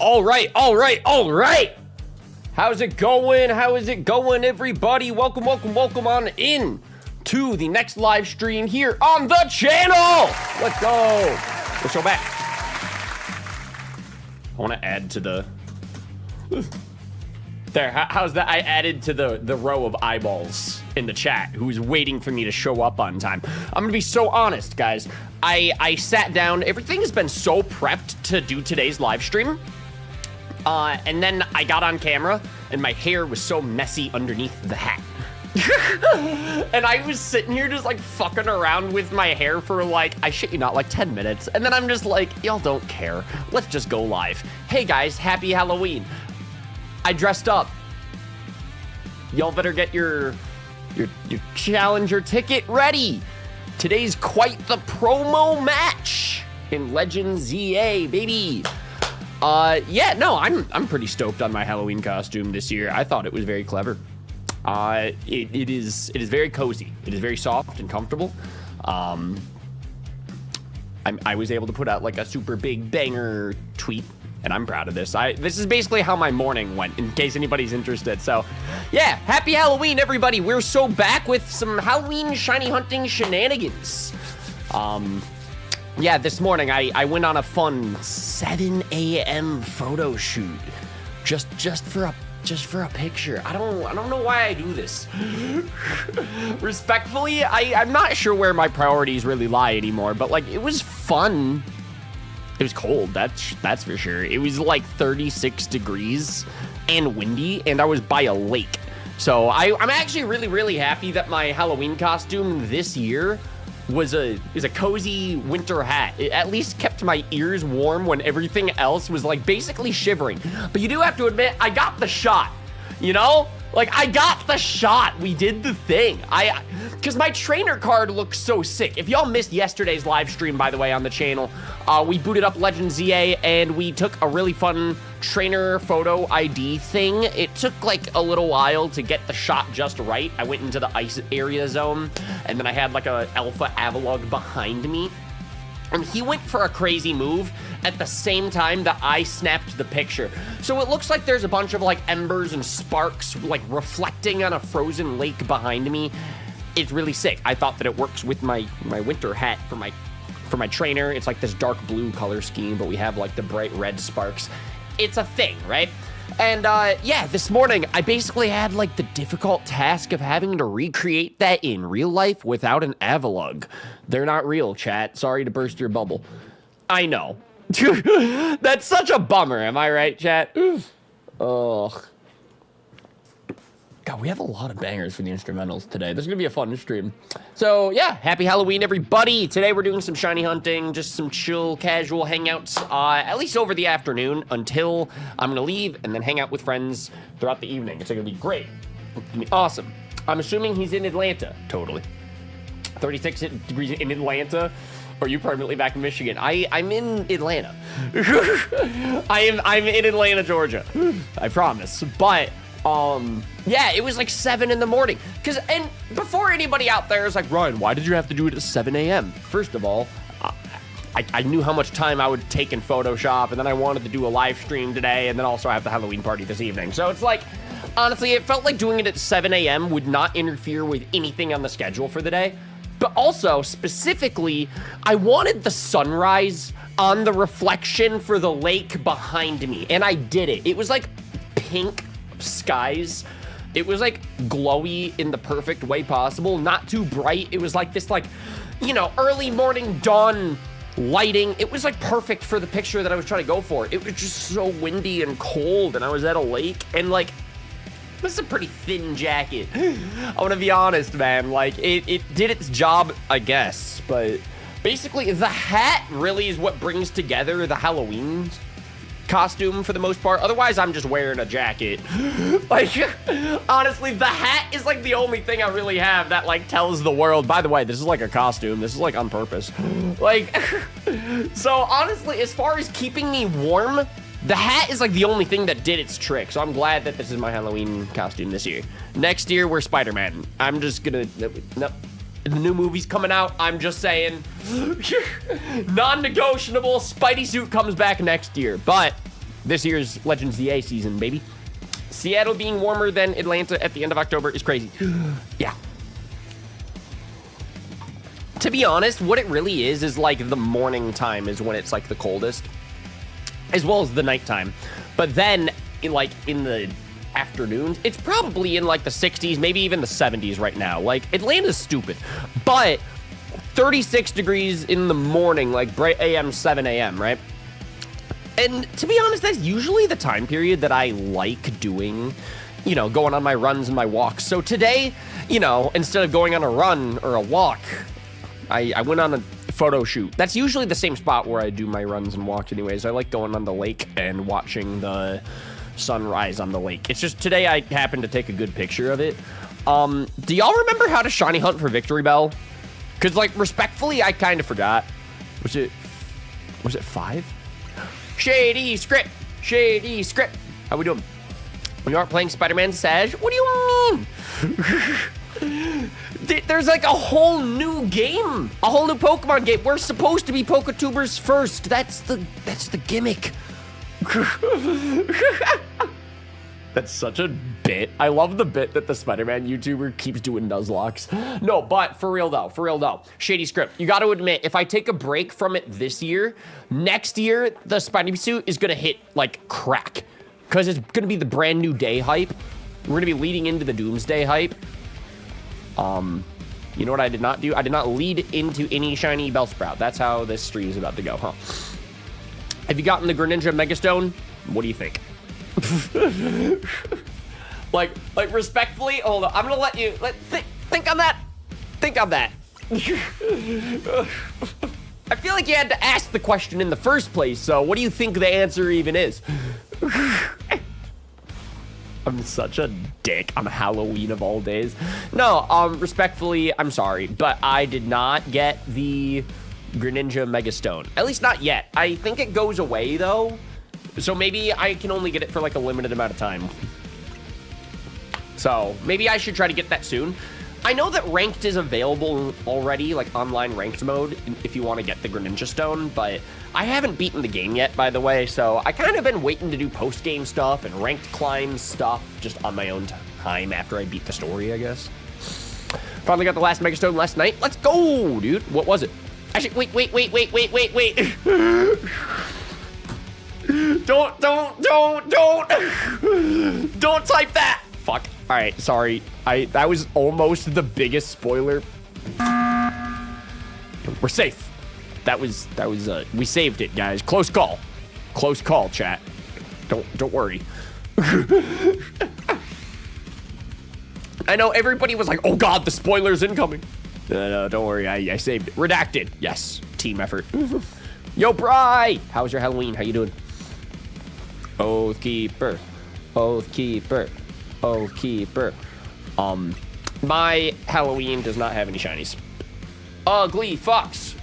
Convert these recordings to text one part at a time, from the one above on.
All right. How's it going, everybody? Welcome on in to the next live stream here on the channel. Let's go. We're so back. I want to add to the... There, how's that? I added to the row of eyeballs in the chat who's waiting for me to show up on time. I'm gonna be so honest, guys. I sat down. Everything has been so prepped to do today's live stream. And then I got on camera and my hair was so messy underneath the hat. And I was sitting here just like fucking around with my hair for like, I shit you not, like 10 minutes. And then I'm just like, y'all don't care. Let's just go live. Hey guys, happy Halloween. I dressed up. Y'all better get your challenger ticket ready. Today's quite the promo match in Legends ZA, baby. Yeah, no, I'm pretty stoked on my Halloween costume this year. I thought it was very clever. It is very cozy. It is very soft and comfortable. I was able to put out like a super big banger tweet, and I'm proud of this. This is basically how my morning went, in case anybody's interested. So, yeah, happy Halloween, everybody. We're so back with some Halloween shiny hunting shenanigans. Yeah, this morning I went on a fun 7 a.m. photo shoot, just for a picture. I don't know why I do this. Respectfully, I'm not sure where my priorities really lie anymore, but like it was fun. It was cold, that's for sure. It was like 36 degrees and windy, and I was by a lake. So I'm actually really happy that my Halloween costume this year is a cozy winter hat. It at least kept my ears warm when everything else was like basically shivering. But you do have to admit, I got the shot, you know? Like, I got the shot. We did the thing. Because my trainer card looks so sick. If y'all missed yesterday's live stream, by the way, on the channel, we booted up Legends ZA and we took a really fun trainer photo ID thing. It took like a little while to get the shot just right. I went into the ice area zone and then I had like a alpha Avalog behind me. And he went for a crazy move at the same time that I snapped the picture. So it looks like there's a bunch of like embers and sparks like reflecting on a frozen lake behind me. It's really sick. I thought that it works with my winter hat for my trainer. It's like this dark blue color scheme, but we have like the bright red sparks. It's a thing, right? And yeah, this morning I basically had like the difficult task of having to recreate that in real life without an Avalug. They're not real, chat. Sorry to burst your bubble. I know. That's such a bummer, am I right, chat? Ugh. God, we have a lot of bangers for the instrumentals today. This is gonna be a fun stream. So yeah, happy Halloween, everybody. Today we're doing some shiny hunting, just some chill, casual hangouts, at least over the afternoon until I'm gonna leave and then hang out with friends throughout the evening. It's gonna be great. It's gonna be awesome. I'm assuming he's in Atlanta. Totally. 36 degrees in Atlanta. Or are you permanently back in Michigan? I'm in Atlanta. I'm in Atlanta, Georgia. I promise. But yeah, it was like 7 in the morning. And before anybody out there is like, Ryan, why did you have to do it at 7 a.m.? First of all, I knew how much time I would take in Photoshop, and then I wanted to do a live stream today, and then also have the Halloween party this evening. So it's like, honestly, it felt like doing it at 7 a.m. would not interfere with anything on the schedule for the day. But also, specifically, I wanted the sunrise on the reflection for the lake behind me, and I did it. It was like pink skies. It was like glowy in the perfect way possible, not too bright. It was like this, like, you know, early morning dawn lighting. It was like perfect for the picture that I was trying to go for. It was just so windy and cold, and I was at a lake, and like, this is a pretty thin jacket. I want to be honest, man. Like, it did its job, I guess. But basically, the hat really is what brings together the Halloween costume for the most part. Otherwise, I'm just wearing a jacket. Like, honestly, the hat is like the only thing I really have that like tells the world, by the way, this is like a costume. This is like on purpose. Like, so honestly, as far as keeping me warm, the hat is like the only thing that did its trick, so I'm glad that this is my Halloween costume this year. Next year, we're Spider-Man. I'm just gonna... No, the new movie's coming out. I'm just saying. Non-negotiable. Spidey suit comes back next year. But this year's Legends ZA season, baby. Seattle being warmer than Atlanta at the end of October is crazy. Yeah. To be honest, what it really is like the morning time is when it's like the coldest, as well as the nighttime. But then, in the afternoons, it's probably in like the 60s, maybe even the 70s right now. Like, Atlanta's stupid. But 36 degrees in the morning, like bright AM, 7 a.m., right? And to be honest, that's usually the time period that I like doing, you know, going on my runs and my walks. So today, you know, instead of going on a run or a walk, I went on a photo shoot. That's usually the same spot where I do my runs and walks anyways. I like going on the lake and watching the sunrise on the lake. It's just today I happened to take a good picture of it. Do y'all remember how to shiny hunt for Victory Bell? Because, like, respectfully, I kind of forgot. Was it 5? Shady script. Shady script. How we doing? We aren't playing Spider-Man Sag? What do you mean? There's like a whole new game, a whole new Pokemon game. We're supposed to be Poketubers first. That's the gimmick. That's such a bit. I love the bit that the Spider-Man YouTuber keeps doing Nuzlocks. No, but for real though, Shady Script, you got to admit, if I take a break from it this year, next year, the Spidey suit is going to hit like crack because it's going to be the brand new day hype. We're going to be leading into the Doomsday hype. You know what I did not do? I did not lead into any shiny Bellsprout. That's how this stream is about to go, huh? Have you gotten the Greninja Megastone? What do you think? like respectfully, hold on. I'm gonna let you think on that. Think on that. I feel like you had to ask the question in the first place. So, what do you think the answer even is? I'm such a dick on Halloween of all days. No, respectfully, I'm sorry, but I did not get the Greninja Megastone. At least not yet. I think it goes away though. So maybe I can only get it for like a limited amount of time. So maybe I should try to get that soon. I know that ranked is available already, like online ranked mode, if you want to get the Greninja Stone, but I haven't beaten the game yet, by the way, so I kind of been waiting to do post-game stuff and ranked climb stuff just on my own time after I beat the story, I guess. Finally got the last Megastone last night. Let's go, dude. What was it? Actually, wait. Don't type that. Fuck. All right, sorry. That was almost the biggest spoiler. We're safe. That was we saved it, guys. Close call, chat. Don't worry. I know everybody was like, oh god, the spoiler's incoming. No, don't worry, I saved it. Redacted. Yes, team effort. Yo, Bri, how's your Halloween? How you doing? Oath keeper. My Halloween does not have any shinies. Ugly fox.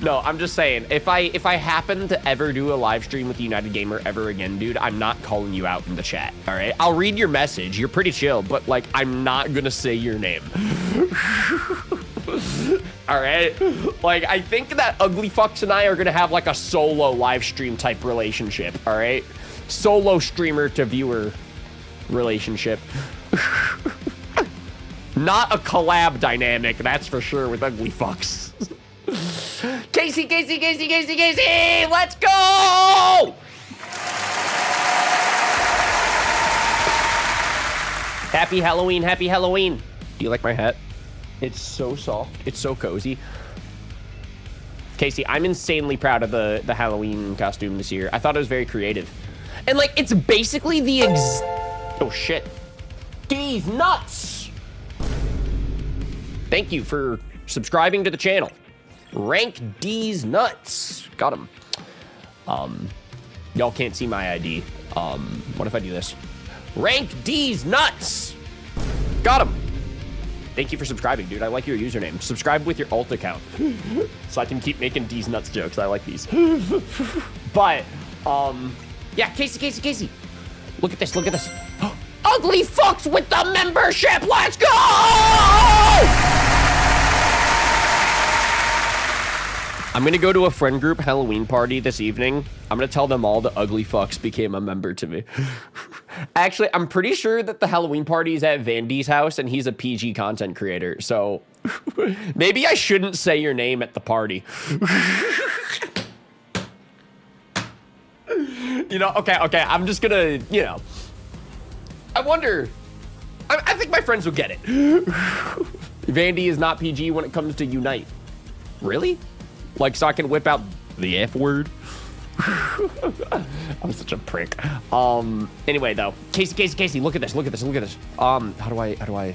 No, I'm just saying, if I happen to ever do a live stream with United Gamer ever again, dude, I'm not calling you out in the chat, all right? I'll read your message. You're pretty chill, but, like, I'm not gonna say your name. All right? Like, I think that Ugly Fox and I are gonna have, like, a solo live stream type relationship, all right? Solo streamer to viewer relationship. Not a collab dynamic, that's for sure, with Ugly Fox. Casey, let's go! Happy Halloween. Do you like my hat? It's so soft. It's so cozy. Casey, I'm insanely proud of the Halloween costume this year. I thought it was very creative. And, like, it's basically the oh, shit. These nuts! Thank you for subscribing to the channel. Rank D's nuts. Got him. Y'all can't see my ID. What if I do this? Rank D's nuts. Got him. Thank you for subscribing, dude. I like your username. Subscribe with your alt account so I can keep making D's nuts jokes. I like these. But, yeah, Casey. Look at this. Ugly Fox with the membership. Let's go! I'm gonna go to a friend group Halloween party this evening. I'm gonna tell them all the ugly fucks became a member to me. Actually, I'm pretty sure that the Halloween party is at Vandy's house and he's a PG content creator. So maybe I shouldn't say your name at the party. You know, okay. I'm just gonna, you know, I wonder, I think my friends will get it. Vandy is not PG when it comes to Unite. Really? Like, so I can whip out the F word? I'm such a prick. Anyway, though, Casey, look at this. How do I,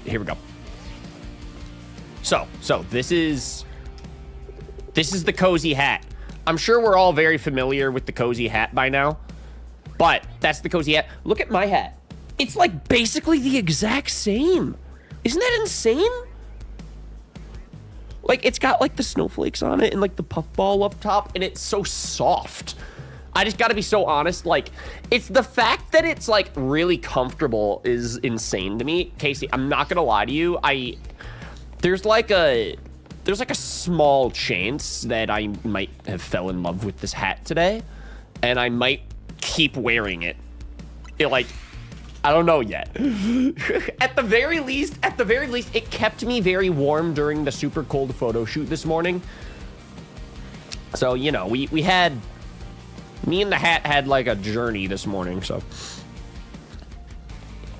here we go. So this is the cozy hat. I'm sure we're all very familiar with the cozy hat by now, but that's the cozy hat. Look at my hat. It's like basically the exact same. Isn't that insane? Like, it's got like the snowflakes on it and like the puffball up top, and it's so soft. I just gotta be so honest, like, it's the fact that it's like really comfortable is insane to me. Casey, I'm not gonna lie to you. There's like a small chance that I might have fell in love with this hat today, and I might keep wearing it. I don't know yet. At the very least, it kept me very warm during the super cold photo shoot this morning. So, you know, me and the hat had like a journey this morning, so.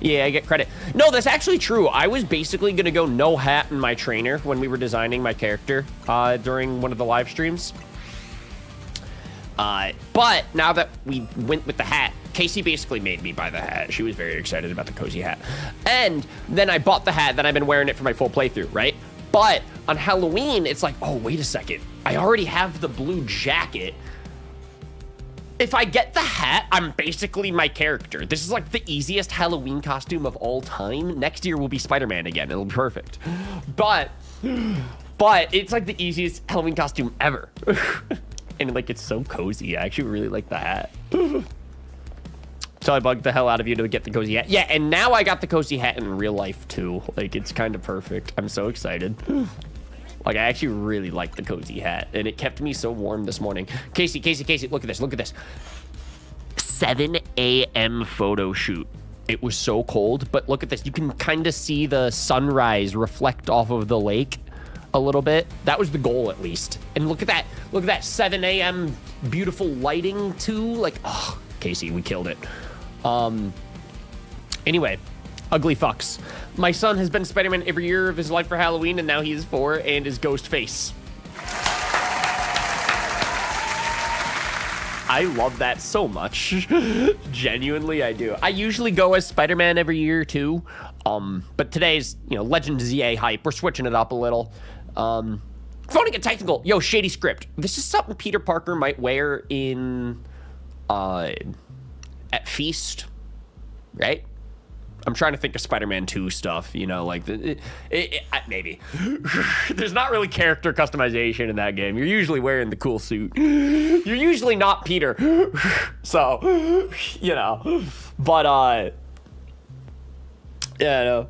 Yeah, I get credit. No, that's actually true. I was basically gonna go no hat in my trainer when we were designing my character during one of the live streams. But now that we went with the hat, Casey basically made me buy the hat. She was very excited about the cozy hat. And then I bought the hat, then I've been wearing it for my full playthrough, right? But on Halloween, it's like, oh, wait a second. I already have the blue jacket. If I get the hat, I'm basically my character. This is like the easiest Halloween costume of all time. Next year will be Spider-Man again. It'll be perfect. But it's like the easiest Halloween costume ever. And like, it's so cozy. I actually really like the hat. So I bugged the hell out of you to get the cozy hat. Yeah, and now I got the cozy hat in real life too. Like, it's kind of perfect. I'm so excited. Like, I actually really like the cozy hat, and it kept me so warm this morning. Casey, look at this. 7 a.m. photo shoot. It was so cold, but look at this. You can kind of see the sunrise reflect off of the lake a little bit. That was the goal, at least. And look at that 7 a.m. beautiful lighting too. Like, oh, Casey, we killed it. Anyway, ugly fucks. My son has been Spider-Man every year of his life for Halloween, and now he is 4 and is Ghostface. I love that so much. Genuinely, I do. I usually go as Spider-Man every year too. But today's, you know, Legend ZA hype. We're switching it up a little. Phoning it technical. Yo, shady script. This is something Peter Parker might wear in at Feast, right? I'm trying to think of Spider-Man 2 stuff, you know, like maybe. There's not really character customization in that game. You're usually wearing the cool suit. You're usually not Peter. So, you know, but yeah, no.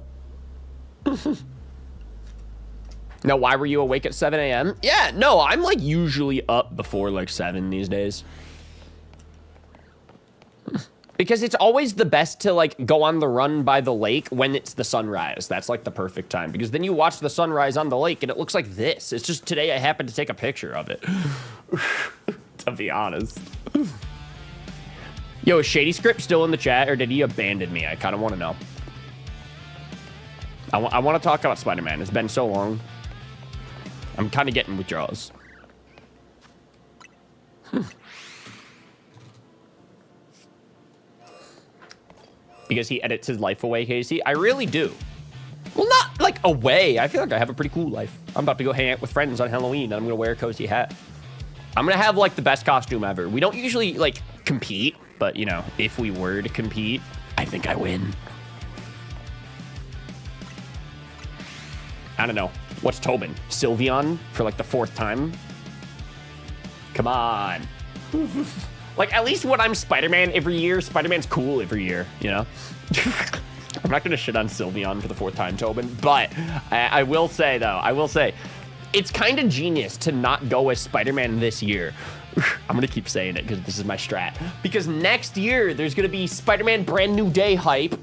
Now, why were you awake at 7 a.m.? Yeah, no, I'm like usually up before like 7 these days. Because it's always the best to like go on the run by the lake when it's the sunrise. That's like the perfect time, because then you watch the sunrise on the lake and it looks like this. It's just today I happened to take a picture of it. To be honest. Yo, is Shady Script still in the chat, or did he abandon me? I kind of want to know. I want to talk about Spider-Man. It's been so long. I'm kind of getting withdrawals. Because he edits his life away, Casey? I really do. Well, not like away. I feel like I have a pretty cool life. I'm about to go hang out with friends on Halloween, and I'm gonna wear a cozy hat. I'm gonna have like the best costume ever. We don't usually like compete, but you know, if we were to compete, I think I win. I don't know. What's Tobin? Sylveon for like the 4th time? Come on. Like, at least when I'm Spider-Man every year, Spider-Man's cool every year, you know? I'm not gonna shit on Sylveon for the 4th time, Tobin, but I will say, though, it's kind of genius to not go as Spider-Man this year. I'm gonna keep saying it because this is my strat. Because next year, there's gonna be Spider-Man Brand New Day hype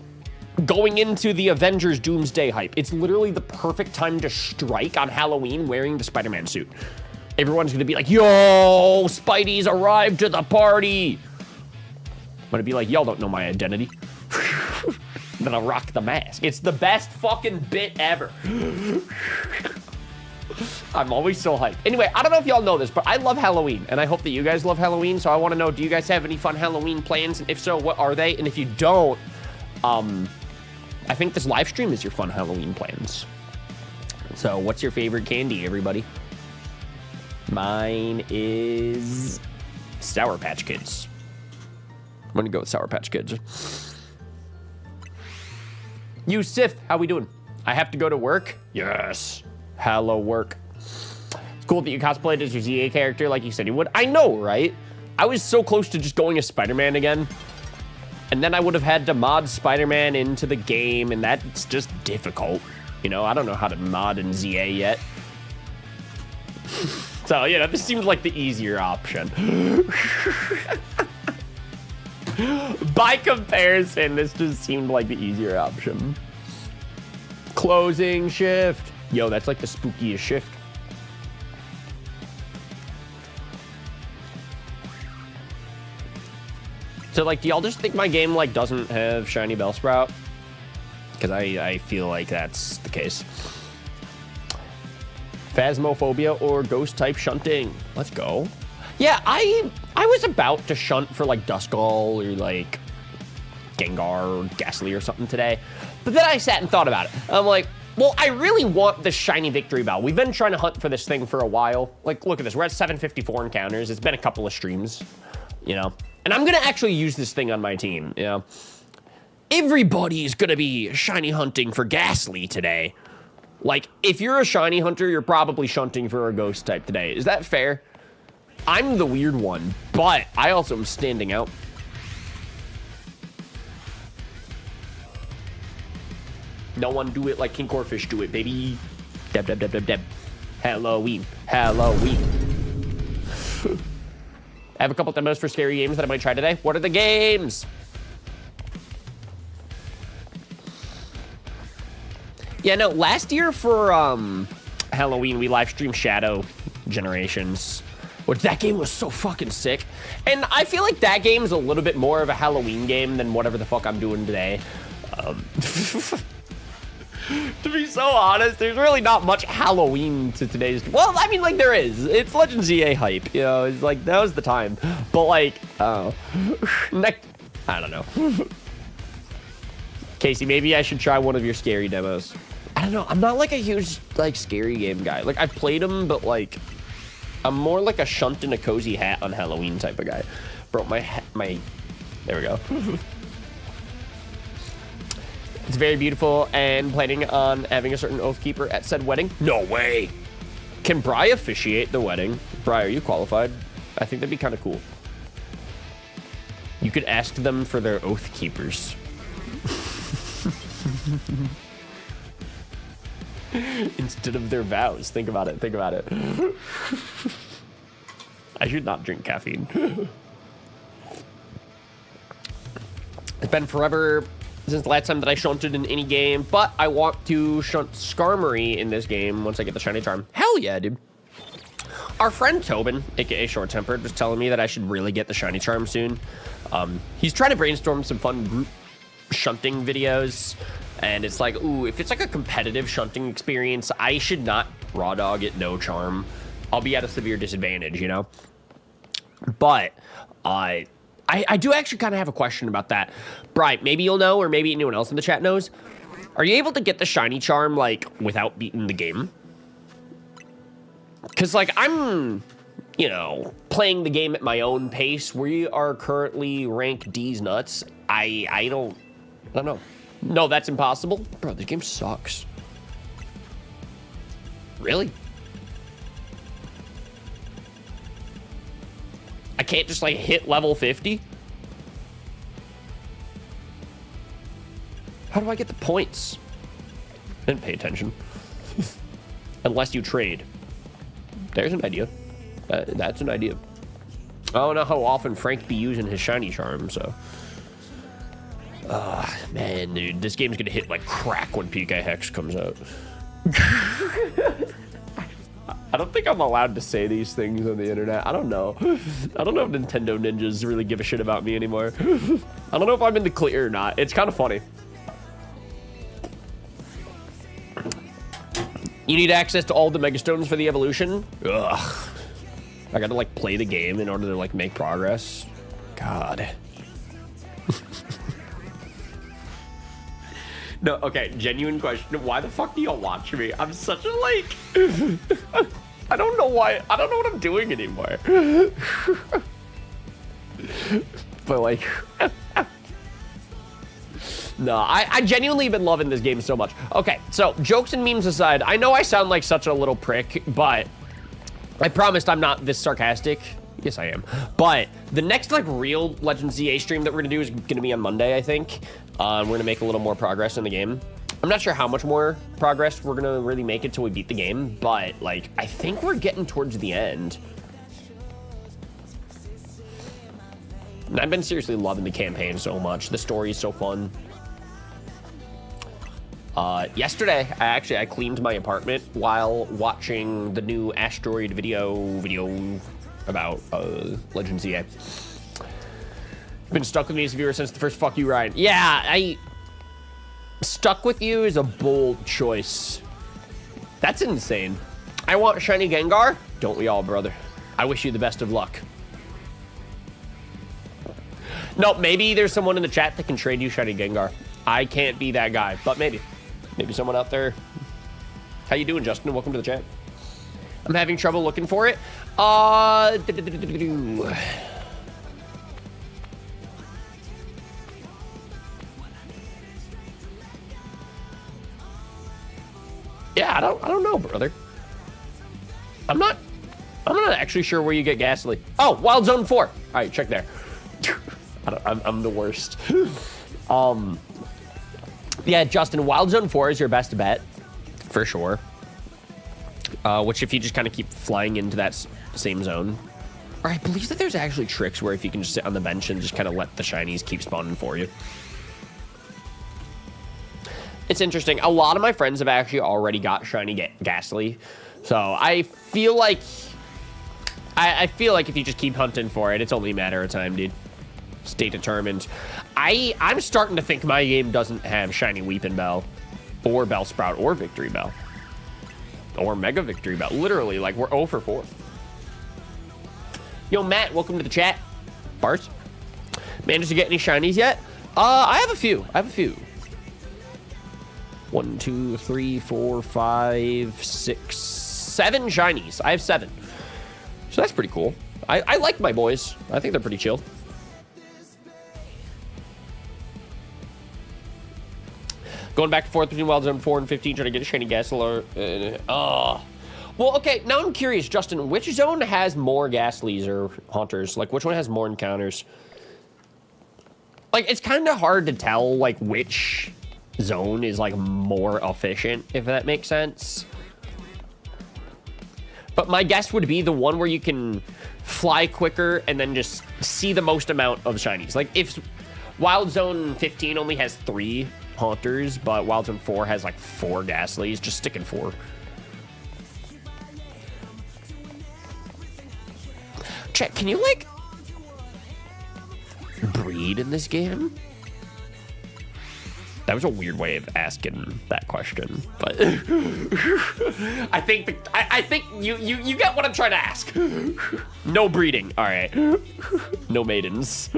going into the Avengers Doomsday hype. It's literally the perfect time to strike on Halloween wearing the Spider-Man suit. Everyone's gonna be like, yo, Spidey's arrived to the party. I'm gonna be like, y'all don't know my identity. Then I'll rock the mask. It's the best fucking bit ever. I'm always so hyped. Anyway, I don't know if y'all know this, but I love Halloween, and I hope that you guys love Halloween, so I want to know, do you guys have any fun Halloween plans? And if so, what are they? And if you don't, I think this live stream is your fun Halloween plans. So what's your favorite candy, everybody? Mine is Sour Patch Kids. I'm gonna go with Sour Patch Kids. Yusuf, how we doing? I have to go to work? Yes. Hello, work. It's cool that you cosplayed as your ZA character like you said you would. I know, right? I was so close to just going as Spider-Man again. And then I would have had to mod Spider-Man into the game, and that's just difficult. You know, I don't know how to mod in ZA yet. So, you know, this seems like the easier option. By comparison, this just seemed like the easier option. Closing shift. Yo, that's like the spookiest shift. So, like, do y'all just think my game, like, doesn't have Shiny Bellsprout? Because I feel like that's the case. Phasmophobia or ghost-type shunting. Let's go. Yeah, I was about to shunt for, like, Duskull or, like, Gengar or Ghastly or something today. But then I sat and thought about it. I'm like, well, I really want this shiny Victory Bell. We've been trying to hunt for this thing for a while. Like, look at this. We're at 754 encounters. It's been a couple of streams, you know? And I'm going to actually use this thing on my team, you know? Everybody's going to be shiny hunting for Ghastly today. Like, if you're a shiny hunter, you're probably shunting for a ghost type today. Is that fair? I'm the weird one, but I also am standing out. No one do it like King Corfish do it, baby. Deb, deb, deb, deb, deb. Halloween. Halloween. I have a couple demos for scary games that I might try today. What are the games? Yeah, no, last year for Halloween, we live streamed Shadow Generations, which that game was so fucking sick. And I feel like that game is a little bit more of a Halloween game than whatever the fuck I'm doing today. To be so honest, there's really not much Halloween to today's. Well, I mean, like, there is. It's Legend ZA hype, you know. It's like, that was the time. But, like, I don't know. Casey, maybe I should try one of your scary demos. I don't know. I'm not, like, a huge, like, scary game guy. Like, I've played them, but, like, I'm more like a shunt in a cozy hat on Halloween type of guy. Bro, my, there we go. It's very beautiful and planning on having a certain Oathkeeper at said wedding. No way. Can Bri officiate the wedding? Bri, are you qualified? I think that'd be kind of cool. You could ask them for their Oathkeepers. Instead of their vows. Think about it. Think about it. I should not drink caffeine. It's been forever since the last time that I shunted in any game, but I want to shunt Skarmory in this game once I get the shiny charm. Hell yeah, dude. Our friend Tobin, aka Short Tempered, was telling me that I should really get the shiny charm soon. He's trying to brainstorm some fun group shunting videos, and it's like, ooh, if it's like a competitive shunting experience, I should not raw dog it no charm. I'll be at a severe disadvantage, you know? But I do actually kind of have a question about that. Brian, maybe you'll know, or maybe anyone else in the chat knows. Are you able to get the shiny charm, like, without beating the game? Because, like, I'm, you know, playing the game at my own pace. We are currently rank D's nuts. I don't know. No, that's impossible. Bro, this game sucks. Really? I can't just, like, hit level 50? How do I get the points? I didn't pay attention. Unless you trade. There's an idea. That's an idea. I don't know how often Frank be using his shiny charm, so. Man, dude, this game's gonna hit like crack when PK Hex comes out. I don't think I'm allowed to say these things on the internet. I don't know. I don't know if Nintendo ninjas really give a shit about me anymore. I don't know if I'm in the clear or not. It's kind of funny. You need access to all the Megastones for the evolution? Ugh. I gotta like play the game in order to like make progress. God. No, okay, genuine question. Why the fuck do y'all watch me? I'm such a like... I don't know why. I don't know what I'm doing anymore. But like... No, I genuinely been loving this game so much. Okay, so jokes and memes aside, I know I sound like such a little prick, but I promised I'm not this sarcastic. Yes, I am. But the next like real Legends ZA stream that we're gonna do is gonna be on Monday, I think. We're gonna make a little more progress in the game. I'm not sure how much more progress we're gonna really make until we beat the game, but like I think we're getting towards the end. And I've been seriously loving the campaign so much. The story is so fun. Yesterday, I cleaned my apartment while watching the new Asteroid video about Legends ZA. Been stuck with me as a viewer since the first Fuck You Ryan. Yeah, stuck with you is a bold choice. That's insane. I want shiny Gengar. Don't we all, brother? I wish you the best of luck. No, maybe there's someone in the chat that can trade you shiny Gengar. I can't be that guy, but maybe someone out there. How you doing, Justin? Welcome to the chat. I'm having trouble looking for it. Yeah, I don't know, brother. I'm not actually sure where you get Ghastly. Oh, Wild Zone 4. All right, check there. I'm the worst. Yeah, Justin, Wild Zone 4 is your best bet, for sure. Which if you just kind of keep flying into that same zone. Or I believe that there's actually tricks where if you can just sit on the bench and just kind of let the shinies keep spawning for you. It's interesting. A lot of my friends have actually already got shiny Ghastly. So I feel like... I feel like if you just keep hunting for it, it's only a matter of time, dude. Stay determined. I'm starting to think my game doesn't have shiny Weepin' Bell. Or Bellsprout or Victory Bell. Or Mega Victory Bell. Literally, like, we're 0 for 4. Yo, Matt, welcome to the chat. Bars. Managed to get any shinies yet? I have a few. 1, 2, 3, 4, 5, 6, 7 shinies. I have 7. So that's pretty cool. I like my boys. I think they're pretty chill. Going back and forth between Wild Zone 4 and 15, trying to get a shiny Ghastly. Well, okay, now I'm curious, Justin, which zone has more Ghastlies or Haunters? Like, which one has more encounters? Like, it's kind of hard to tell, like, which zone is, like, more efficient, if that makes sense. But my guess would be the one where you can fly quicker and then just see the most amount of shinies. Like, if Wild Zone 15 only has 3 Haunters, but Wild Zone 4 has, like, 4 Ghastlies, just stick in 4. Chat, can you, like, breed in this game? That was a weird way of asking that question, but I think you get what I'm trying to ask. No breeding. All right. No maidens.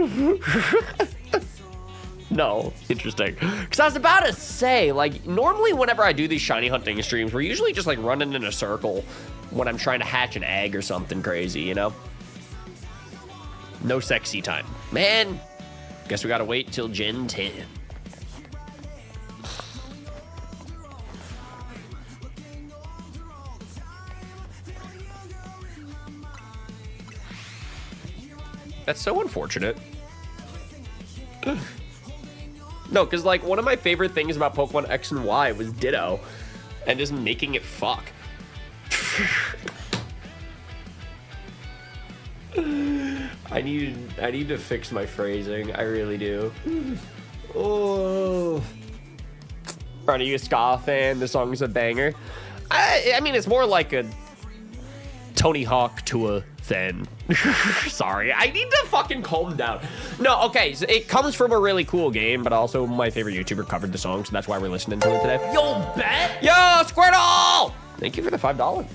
No. Interesting. Because I was about to say, like, normally whenever I do these shiny hunting streams, we're usually just, like, running in a circle when I'm trying to hatch an egg or something crazy, you know? No sexy time. Man, guess we gotta wait till Gen 10. That's so unfortunate. No, because, like, one of my favorite things about Pokemon X and Y was Ditto, and just making it fuck. I need to fix my phrasing. I really do. Oh. Are you a ska fan? The song's a banger. I mean, it's more like a Tony Hawk to a fan. Sorry, I need to fucking calm down. No, okay, so it comes from a really cool game, but also my favorite YouTuber covered the song, so that's why we're listening to it today. Yo, bet! Yo, Squirtle! Thank you for the $5.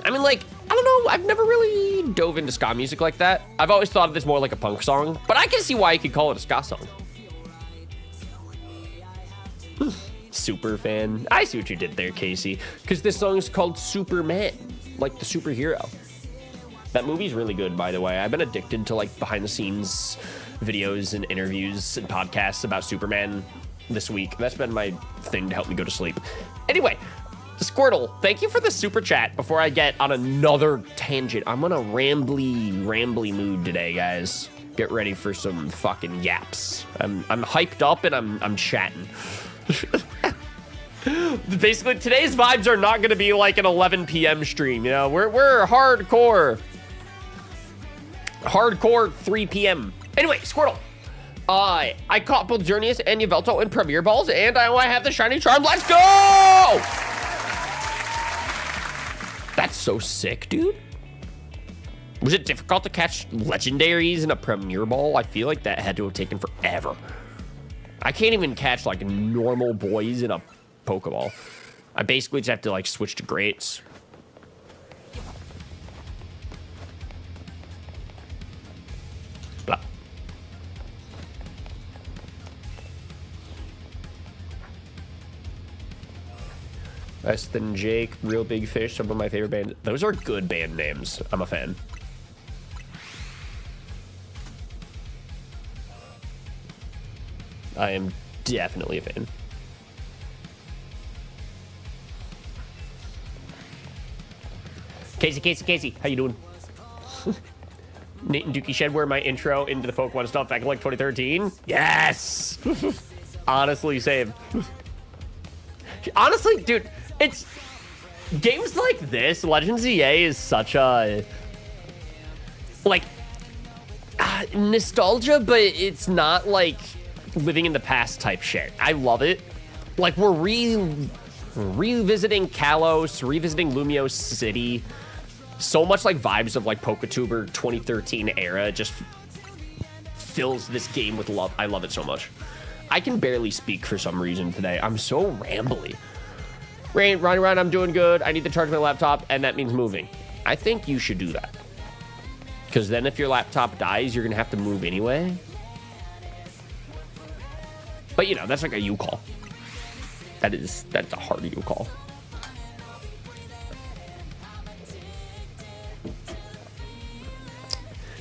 I mean, like, I don't know, I've never really dove into ska music like that. I've always thought of this more like a punk song, but I can see why you could call it a ska song. Super fan. I see what you did there, Casey. Because this song is called Superman, like the superhero. That movie's really good, by the way. I've been addicted to like behind the scenes videos and interviews and podcasts about Superman this week. That's been my thing to help me go to sleep. Anyway, Squirtle, thank you for the super chat. Before I get on another tangent, I'm on a rambly mood today, guys. Get ready for some fucking yaps. I'm hyped up and I'm chatting. Basically, today's vibes are not going to be like an 11 p.m. stream. You know, we're hardcore 3 p.m. Anyway, Squirtle. I caught both Journeys and Yveltal in Premier Balls, and I have the shiny charm. Let's go! That's so sick, dude. Was it difficult to catch legendaries in a Premier Ball? I feel like that had to have taken forever. I can't even catch like normal boys in a Pokeball. I basically just have to like switch to greats. Blah. Less Than Jake, Real Big Fish, some of my favorite bands. Those are good band names. I'm a fan. I am definitely a fan. Casey, how you doing? Nate and Dookie Shed were my intro into the Pokemon stuff back in like 2013. Yes! Honestly, same. Honestly, dude, it's games like this. Legends EA is such a like nostalgia, but it's not like living in the past type shit. I love it. Like we're revisiting Kalos, revisiting Lumiose City. So much like vibes of like PokeTuber 2013 era just fills this game with love. I love it so much. I can barely speak for some reason today. I'm so rambly. Rain, Ryan, I'm doing good. I need to charge my laptop, and that means moving. I think you should do that. Because then if your laptop dies, you're going to have to move anyway. But, you know, that's like a U-call. That's a hard U-call.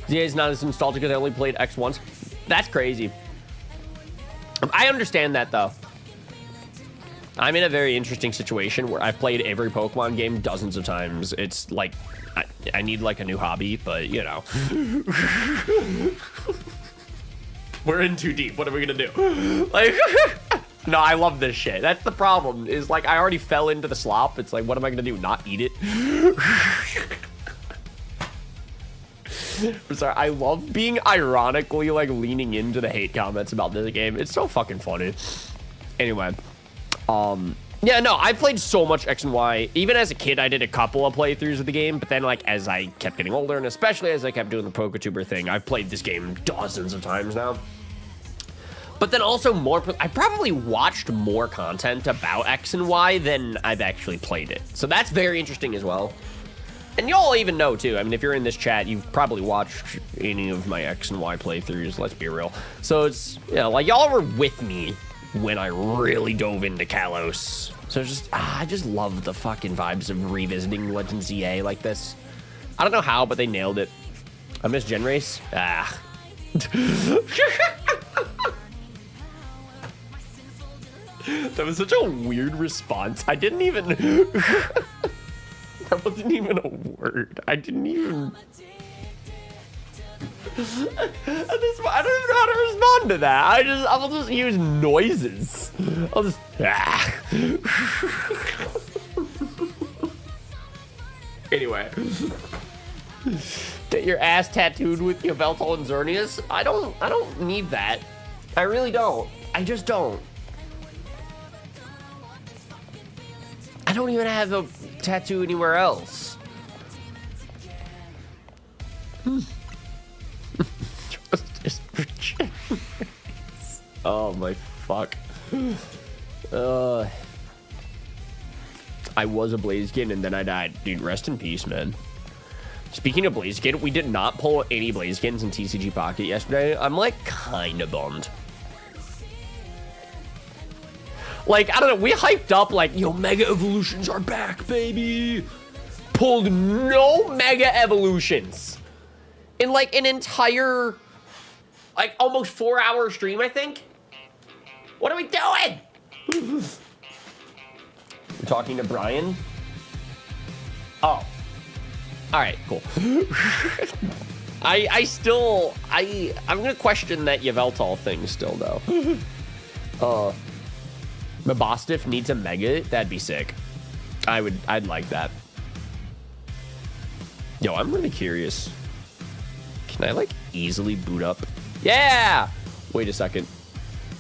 ZA is not as nostalgic because I only played X once. That's crazy. I understand that, though. I'm in a very interesting situation where I've played every Pokemon game dozens of times. It's like, I need like a new hobby, but you know. We're in too deep. What are we gonna do? Like, no, I love this shit. That's the problem, is like, I already fell into the slop. It's like, what am I gonna do? Not eat it? I'm sorry, I love being ironically like leaning into the hate comments about this game. It's so fucking funny. Anyway, yeah, no, I played so much X and Y. Even as a kid, I did a couple of playthroughs of the game, but then like as I kept getting older, and especially as I kept doing the PokeTuber thing, I've played this game dozens of times now. But then also I probably watched more content about X and Y than I've actually played it. So that's very interesting as well. And y'all even know too, I mean, if you're in this chat, you've probably watched any of my X and Y playthroughs, let's be real. So it's, you know, like y'all were with me when I really dove into Kalos. So just, I just love the fucking vibes of revisiting Legends EA like this. I don't know how, but they nailed it. I miss Gen Race. Ah. That was such a weird response. I didn't even... That wasn't even a word. I didn't even... I don't even know how to respond to that. I'll just use noises. I'll just... Anyway. Get your ass tattooed with Yveltal and Xerneas? I don't need that. I really don't. I just don't. I don't even have a tattoo anywhere else. Oh my fuck. I was a Blaziken and then I died. Dude, rest in peace, man. Speaking of Blaziken, we did not pull any Blazikens in TCG Pocket yesterday. I'm like kind of bummed. Like, I don't know, we hyped up like, yo, Mega Evolutions are back, baby. Pulled no Mega Evolutions in like an entire, like almost 4-hour stream, I think. What are we doing? We're talking to Brian. Oh. All right, cool. I'm gonna question that Yveltal thing still though. Mabostiff needs a Mega. That'd be sick. I'd like that. Yo, I'm really curious. Can I like easily boot up? Yeah. Wait a second.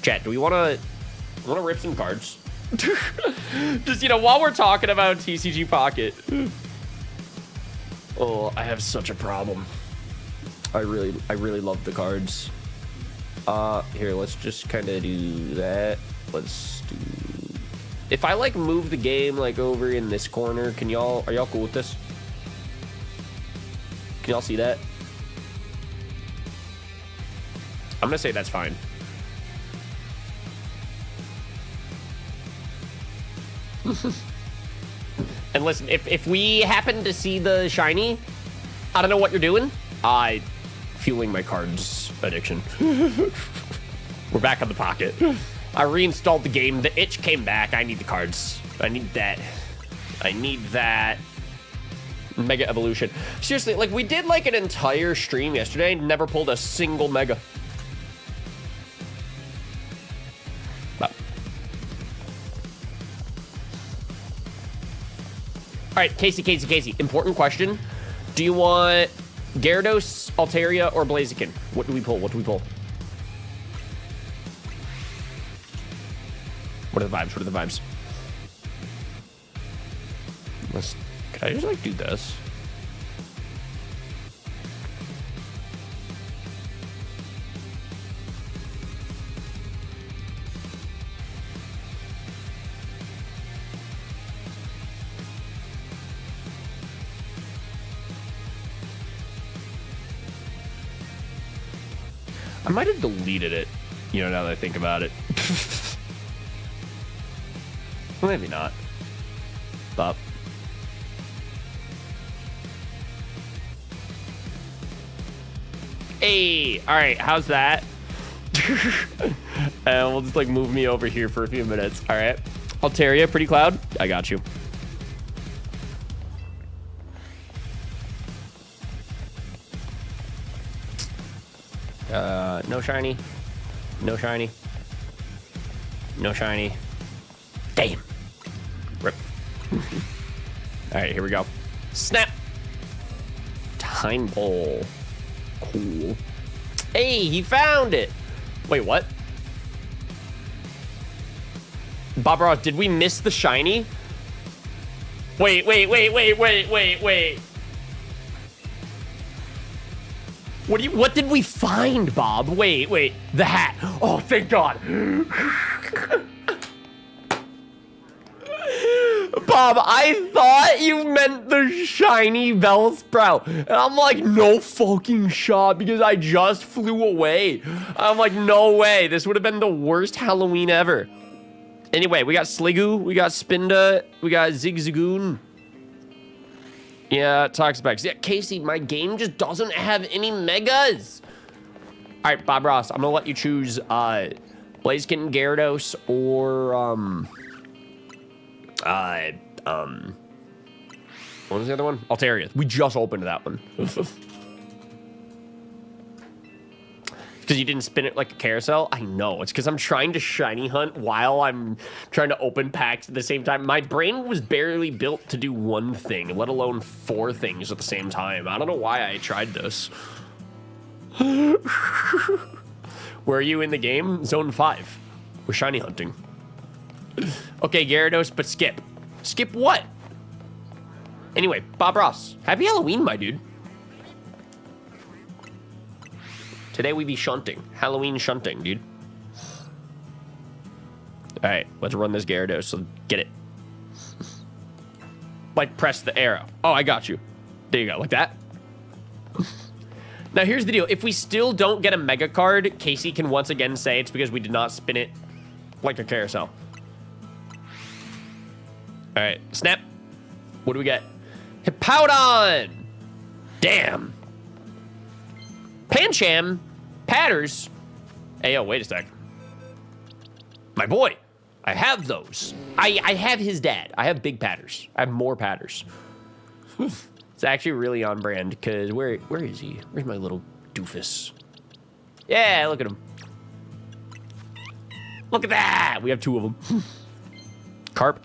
Chat, do we wanna rip some cards? Just, you know, while we're talking about TCG Pocket. Oh, I have such a problem. I really love the cards. Here, let's just kind of do that. Let's do... If I, like, move the game, like, over in this corner, are y'all cool with this? Can y'all see that? I'm gonna say that's fine. And listen, if we happen to see the shiny, I don't know what you're doing. Fueling my cards addiction. We're back on the Pocket. I reinstalled the game. The itch came back. I need the cards. I need that. I need that. Mega Evolution. Seriously, like we did like an entire stream yesterday. Never pulled a single Mega. But. All right, Casey. Important question. Do you want Gyarados, Altaria, or Blaziken? What do we pull? What are the vibes? Can I just like do this? I might have deleted it, you know, now that I think about it. Maybe not. But. Hey, all right, how's that? And we'll just like move me over here for a few minutes. All right. Altaria, Pretty Cloud, I got you. No shiny. No shiny. No shiny. Damn. Rip. All right, here we go. Snap. Time Bowl. Cool. Hey, he found it. Wait, what? Bob Ross, did we miss the shiny? Wait. What did we find, Bob? Wait. The hat. Oh, thank God. Bob, I thought you meant the shiny Bellsprout. And I'm like, no fucking shot, because I just flew away. I'm like, no way. This would have been the worst Halloween ever. Anyway, we got Sliggoo, we got Spinda, we got Zigzagoon. Yeah, Toxapex. Yeah, Casey, my game just doesn't have any Megas. All right, Bob Ross, I'm gonna let you choose Blaziken, Gyarados, or what was the other one? Altaria. We just opened that one. Because you didn't spin it like a carousel? I know. It's because I'm trying to shiny hunt while I'm trying to open packs at the same time. My brain was barely built to do one thing, let alone 4 things at the same time. I don't know why I tried this. Where are you in the game? Zone 5. We're shiny hunting. Okay, Gyarados, but skip. Skip what? Anyway, Bob Ross. Happy Halloween, my dude. Today we be shunting. Halloween shunting, dude. All right, let's run this Gyarados, so get it. Like, press the arrow. Oh, I got you. There you go, like that. Now, here's the deal. If we still don't get a Mega card, Casey can once again say it's because we did not spin it like a carousel. All right, snap. What do we get? Hippowdon! Damn. Pancham, Patters. Hey, yo, wait a sec. My boy, I have those. I have his dad. I have big Patters. I have more Patters. It's actually really on brand, because where is he? Where's my little doofus? Yeah, look at him. Look at that! We have 2 of them. Carp.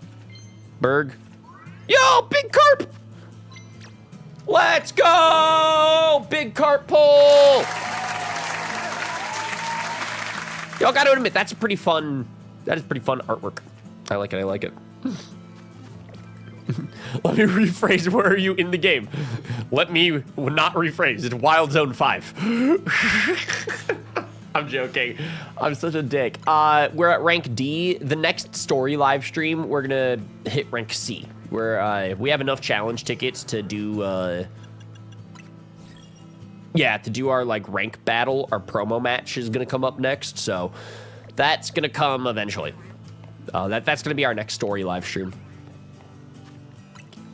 Berg. Yo, big carp! Let's go! Big carp pull! Yo, I gotta admit, that's a pretty fun... That is pretty fun artwork. I like it, I like it. Let me rephrase, where are you in the game? Let me not rephrase, it's Wild Zone 5. I'm joking. I'm such a dick. We're at rank D. The next story live stream, we're gonna hit rank C. Where we have enough challenge tickets to do, yeah, to do our like rank battle. Our promo match is gonna come up next, so that's gonna come eventually. That's gonna be our next story live stream,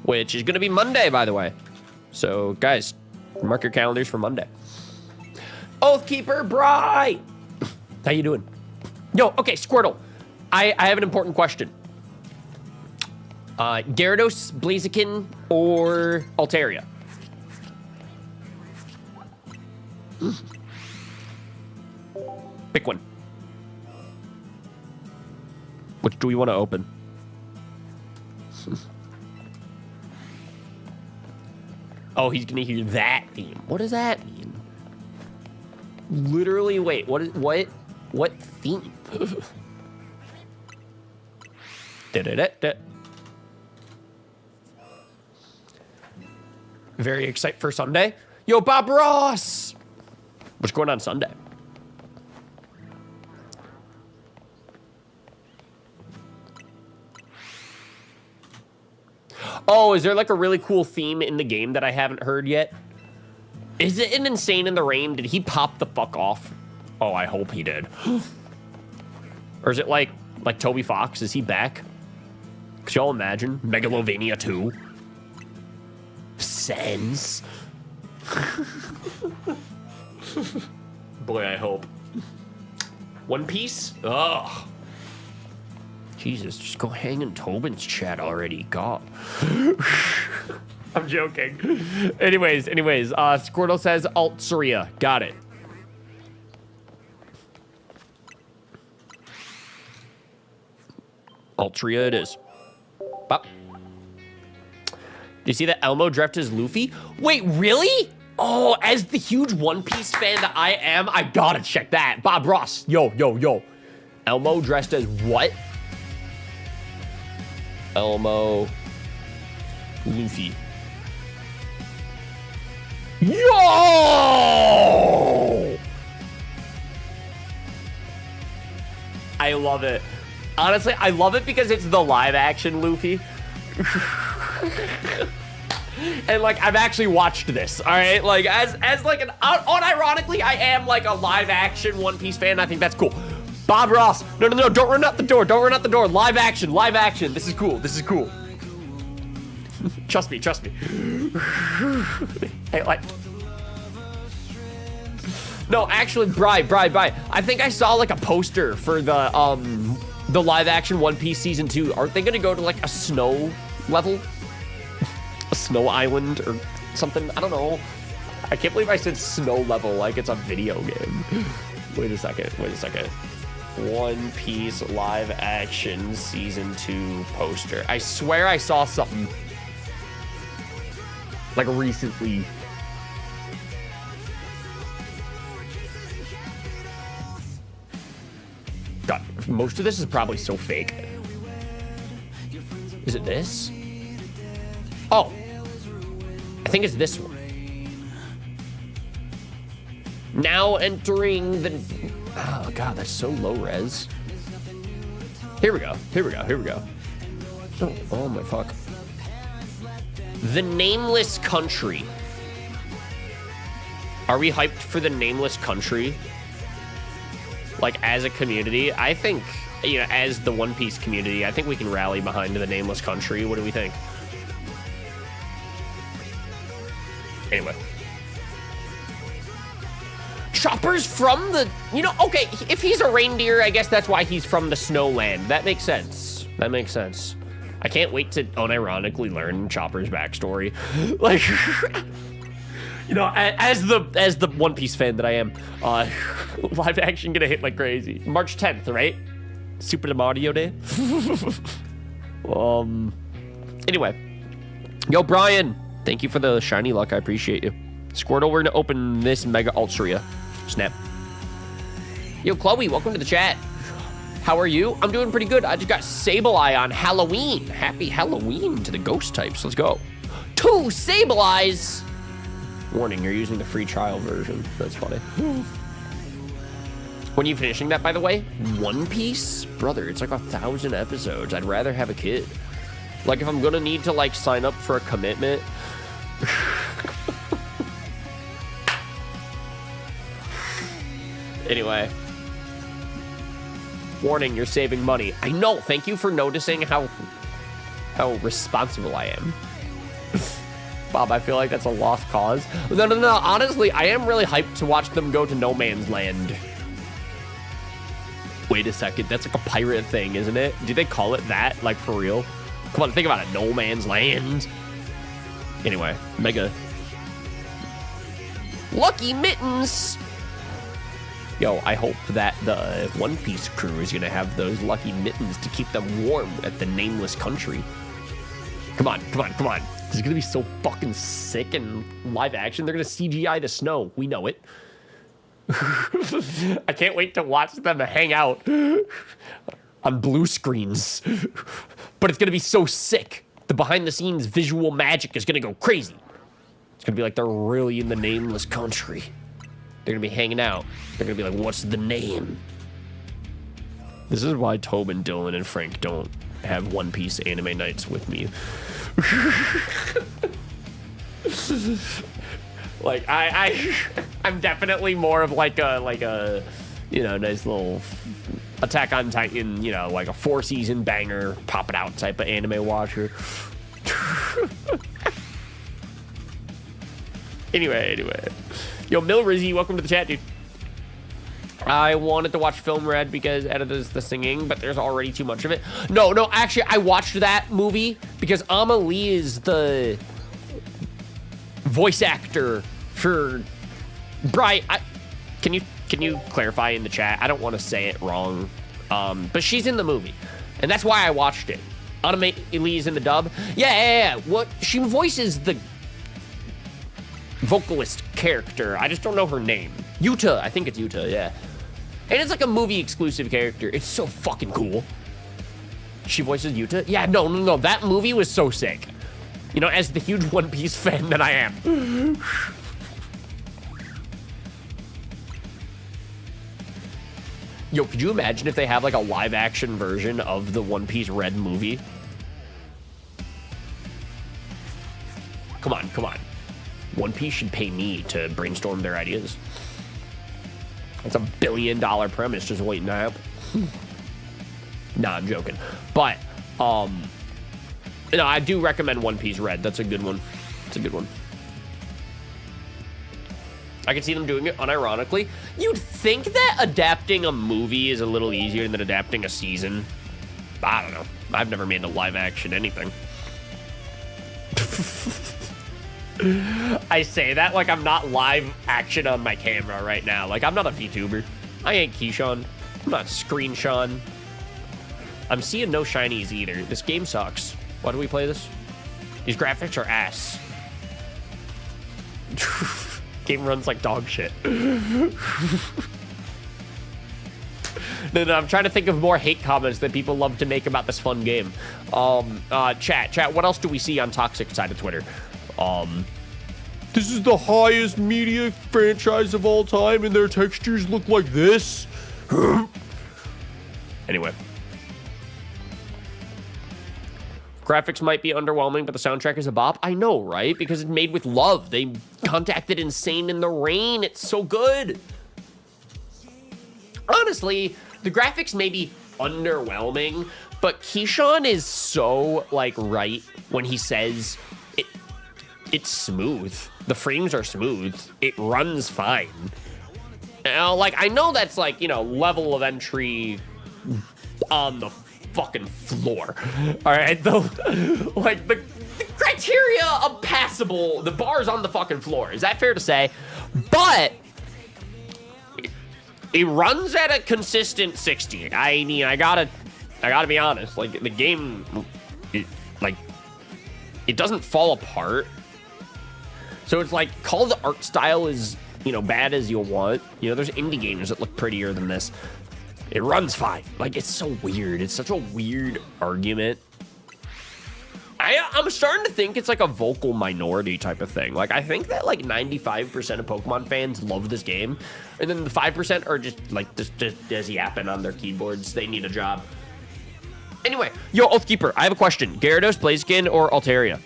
which is gonna be Monday, by the way. So guys, mark your calendars for Monday. Oathkeeper Bry! How you doing? Yo, okay, Squirtle. I have an important question. Gyarados, Blaziken, or Altaria? Pick one. Which do we want to open? Oh, he's gonna hear that theme. What does that mean? Literally, wait, what theme? Very excited for Sunday. Yo, Bob Ross! What's going on Sunday? Oh, is there like a really cool theme in the game that I haven't heard yet? Is it an Insane in the Rain? Did he pop the fuck off? Oh, I hope he did. Or is it like Toby Fox? Is he back? Could y'all imagine? Megalovania 2? Sense. Boy, I hope. One Piece? Ugh. Jesus, just go hang in Tobin's chat already. God. I'm joking. Anyways, Squirtle says Altsaria. Got it. Altria it is. Bop. Do you see that Elmo dressed as Luffy? Wait, really? Oh, as the huge One Piece fan that I am, I gotta check that. Bob Ross. Yo. Elmo dressed as what? Elmo. Luffy. Yo! I love it. Honestly, I love it because it's the live action Luffy. And like, I've actually watched this, all right? Like, as like an, unironically, I am like a live action One Piece fan. I think that's cool. Bob Ross, no, don't run out the door. Don't run out the door. Live action. This is cool. Trust me. Hey, like, no, actually, Bri. I think I saw like a poster for the live action One Piece season 2. Aren't they gonna go to like a snow level? A snow island or something? I don't know. I can't believe I said snow level like it's a video game. Wait a second. One Piece live action season 2 poster. I swear I saw something like recently. God, most of this is probably so fake. Is it this? Oh, I think it's this one. Now entering the... Oh, God, that's so low res. Here we go. Oh, my fuck. The Nameless Country. Are we hyped for the Nameless Country? Like, as a community? I think, you know, as the One Piece community, I think we can rally behind the Nameless Country. What do we think? Anyway. Chopper's from the, you know, okay, if he's a reindeer, I guess that's why he's from the Snowland. That makes sense. I can't wait to unironically learn Chopper's backstory. Like, you know, as the One Piece fan that I am, live action gonna hit like crazy. March 10th, right? Super Mario Day. Anyway. Yo, Brian, thank you for the shiny luck. I appreciate you. Squirtle, we're gonna open this Mega Ultria. Snap. Yo, Chloe, welcome to the chat. How are you? I'm doing pretty good. I just got Sableye on Halloween. Happy Halloween to the ghost types. Let's go. 2 Sableyes. Warning, you're using the free trial version. That's funny. When are you finishing that, by the way? One Piece? Brother, it's like 1,000 episodes. I'd rather have a kid. Like, if I'm gonna need to, like, sign up for a commitment... Anyway. Warning, you're saving money. I know, thank you for noticing how responsible I am. Bob, I feel like that's a lost cause. No, honestly, I am really hyped to watch them go to No Man's Land. Wait a second, that's like a pirate thing, isn't it? Do they call it that, like, for real? Come on, think about it, No Man's Land. Anyway, Mega. Lucky Mittens! Yo, I hope that the One Piece crew is gonna have those lucky mittens to keep them warm at the Nameless Country. Come on. This is gonna be so fucking sick in live action. They're gonna CGI the snow. We know it. I can't wait to watch them hang out on blue screens. But it's gonna be so sick. The behind the scenes visual magic is gonna go crazy. It's gonna be like they're really in the Nameless Country. They're gonna be hanging out. They're gonna be like, what's the name? This is why Tobin, Dylan, and Frank don't have One Piece anime nights with me. Like, I'm definitely more of like a, you know, nice little Attack on Titan, you know, like a 4-season banger, pop it out type of anime watcher. Anyway. Yo, Mill Rizzy, welcome to the chat, dude. I wanted to watch Film Red because Edda does the singing, but there's already too much of it. No, actually, I watched that movie because Amelie is the voice actor for Bright. Can you clarify in the chat? I don't want to say it wrong, but she's in the movie, and that's why I watched it. Amelie is in the dub. Yeah. What she voices the vocalist character. I just don't know her name. Yuta. I think it's Yuta, yeah. And it's like a movie exclusive character. It's so fucking cool. She voices Yuta? Yeah, no. That movie was so sick. You know, as the huge One Piece fan that I am. Yo, could you imagine if they have like a live action version of the One Piece Red movie? Come on. One Piece should pay me to brainstorm their ideas. It's a $1 billion premise just waiting to happen. Nah, I'm joking. But, no, I do recommend One Piece Red. That's a good one. I can see them doing it unironically. You'd think that adapting a movie is a little easier than adapting a season. I don't know. I've never made a live action anything. I say that like I'm not live action on my camera right now. Like, I'm not a VTuber. I ain't Keyshawn. I'm not Screenshawn. I'm seeing no shinies either. This game sucks. Why do we play this? These graphics are ass. Game runs like dog shit. No, I'm trying to think of more hate comments that people love to make about this fun game. Chat, what else do we see on Toxic side of Twitter? This is the highest media franchise of all time, and their textures look like this. Anyway. Graphics might be underwhelming, but the soundtrack is a bop. I know, right? Because it's made with love. They contacted Insane in the Rain. It's so good. Honestly, the graphics may be underwhelming, but Keyshawn is so, like, right when he says it's smooth. The frames are smooth. It runs fine. Now, like, I know that's, like, you know, level of entry on the fucking floor. All right, like the criteria of passable, the bar's on the fucking floor. Is that fair to say? But it runs at a consistent 60. I mean, I gotta be honest. Like, the game, it doesn't fall apart. So it's like, call the art style is, you know, bad as you'll want. You know, there's indie games that look prettier than this. It runs fine. Like, it's so weird. It's such a weird argument. I'm starting to think it's like a vocal minority type of thing. Like, I think that like 95% of Pokemon fans love this game, and then the 5% are just like just yapping on their keyboards. They need a job. Anyway, yo, Oathkeeper, I have a question. Gyarados, Blaziken, or Altaria?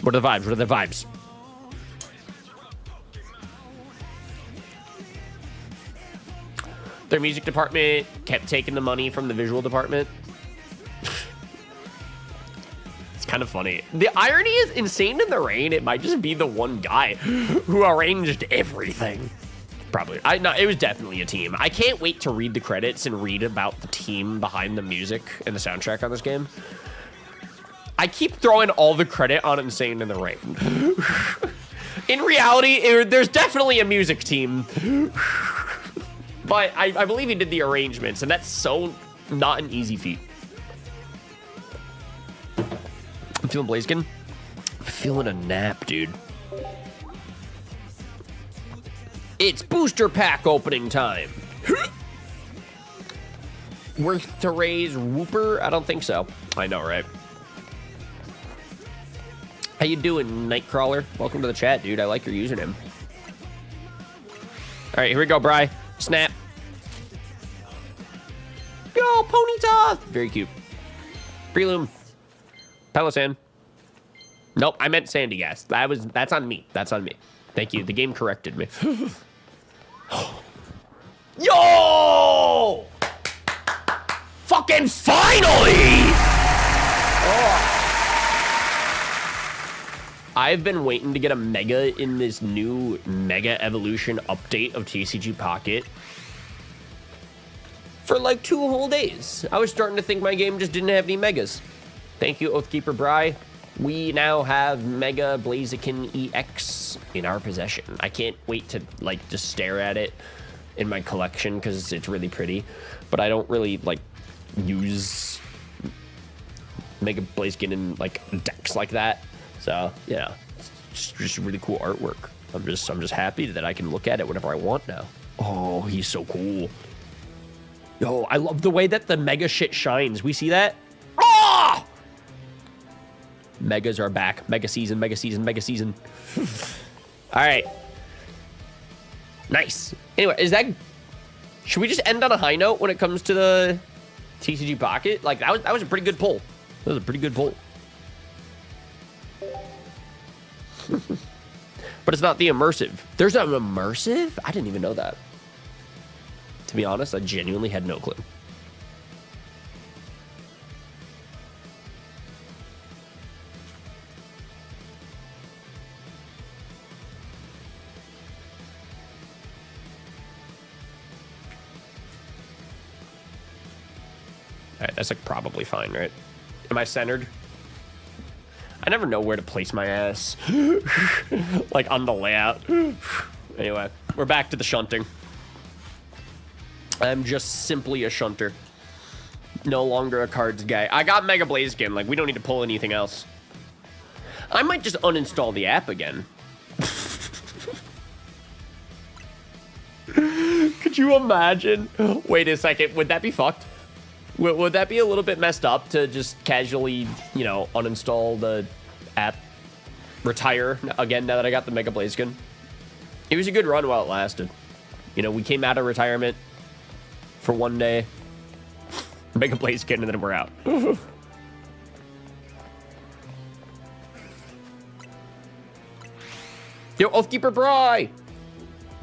What are the vibes? What are the vibes? Their music department kept taking the money from the visual department. It's kind of funny. The irony is, Insane in the Rain, it might just be the one guy who arranged everything. Probably. No, it was definitely a team. I can't wait to read the credits and read about the team behind the music and the soundtrack on this game. I keep throwing all the credit on Insane in the Rain. In reality, there's definitely a music team. But I believe he did the arrangements, and that's so not an easy feat. I'm feeling Blaziken. I'm feeling a nap, dude. It's booster pack opening time. Worth to raise Whooper? I don't think so. I know, right? How you doing, Nightcrawler? Welcome to the chat, dude. I like your username. All right, here we go, Bri. Snap. Yo, Ponyta! Very cute. Breloom. Pelisan. Nope, I meant Sandy Gas. That's on me. That's on me. Thank you. The game corrected me. Yo! Fucking finally! Oh. I've been waiting to get a Mega in this new Mega Evolution update of TCG Pocket for like 2 whole days. I was starting to think my game just didn't have any Megas. Thank you, Oathkeeper Bri. We now have Mega Blaziken EX in our possession. I can't wait to like just stare at it in my collection because it's really pretty, but I don't really like use Mega Blaziken in like decks like that. So yeah, it's just really cool artwork. I'm just happy that I can look at it whenever I want now. Oh, he's so cool. Yo, I love the way that the Mega shit shines. We see that? Oh! Megas are back. Mega season, Mega season, Mega season. All right. Nice. Anyway, should we just end on a high note when it comes to the TCG Pocket? Like, that was a pretty good pull. That was a pretty good pull. But it's not the immersive. There's an immersive? I didn't even know that. To be honest, I genuinely had no clue. All right, that's like probably fine, right? Am I centered? I never know where to place my ass. Like on the layout. Anyway, we're back to the shunting. I'm just simply a shunter. No longer a cards guy. I got Mega Blaziken. Like, we don't need to pull anything else. I might just uninstall the app again. Could you imagine? Wait a second. Would that be fucked? Would that be a little bit messed up to just casually, you know, uninstall the app? Retire again now that I got the Mega Blaziken? It was a good run while it lasted. You know, we came out of retirement for one day. Mega Blaziken, and then we're out. Yo, Oathkeeper Bry!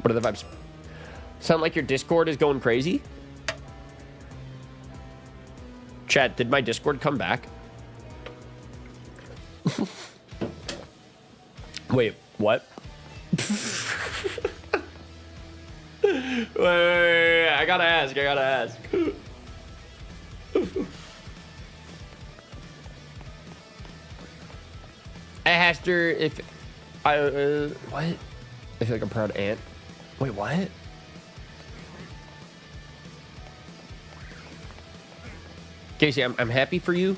What are the vibes? Sound like your Discord is going crazy? Chat, did my Discord come back? Wait, what? wait, I gotta ask. I asked her if I, what? I feel like a proud aunt. Wait, what? Casey, I'm happy for you.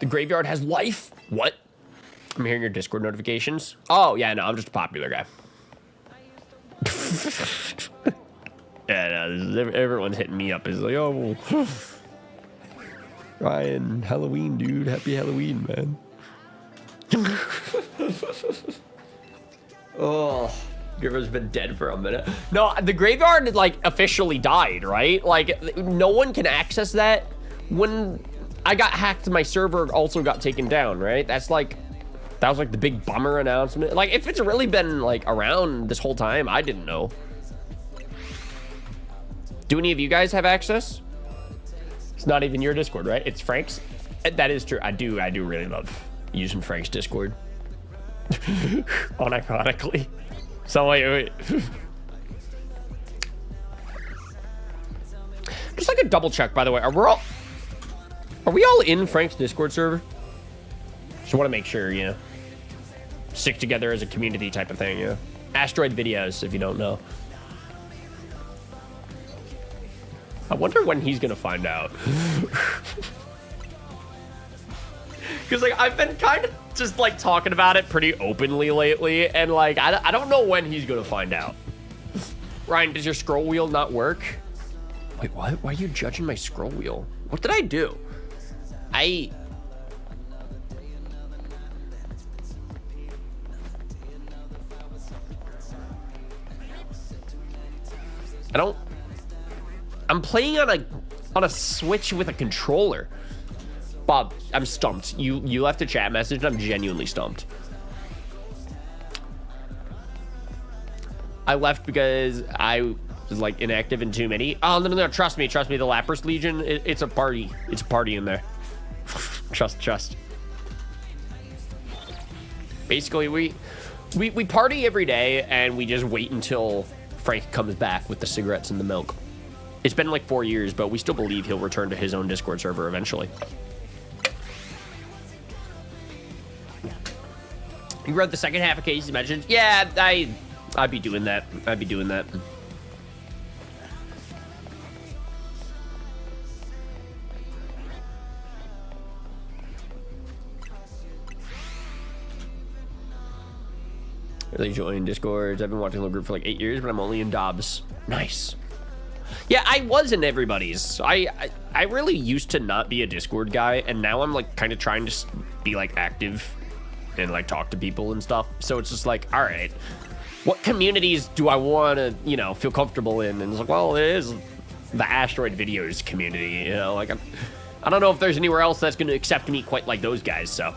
The graveyard has life? What? I'm hearing your Discord notifications. Oh, yeah, no, I'm just a popular guy. Yeah, no, everyone's hitting me up. It's like, oh, Ryan, Halloween, dude. Happy Halloween, man. Oh, Graveyard's been dead for a minute. No, the graveyard, like, officially died, right? Like, no one can access that. When I got hacked, my server also got taken down, right? That was like the big bummer announcement. Like, if it's really been like around this whole time, I didn't know. Do any of you guys have access? It's not even your Discord, right? It's Frank's. That is true. I do really love using Frank's Discord. Unironically. So wait. Just like a double check, by the way. Are we all in Frank's Discord server? Just want to make sure, you know, stick together as a community type of thing, you know. Asteroid videos, if you don't know. I wonder when he's gonna find out. Because, like, I've been kind of just, like, talking about it pretty openly lately, and, like, I don't know when he's gonna find out. Ryan, does your scroll wheel not work? Wait, what? Why are you judging my scroll wheel? What did I do? I don't. I'm playing on a Switch with a controller. Bob, I'm stumped. You left a chat message, and I'm genuinely stumped. I left because I was like inactive in too many. Oh no! Trust me. The Lapras Legion. It's a party. It's a party in there. Trust. Basically, we party every day, and we just wait until Frank comes back with the cigarettes and the milk. It's been like 4 years, but we still believe he'll return to his own Discord server eventually. You read the second half of Casey's message? Yeah, I'd be doing that. Really enjoying Discords. I've been watching the group for like 8 years, but I'm only in Dobbs. Nice. Yeah, I was in everybody's. I really used to not be a Discord guy, and now I'm like kind of trying to be like active and like talk to people and stuff. So it's just like, all right, what communities do I want to, you know, feel comfortable in? And it's like, well, it is the Asteroid Videos community, you know, like I don't know if there's anywhere else that's going to accept me quite like those guys. So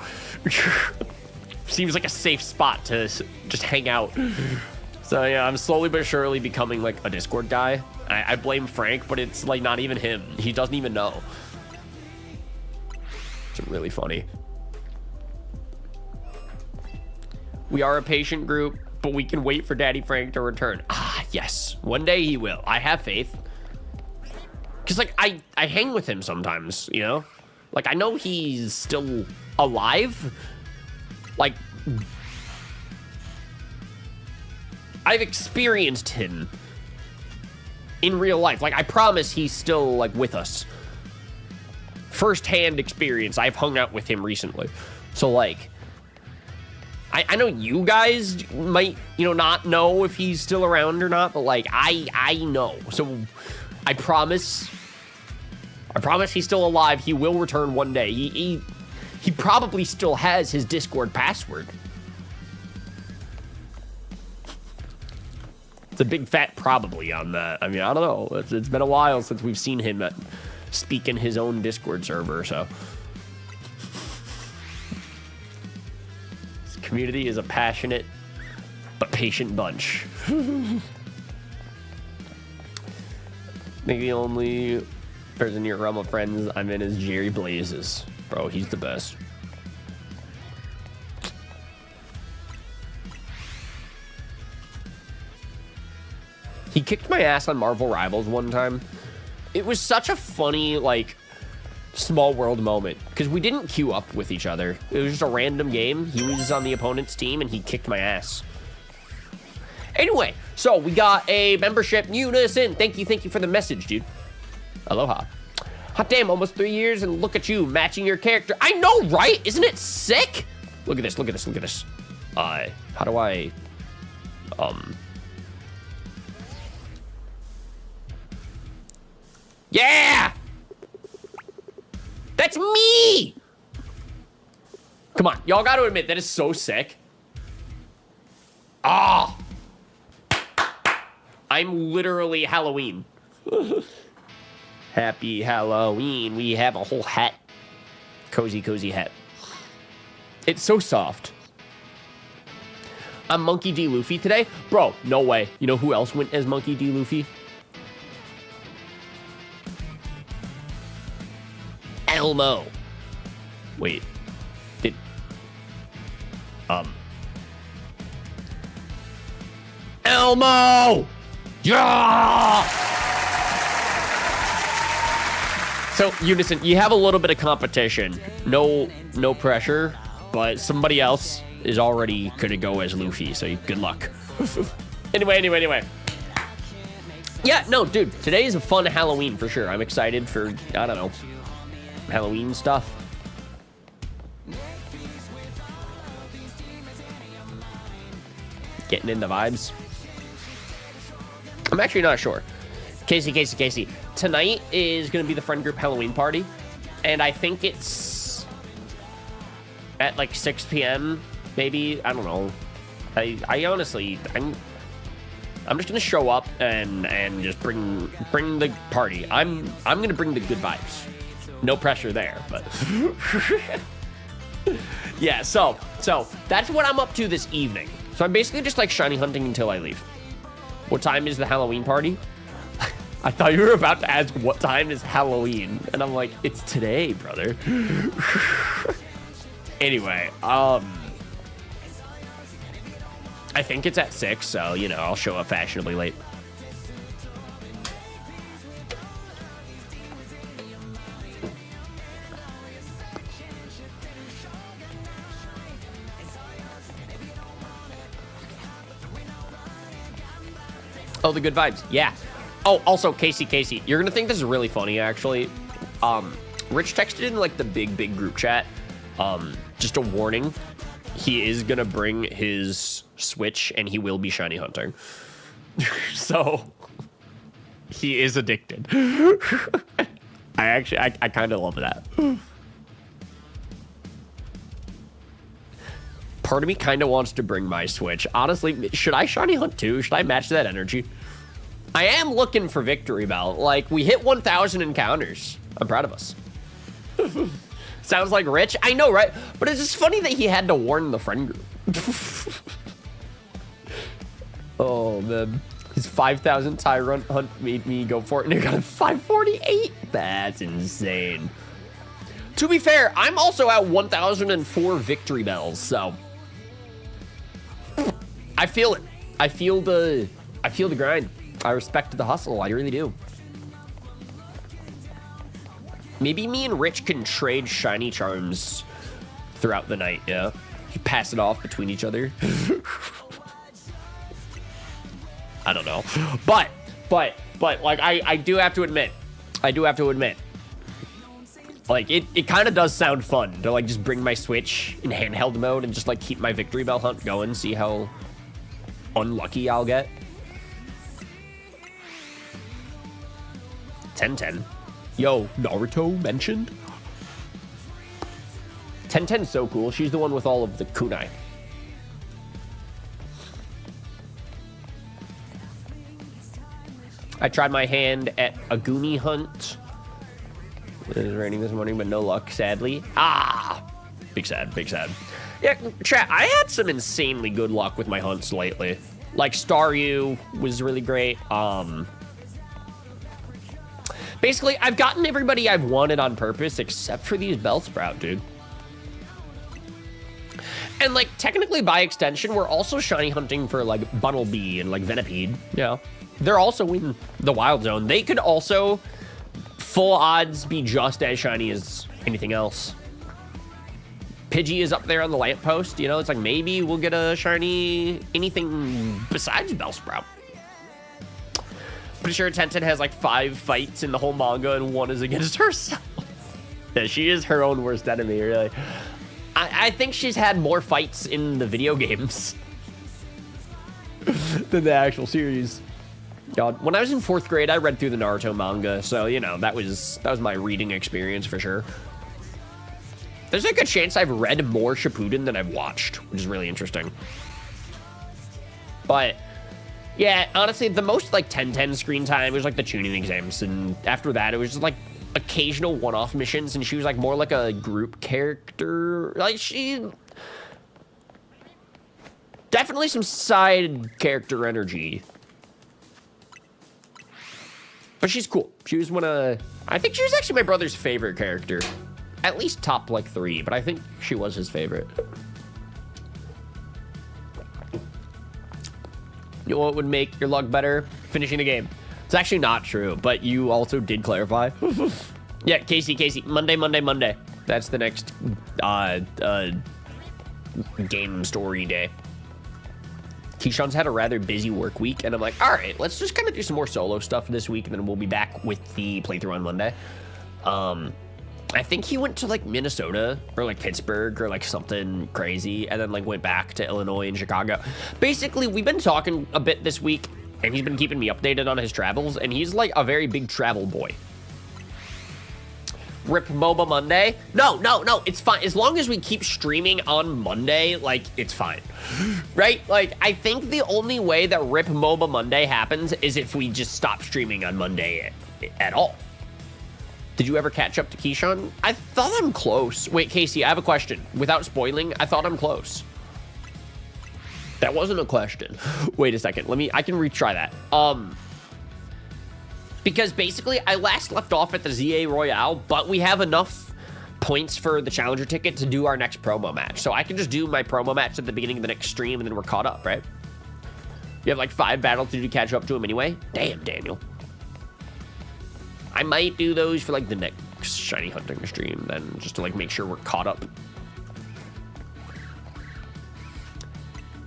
seems like a safe spot to just hang out. So yeah, I'm slowly but surely becoming like a Discord guy. I blame Frank, but it's like not even him. He doesn't even know. It's really funny. We are a patient group, but we can wait for Daddy Frank to return. Ah, yes. One day he will. I have faith. Because, like, I hang with him sometimes, you know? Like, I know he's still alive. Like, I've experienced him in real life. Like, I promise he's still, like, with us. First-hand experience. I've hung out with him recently. So, like, I know you guys might, you know, not know if he's still around or not, but, like, I know. So, I promise he's still alive. He will return one day. He probably still has his Discord password. It's a big fat probably on that. I mean, I don't know. It's been a while since we've seen him speak in his own Discord server, so. This community is a passionate but patient bunch. I think the only person in your realm of friends I'm in is Jerry Blazes. Bro, he's the best. He kicked my ass on Marvel Rivals one time. It was such a funny, like, small world moment. Because we didn't queue up with each other. It was just a random game. He was on the opponent's team, and he kicked my ass. Anyway, so we got a membership. Unison, thank you for the message, dude. Aloha. Hot damn, almost 3 years, and look at you, matching your character. I know, right? Isn't it sick? Look at this, look at this, look at this. How do I... Yeah! That's me! Come on, y'all gotta admit, that is so sick. Ah! I'm literally Halloween. Happy Halloween. We have a whole hat. Cozy, cozy hat. It's so soft. I'm Monkey D. Luffy today? Bro, no way. You know who else went as Monkey D. Luffy? Elmo. Wait. Did... Elmo! Yeah! So, Unison, you have a little bit of competition. No pressure, but somebody else is already gonna go as Luffy, so good luck. Anyway. Yeah, no, dude, today is a fun Halloween for sure. I'm excited for, I don't know, Halloween stuff. Getting in the vibes. I'm actually not sure. Casey. Tonight is going to be the friend group Halloween party. And I think it's at like 6 p.m. maybe. I don't know. I honestly, I'm just going to show up and just bring the party. I'm going to bring the good vibes. No pressure there, but yeah, so that's what I'm up to this evening. So I'm basically just like shiny hunting until I leave. What time is the Halloween party? I thought you were about to ask what time is Halloween, and I'm like, it's today, brother. Anyway, I think it's at 6, so you know, I'll show up fashionably late. Oh, the good vibes. Yeah. Oh, also, Casey, you're going to think this is really funny, actually. Rich texted in, like, the big group chat. Just a warning. He is going to bring his Switch, and he will be shiny hunting. So, he is addicted. I kind of love that. Part of me kind of wants to bring my Switch. Honestly, should I shiny hunt too? Should I match that energy? I am looking for victory belt. Like, we hit 1,000 encounters. I'm proud of us. Sounds like Rich. I know, right? But it's just funny that he had to warn the friend group. Oh, man. His 5,000 Tyrant hunt made me go for it, and it got a 548. That's insane. To be fair, I'm also at 1,004 victory bells, so... I feel it. I feel the grind. I respect the hustle. I really do. Maybe me and Rich can trade shiny charms throughout the night, yeah? Pass it off between each other. I don't know. But, like, I do have to admit, like, it kind of does sound fun to, like, just bring my Switch in handheld mode and just, like, keep my Victory Bell hunt going, see how unlucky I'll get. 1010. Yo, Naruto mentioned? 1010's so cool. She's the one with all of the kunai. I tried my hand at a Goonie hunt. It was raining this morning, but no luck, sadly. Ah! Big sad, big sad. Yeah, chat, I had some insanely good luck with my hunts lately. Like, Staryu was really great. Basically, I've gotten everybody I've wanted on purpose, except for these Bellsprout, dude. And, like, technically, by extension, we're also shiny hunting for, like, Bunnelby and, like, Venipede. Yeah. They're also in the Wild Zone. They could also, full odds, be just as shiny as anything else. Pidgey is up there on the lamppost. You know, it's like maybe we'll get a shiny anything besides Bellsprout. Pretty sure Tenten has like 5 fights in the whole manga and 1 is against herself. Yeah, she is her own worst enemy, really. I think she's had more fights in the video games than the actual series. God, when I was in 4th grade, I read through the Naruto manga, so, you know, that was my reading experience for sure. There's a good chance I've read more Shippuden than I've watched, which is really interesting. But, yeah, honestly, the most, like, 10-10 screen time was, like, the tuning exams, and after that, it was just, like, occasional one-off missions, and she was, like, more like a group character. Like, she... Definitely some side character energy. But she's cool. She was one of... I think she was actually my brother's favorite character. At least top, like, 3, but I think she was his favorite. You know what would make your luck better? Finishing the game. It's actually not true, but you also did clarify. Yeah, Casey. Monday. That's the next game story day. Keyshawn's had a rather busy work week, and I'm like, all right, let's just kind of do some more solo stuff this week, and then we'll be back with the playthrough on Monday. I think he went to, like, Minnesota or, like, Pittsburgh or, like, something crazy, and then, like, went back to Illinois and Chicago. Basically, we've been talking a bit this week, and he's been keeping me updated on his travels, and he's, like, a very big travel boy. Rip MOBA Monday? No, it's fine. As long as we keep streaming on Monday, like, it's fine. Right? Like, I think the only way that Rip MOBA Monday happens is if we just stop streaming on Monday at all. Did you ever catch up to Keyshawn? I thought I'm close. Wait, Casey, I have a question. Without spoiling, I thought I'm close. That wasn't a question. Wait a second. I can retry that. Because basically, I last left off at the ZA Royale, but we have enough points for the Challenger ticket to do our next promo match. So I can just do my promo match at the beginning of the next stream, and then we're caught up, right? You have like 5 battles to do to catch up to him anyway? Damn, Daniel. I might do those for like the next shiny hunting stream, then just to like make sure we're caught up.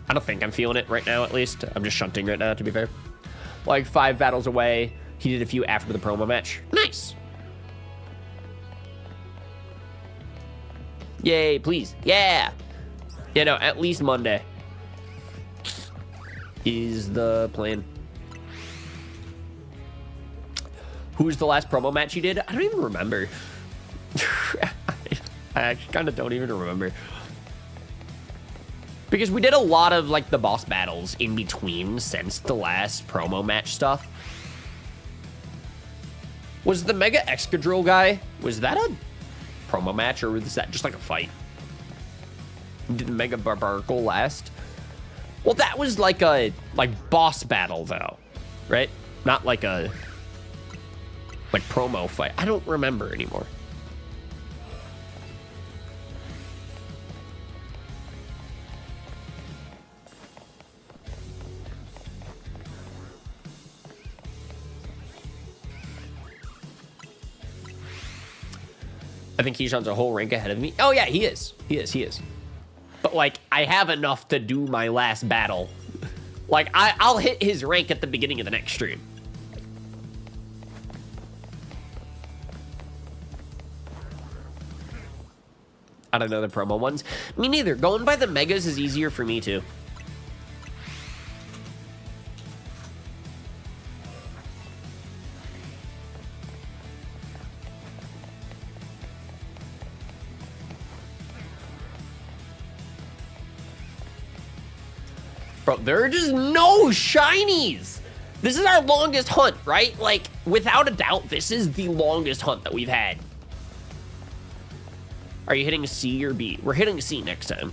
I don't think I'm feeling it right now, at least. I'm just shunting right now, to be fair. Like 5 battles away. He did a few after the promo match. Nice. Yay, please. Yeah. You know, at least Monday is the plan. Who's the last promo match you did? I don't even remember. I actually kind of don't even remember. Because we did a lot of, like, the boss battles in between since the last promo match stuff. Was the Mega Excadrill guy, was that a promo match, or was that just, like, a fight? Did Mega Barbarcle last? Well, that was, like, a, boss battle, though. Right? Not, like, a... like promo fight. I don't remember anymore. I think Keyshawn's a whole rank ahead of me. Oh yeah, he is. He is. But like, I have enough to do my last battle. Like, I'll hit his rank at the beginning of the next stream. I don't know the promo ones. Me neither. Going by the megas is easier for me, too. Bro, there are just no shinies. This is our longest hunt, right? Like, without a doubt, this is the longest hunt that we've had. Are you hitting C or B? We're hitting C next time.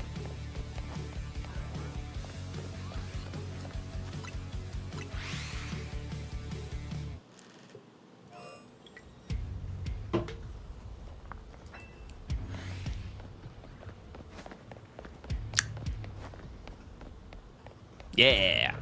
Yeah.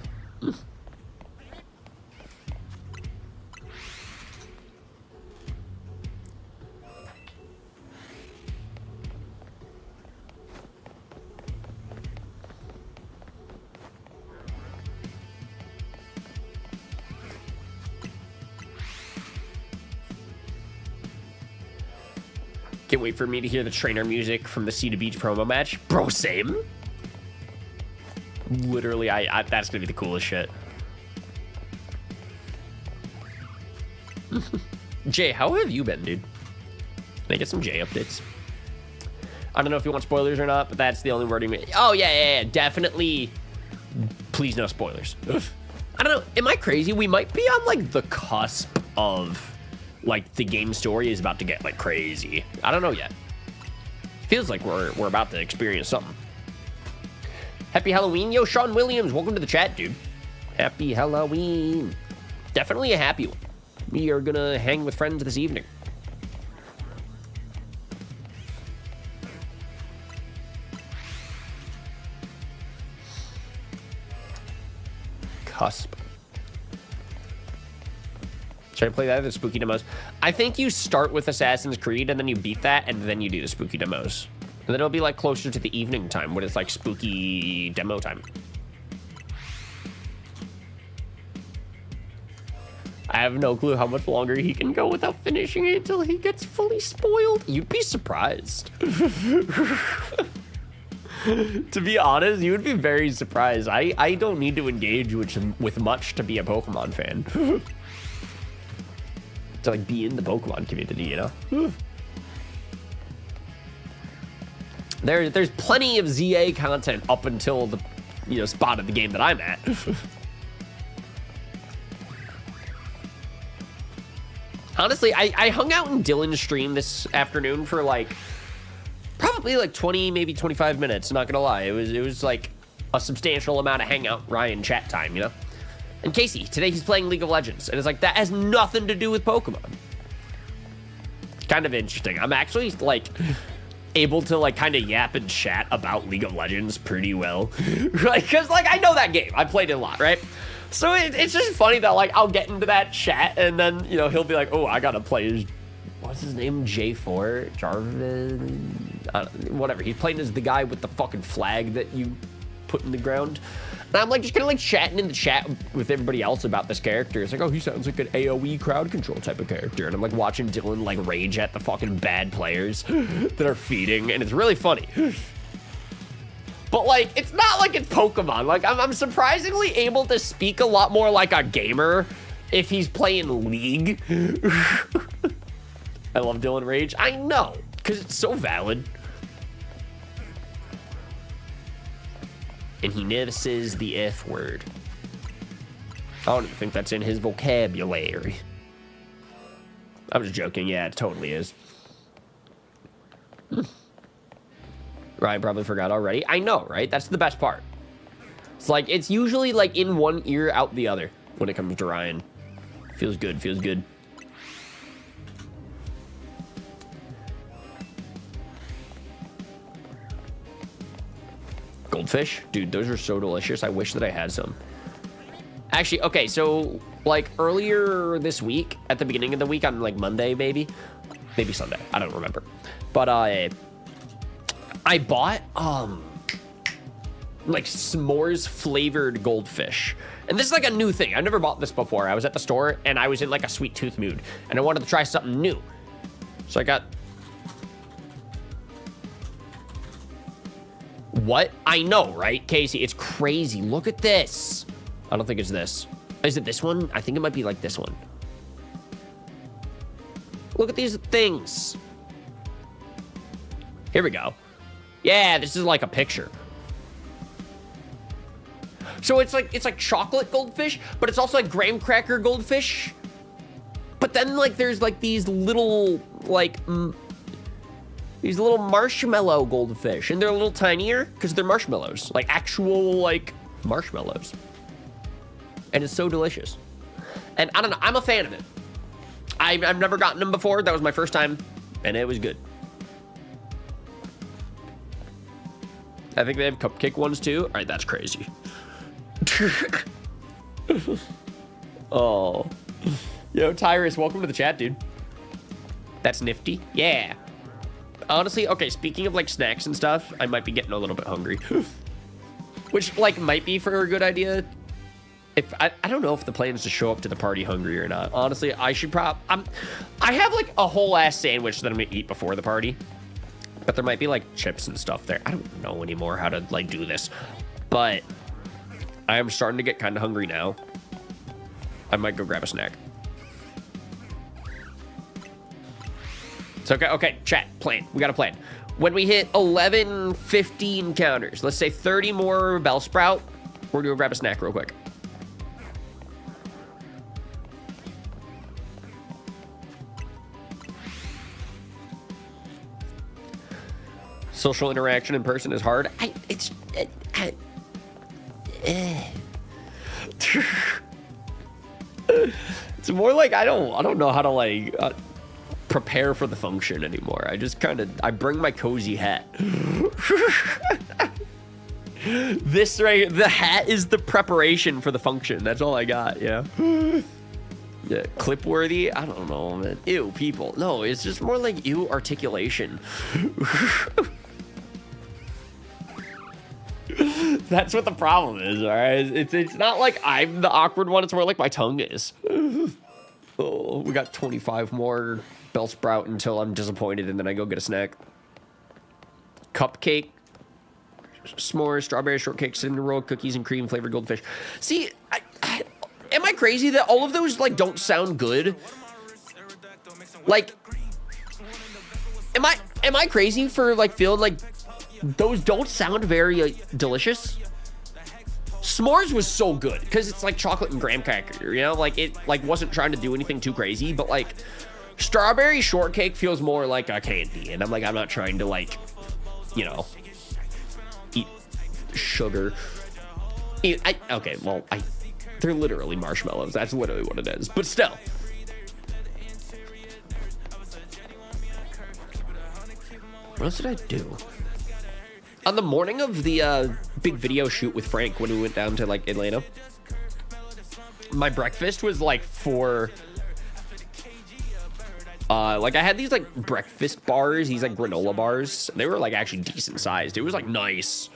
Can't wait for me to hear the trainer music from the Sea to Beach promo match. Bro, same. Literally, that's gonna be the coolest shit. Jay, how have you been, dude? Can I get some Jay updates? I don't know if you want spoilers or not, but that's the only wording. Oh, yeah, definitely. Please, no spoilers. I don't know. Am I crazy? We might be on, like, the cusp of, like, the game story is about to get, like, crazy. I don't know yet. Feels like we're about to experience something. Happy Halloween. Yo, Sean Williams, welcome to the chat, dude. Happy Halloween. Definitely a happy one. We are gonna hang with friends this evening. Cusp. Should I play that or the spooky demos? I think you start with Assassin's Creed and then you beat that and then you do the spooky demos. And then it'll be like closer to the evening time when it's like spooky demo time. I have no clue how much longer he can go without finishing it until he gets fully spoiled. You'd be surprised. To be honest, you would be very surprised. I don't need to engage with much to be a Pokemon fan. To like be in the Pokemon community, you know? There's plenty of ZA content up until the, spot of the game that I'm at. Honestly, I hung out in Dylan's stream this afternoon for like probably like 20, maybe 25 minutes. Not gonna lie, it was like a substantial amount of hangout Ryan chat time, you know. And Casey, today he's playing League of Legends, and it's like that has nothing to do with Pokemon. Kind of interesting. I'm actually like able to like kind of yap and chat about League of Legends pretty well, right? Because like I know that game, I played it a lot, right? So it's just funny that like I'll get into that chat and then he'll be like, oh, I gotta play. What's his name? J4 Jarvan, whatever. He's playing as the guy with the fucking flag that you put in the ground. And I'm like just kind of like chatting in the chat with everybody else about this character. It's like, oh, he sounds like an AoE crowd control type of character. And I'm like watching Dylan like rage at the fucking bad players that are feeding, and it's really funny. But like, it's not like it's Pokemon. Like I'm surprisingly able to speak a lot more like a gamer if he's playing League. I love Dylan Rage. I know, because it's so valid. And he never says the F word. I don't even think that's in his vocabulary. I'm just joking. Yeah, it totally is. Ryan probably forgot already. I know, right? That's the best part. It's like, it's usually like in one ear, out the other when it comes to Ryan. Feels good, feels good. Goldfish? Dude, those are so delicious. I wish that I had some. Actually, okay, so like earlier this week, at the beginning of the week, on like Monday, maybe Sunday, I don't remember. But I bought like s'mores flavored goldfish. And this is like a new thing. I've never bought this before. I was at the store and I was in like a sweet tooth mood and I wanted to try something new. So I got... What? I know, right, Casey? It's crazy. Look at this. I don't think it's this. Is it this one? I think it might be like this one. Look at these things. Here we go. Yeah, this is like a picture. So it's like chocolate goldfish, but it's also like graham cracker goldfish. But then like there's like these little like these little marshmallow goldfish, and they're a little tinier because they're marshmallows, like actual like marshmallows. And it's so delicious. And I don't know, I'm a fan of it. I've never gotten them before. That was my first time, and it was good. I think they have cupcake ones too. All right, that's crazy. Oh. Yo, Tyrus, welcome to the chat, dude. That's nifty. Yeah. Honestly, okay, speaking of like snacks and stuff, I might be getting a little bit hungry. Which like might be for a good idea. If I don't know if the plan is to show up to the party hungry or not. Honestly, I should I have like a whole ass sandwich that I'm gonna eat before the party. But there might be like chips and stuff there. I don't know anymore how to like do this. But I am starting to get kind of hungry now. I might go grab a snack. It's okay. Okay, chat, plan. We got a plan. When we hit 11, 15 counters, let's say 30 more Bellsprout, we're gonna grab a snack real quick. Social interaction in person is hard. It's more like I don't know how to like prepare for the function anymore. I just I bring my cozy hat. This right, the hat is the preparation for the function. That's all I got. Yeah. Yeah, clip worthy. I don't know, man. Ew, people. No, it's just more like ew articulation. That's what the problem is, all right? It's not like I'm the awkward one. It's more like my tongue is. Oh, we got 25 more Bellsprout until I'm disappointed, and then I go get a snack. Cupcake, s'mores, strawberry shortcake, cinnamon roll, cookies and cream, flavored goldfish. See, am I crazy that all of those like don't sound good? Like, am I crazy for like feeling like those don't sound very delicious? S'mores was so good because it's like chocolate and graham cracker, you know, like it like wasn't trying to do anything too crazy, but like strawberry shortcake feels more like a candy, and I'm not trying to like, you know, eat sugar. Okay, well, they're literally marshmallows. That's literally what it is, but still. What else did I do? On the morning of the big video shoot with Frank when we went down to like Atlanta, my breakfast was like like I had these like breakfast bars, these like granola bars. They were like actually decent sized. It was like nice.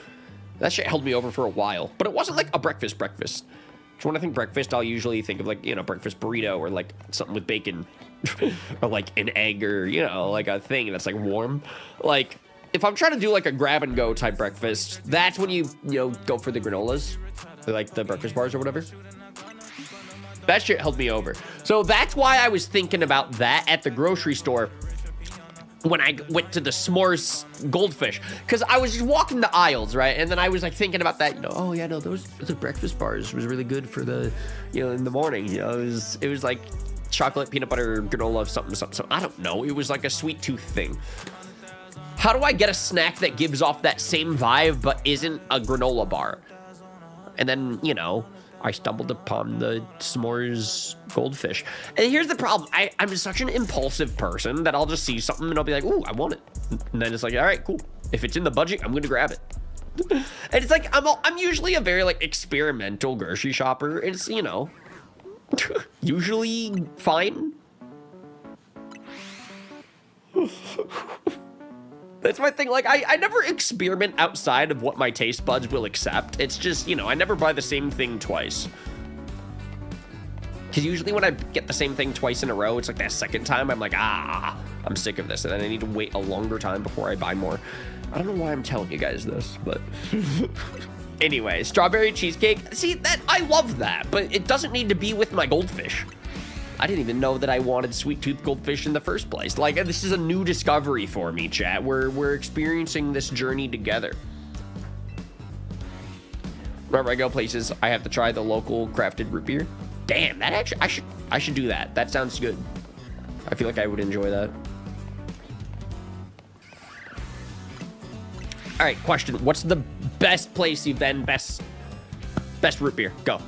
That shit held me over for a while, but it wasn't like a breakfast. So when I think breakfast, I'll usually think of like, you know, breakfast burrito or like something with bacon or like an egg or, you know, like a thing that's like warm. Like, if I'm trying to do like a grab and go type breakfast, that's when you know, go for the granolas, like the breakfast bars or whatever. That shit held me over. So that's why I was thinking about that at the grocery store when I went to the s'mores goldfish, because I was just walking the aisles, right? And then I was like thinking about that, you know, oh yeah, no, those breakfast bars was really good for the, you know, in the morning, you know, it was like chocolate, peanut butter, granola, something. I don't know. It was like a sweet tooth thing. How do I get a snack that gives off that same vibe but isn't a granola bar? And then, you know, I stumbled upon the s'mores goldfish. And here's the problem. I'm such an impulsive person that I'll just see something and I'll be like, ooh, I want it. And then it's like, all right, cool. If it's in the budget, I'm going to grab it. And it's like, I'm usually a very like experimental grocery shopper. It's, you know, usually fine. That's my thing. Like, I never experiment outside of what my taste buds will accept. It's just, you know, I never buy the same thing twice. Because usually when I get the same thing twice in a row, it's like that second time, I'm like, I'm sick of this. And then I need to wait a longer time before I buy more. I don't know why I'm telling you guys this, but... Anyway, strawberry cheesecake. See, that I love that, but it doesn't need to be with my goldfish. I didn't even know that I wanted sweet tooth goldfish in the first place. Like, this is a new discovery for me, chat. We're experiencing this journey together. Whenever I go places, I have to try the local crafted root beer. Damn, that actually, I should do that. That sounds good. I feel like I would enjoy that. All right, question. What's the best place you've been? Best root beer. Go.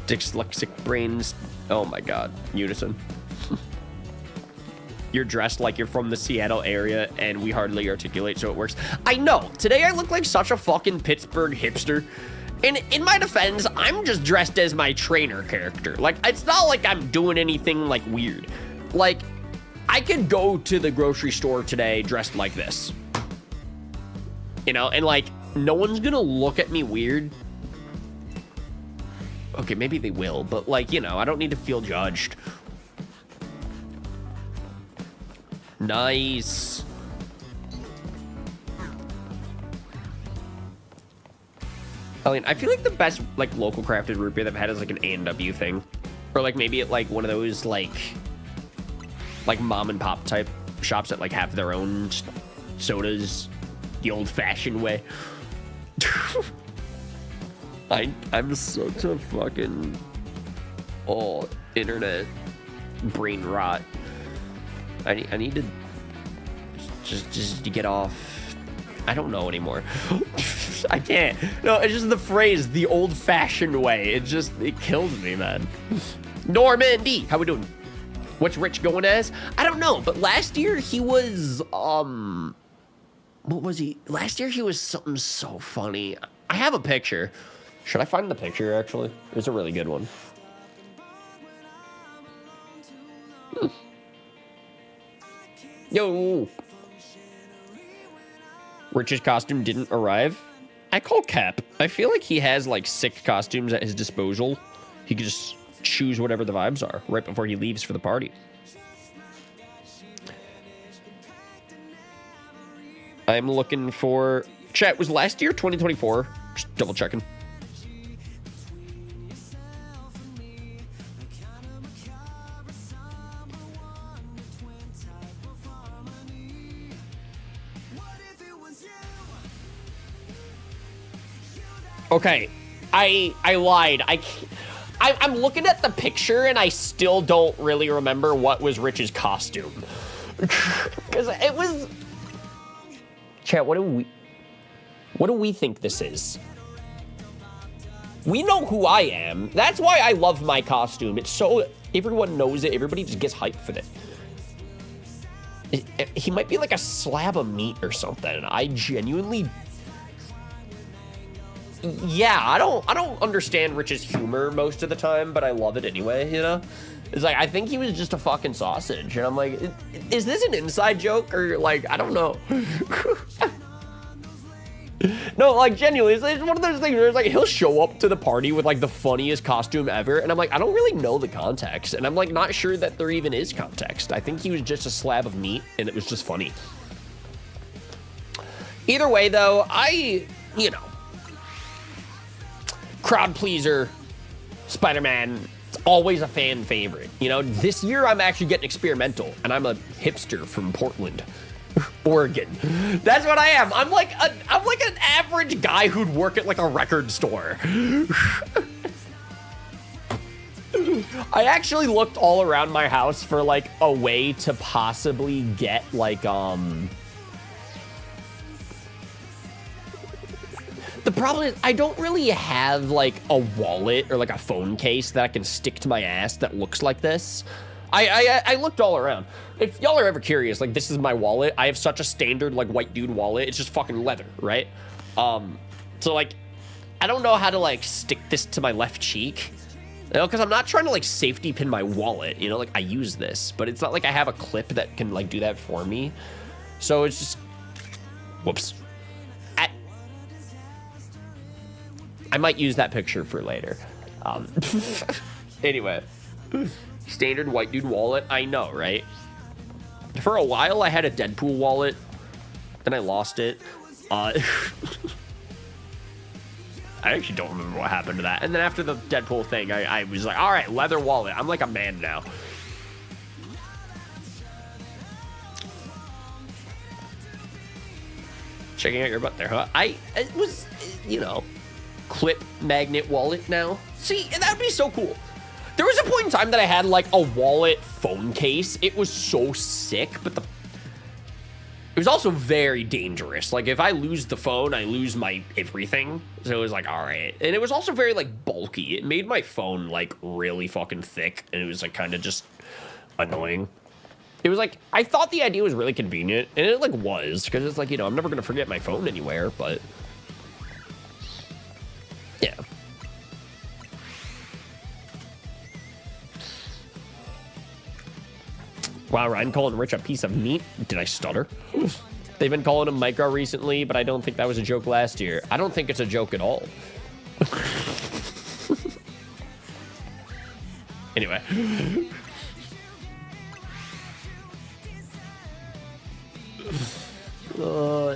Dyslexic brains. Oh my god. Unison. You're dressed like you're from the Seattle area and we hardly articulate, so it works. I know. Today I look like such a fucking Pittsburgh hipster. And in my defense, I'm just dressed as my trainer character. Like, it's not like I'm doing anything like weird. Like, I could go to the grocery store today dressed like this. You know, and like, no one's gonna look at me weird. Okay, maybe they will, but like, you know, I don't need to feel judged. Nice. I mean, I feel like the best, like, local crafted root beer that I've had is like an A&W thing. Or like maybe at like one of those like mom and pop type shops that like have their own sodas the old fashioned way. I'm such a fucking internet brain rot. I need to just to get off. I don't know anymore. I can't. No, it's just the phrase the old fashioned way. It kills me, man. Normandy, how we doing? What's Rich going as? I don't know, but last year he was what was he? Last year he was something so funny. I have a picture. Should I find the picture, actually? It's a really good one. Yo! Rich's costume didn't arrive. I call Cap. I feel like he has, like, 6 costumes at his disposal. He could just choose whatever the vibes are right before he leaves for the party. I'm looking for... Chat, was last year 2024? Just double checking. Okay, I lied. I'm looking at the picture and I still don't really remember what was Rich's costume. Because it was... Chat, what do we think this is? We know who I am. That's why I love my costume. It's so... Everyone knows it. Everybody just gets hyped for it. He might be like a slab of meat or something. I genuinely... Yeah, I don't understand Rich's humor most of the time, but I love it anyway, you know? It's like, I think he was just a fucking sausage, and I'm like, is this an inside joke, or like, I don't know. No, like, genuinely, it's one of those things where it's like, he'll show up to the party with like the funniest costume ever, and I'm like, I don't really know the context, and I'm like, not sure that there even is context. I think he was just a slab of meat, and it was just funny. Either way, though, you know, crowd pleaser, Spider-Man, it's always a fan favorite. You know, this year I'm actually getting experimental, and I'm a hipster from Portland, Oregon. That's what I am. I'm like an average guy who'd work at like a record store. I actually looked all around my house for like a way to possibly get like the problem is I don't really have like a wallet or like a phone case that I can stick to my ass that looks like this. I looked all around. If y'all are ever curious, like this is my wallet. I have such a standard like white dude wallet. It's just fucking leather, right? So like, I don't know how to like stick this to my left cheek. You know, because I'm not trying to like safety pin my wallet, you know, like I use this, but it's not like I have a clip that can like do that for me. So it's just, whoops. I might use that picture for later. Anyway, standard white dude wallet. I know, right? For a while, I had a Deadpool wallet, then I lost it. I actually don't remember what happened to that. And then after the Deadpool thing, I was like, all right, leather wallet. I'm like a man now. Checking out your butt there, huh? It was, you know, clip magnet wallet now. See, that'd be so cool. There was a point in time that I had like a wallet phone case. It was so sick, but it was also very dangerous. Like if I lose the phone, I lose my everything. So it was like, all right. And it was also very like bulky. It made my phone like really fucking thick, and it was like kind of just annoying. It was like, I thought the idea was really convenient, and it like was, because it's like, you know, I'm never going to forget my phone anywhere, but yeah. Wow, Ryan calling Rich a piece of meat. Did I stutter? They've been calling him micro recently, but I don't think that was a joke last year. I don't think it's a joke at all. Anyway.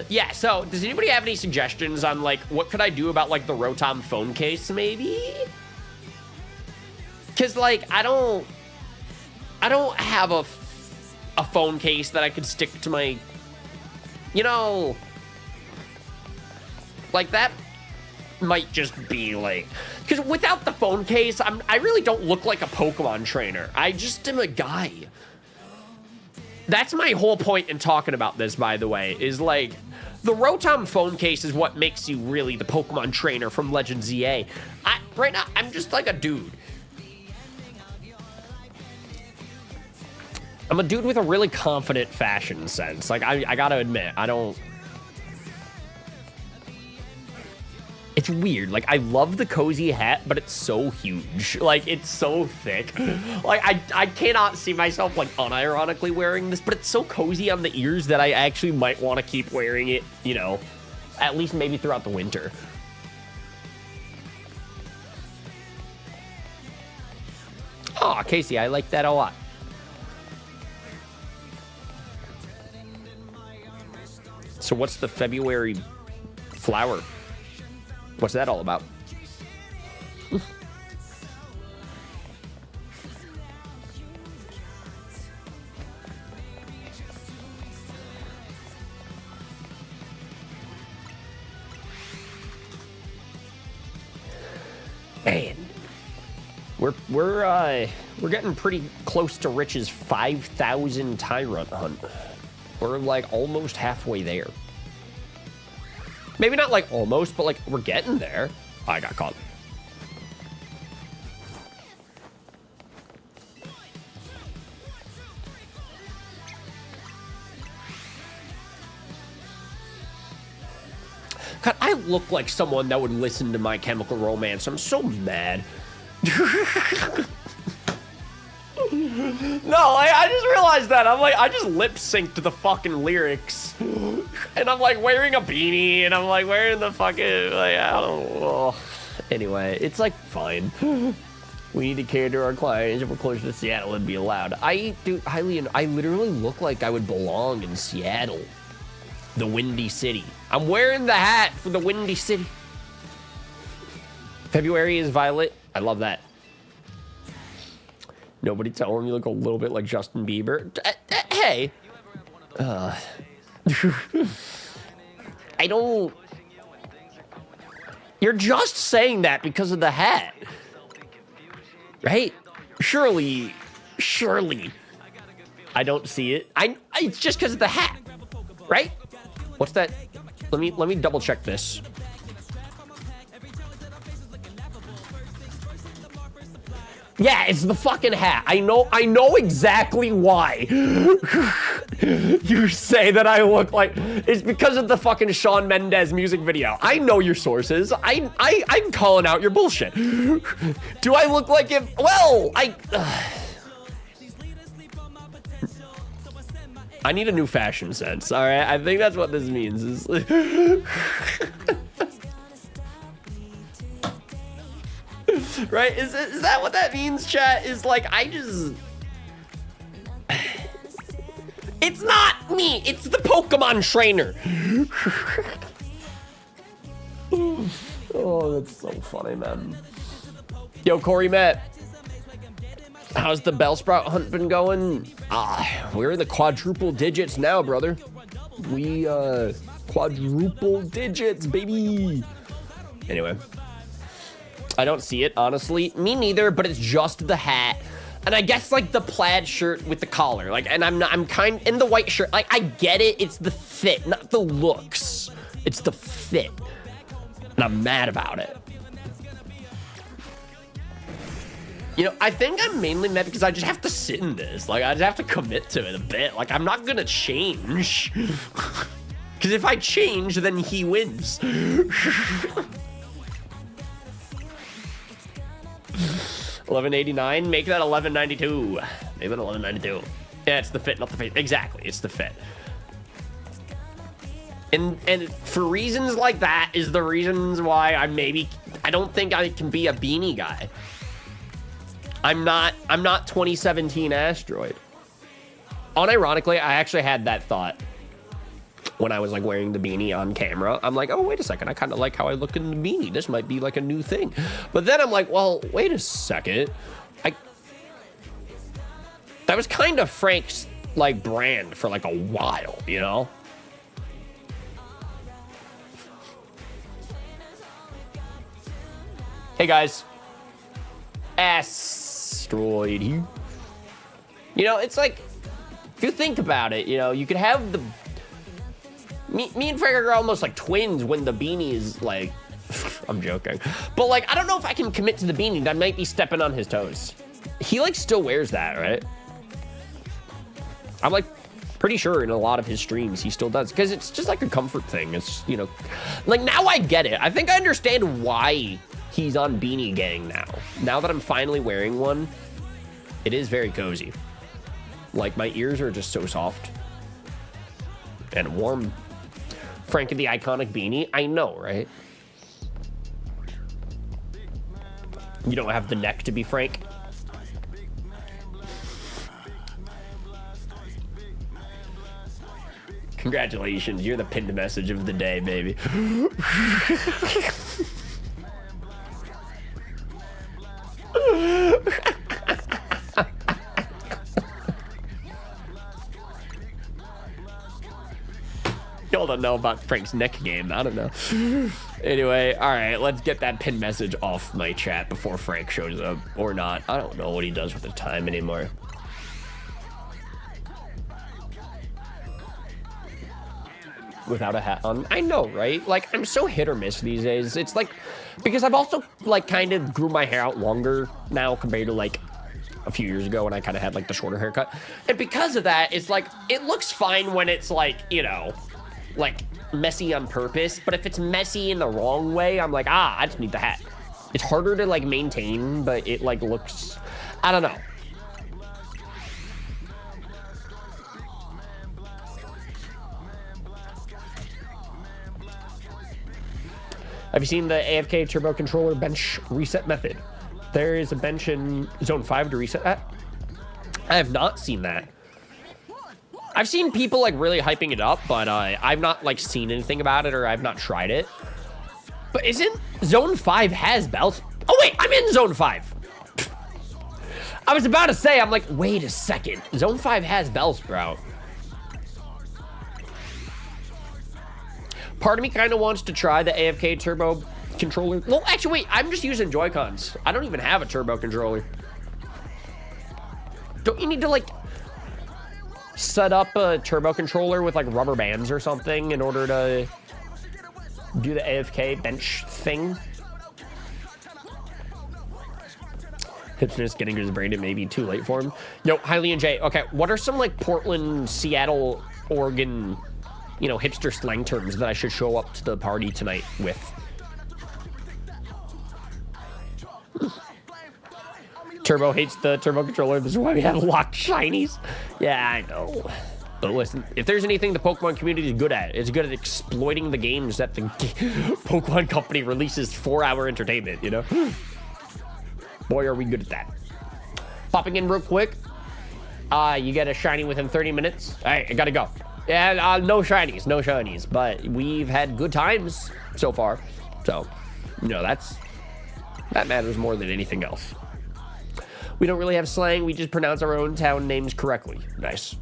Yeah, so does anybody have any suggestions on like what could I do about like the Rotom phone case maybe? Because like I don't have a phone case that I could stick to my, you know, like that might just be like, because without the phone case, I really don't look like a Pokemon trainer. I just am a guy. That's my whole point in talking about this, by the way, is like the Rotom phone case is what makes you really the Pokemon trainer from Legends EA. Right now, I'm just like a dude. I'm a dude with a really confident fashion sense. Like, I gotta admit, I don't... It's weird. Like, I love the cozy hat, but it's so huge. Like, it's so thick. Like, I cannot see myself, like, unironically wearing this, but it's so cozy on the ears that I actually might want to keep wearing it, you know, at least maybe throughout the winter. Oh, Casey, I like that a lot. So what's the February flower? What's that all about? Man, we're getting pretty close to Rich's 5,000 Tyrant hunt. We're like almost halfway there. Maybe not like almost, but like we're getting there. Oh, I got caught. God, I look like someone that would listen to My Chemical Romance. I'm so mad. No, I just realized that. I'm like, I just lip synced the fucking lyrics. And I'm like wearing a beanie, and I'm like wearing the fucking, like, I don't know. Anyway, it's like, fine. We need to cater to our clients. If we're closer to Seattle, it'd be allowed. I literally look like I would belong in Seattle. The Windy City. I'm wearing the hat for the Windy City. February is violet. I love that. Nobody tell him you look a little bit like Justin Bieber. Hey. I don't... You're just saying that because of the hat. Right? Surely. I don't see it. It's just because of the hat. Right? What's that? Let me double check this. Yeah, it's the fucking hat. I know exactly why. You say that I look like it's because of the fucking Shawn Mendes music video. I know your sources. I'm calling out your bullshit. Do I look like it? Well, I need a new fashion sense. All right, I think that's what this means. Right? Is that what that means, chat? Is like it's not me. It's the Pokemon trainer. Oh, that's so funny, man. Yo, Corey Matt. How's the Bellsprout hunt been going? We're in the quadruple digits now, brother. We, quadruple digits, baby. Anyway. I don't see it, honestly. Me neither, but it's just the hat. And I guess, like, the plaid shirt with the collar. Like, and I'm kind in the white shirt. Like, I get it. It's the fit, not the looks. It's the fit. And I'm mad about it. You know, I think I'm mainly mad because I just have to sit in this. Like, I just have to commit to it a bit. Like, I'm not gonna change. Because if I change, then he wins. 1189, make that 1192. Make that 1192. Yeah, it's the fit, not the face. Exactly, it's the fit. And for reasons like that is the reasons why I don't think I can be a beanie guy. I'm not 2017 Asteroid. Unironically, I actually had that thought when I was like wearing the beanie on camera. I'm like, oh, wait a second. I kind of like how I look in the beanie. This might be like a new thing. But then I'm like, well, wait a second. That was kind of Frank's like brand for like a while, you know? Hey guys. Asteroid. You know, it's like, if you think about it, you know, you could have the Me and Frank are almost like twins when the beanie is like, I'm joking. But like, I don't know if I can commit to the beanie. I might be stepping on his toes. He like still wears that, right? I'm like pretty sure in a lot of his streams he still does. Because it's just like a comfort thing. It's, you know, like now I get it. I think I understand why he's on Beanie Gang now. Now that I'm finally wearing one, it is very cozy. Like my ears are just so soft and warm. Frank and the iconic beanie. I know, right? You don't have the neck to be Frank. Congratulations, you're the pinned message of the day, baby. Y'all don't know about Frank's neck game. I don't know. Anyway, all right, let's get that pin message off my chat before Frank shows up. Or not. I don't know what he does with the time anymore. Without a hat on. I know, right? Like, I'm so hit or miss these days. It's like, because I've also, like, kind of grew my hair out longer now compared to, like, a few years ago when I kind of had, like, the shorter haircut. And because of that, it's like, it looks fine when it's, like, you know, like, messy on purpose. But if it's messy in the wrong way, I'm like, I just need the hat. It's harder to, like, maintain, but it, like, looks, I don't know. Have you seen the AFK turbo controller bench reset method? There is a bench in zone 5 to reset that. I have not seen that. I've seen people like really hyping it up, but I've not like seen anything about it, or I've not tried it. But isn't zone 5 has bells? Oh wait, I'm in zone 5. I was about to say, I'm like, wait a second. Zone 5 has Bellsprout. Part of me kind of wants to try the AFK turbo controller. Well, actually, wait, I'm just using Joy-Cons. I don't even have a turbo controller. Don't you need to, like, set up a turbo controller with, like, rubber bands or something in order to do the AFK bench thing? Hipster's getting his brain, it may be too late for him. Yo, Hylian J. Okay, what are some like Portland, Seattle, Oregon, you know, hipster slang terms that I should show up to the party tonight with? Turbo hates the turbo controller. This is why we have locked shinies. Yeah, I know. But listen, if there's anything the Pokemon community is good at, it's good at exploiting the games that the Pokemon company releases 4-hour entertainment, you know? Boy, are we good at that. Popping in real quick. You get a shiny within 30 minutes. All right, I gotta go. Yeah, no shinies, no shinies. But we've had good times so far. So, you know, that matters more than anything else. We don't really have slang. We just pronounce our own town names correctly. Nice.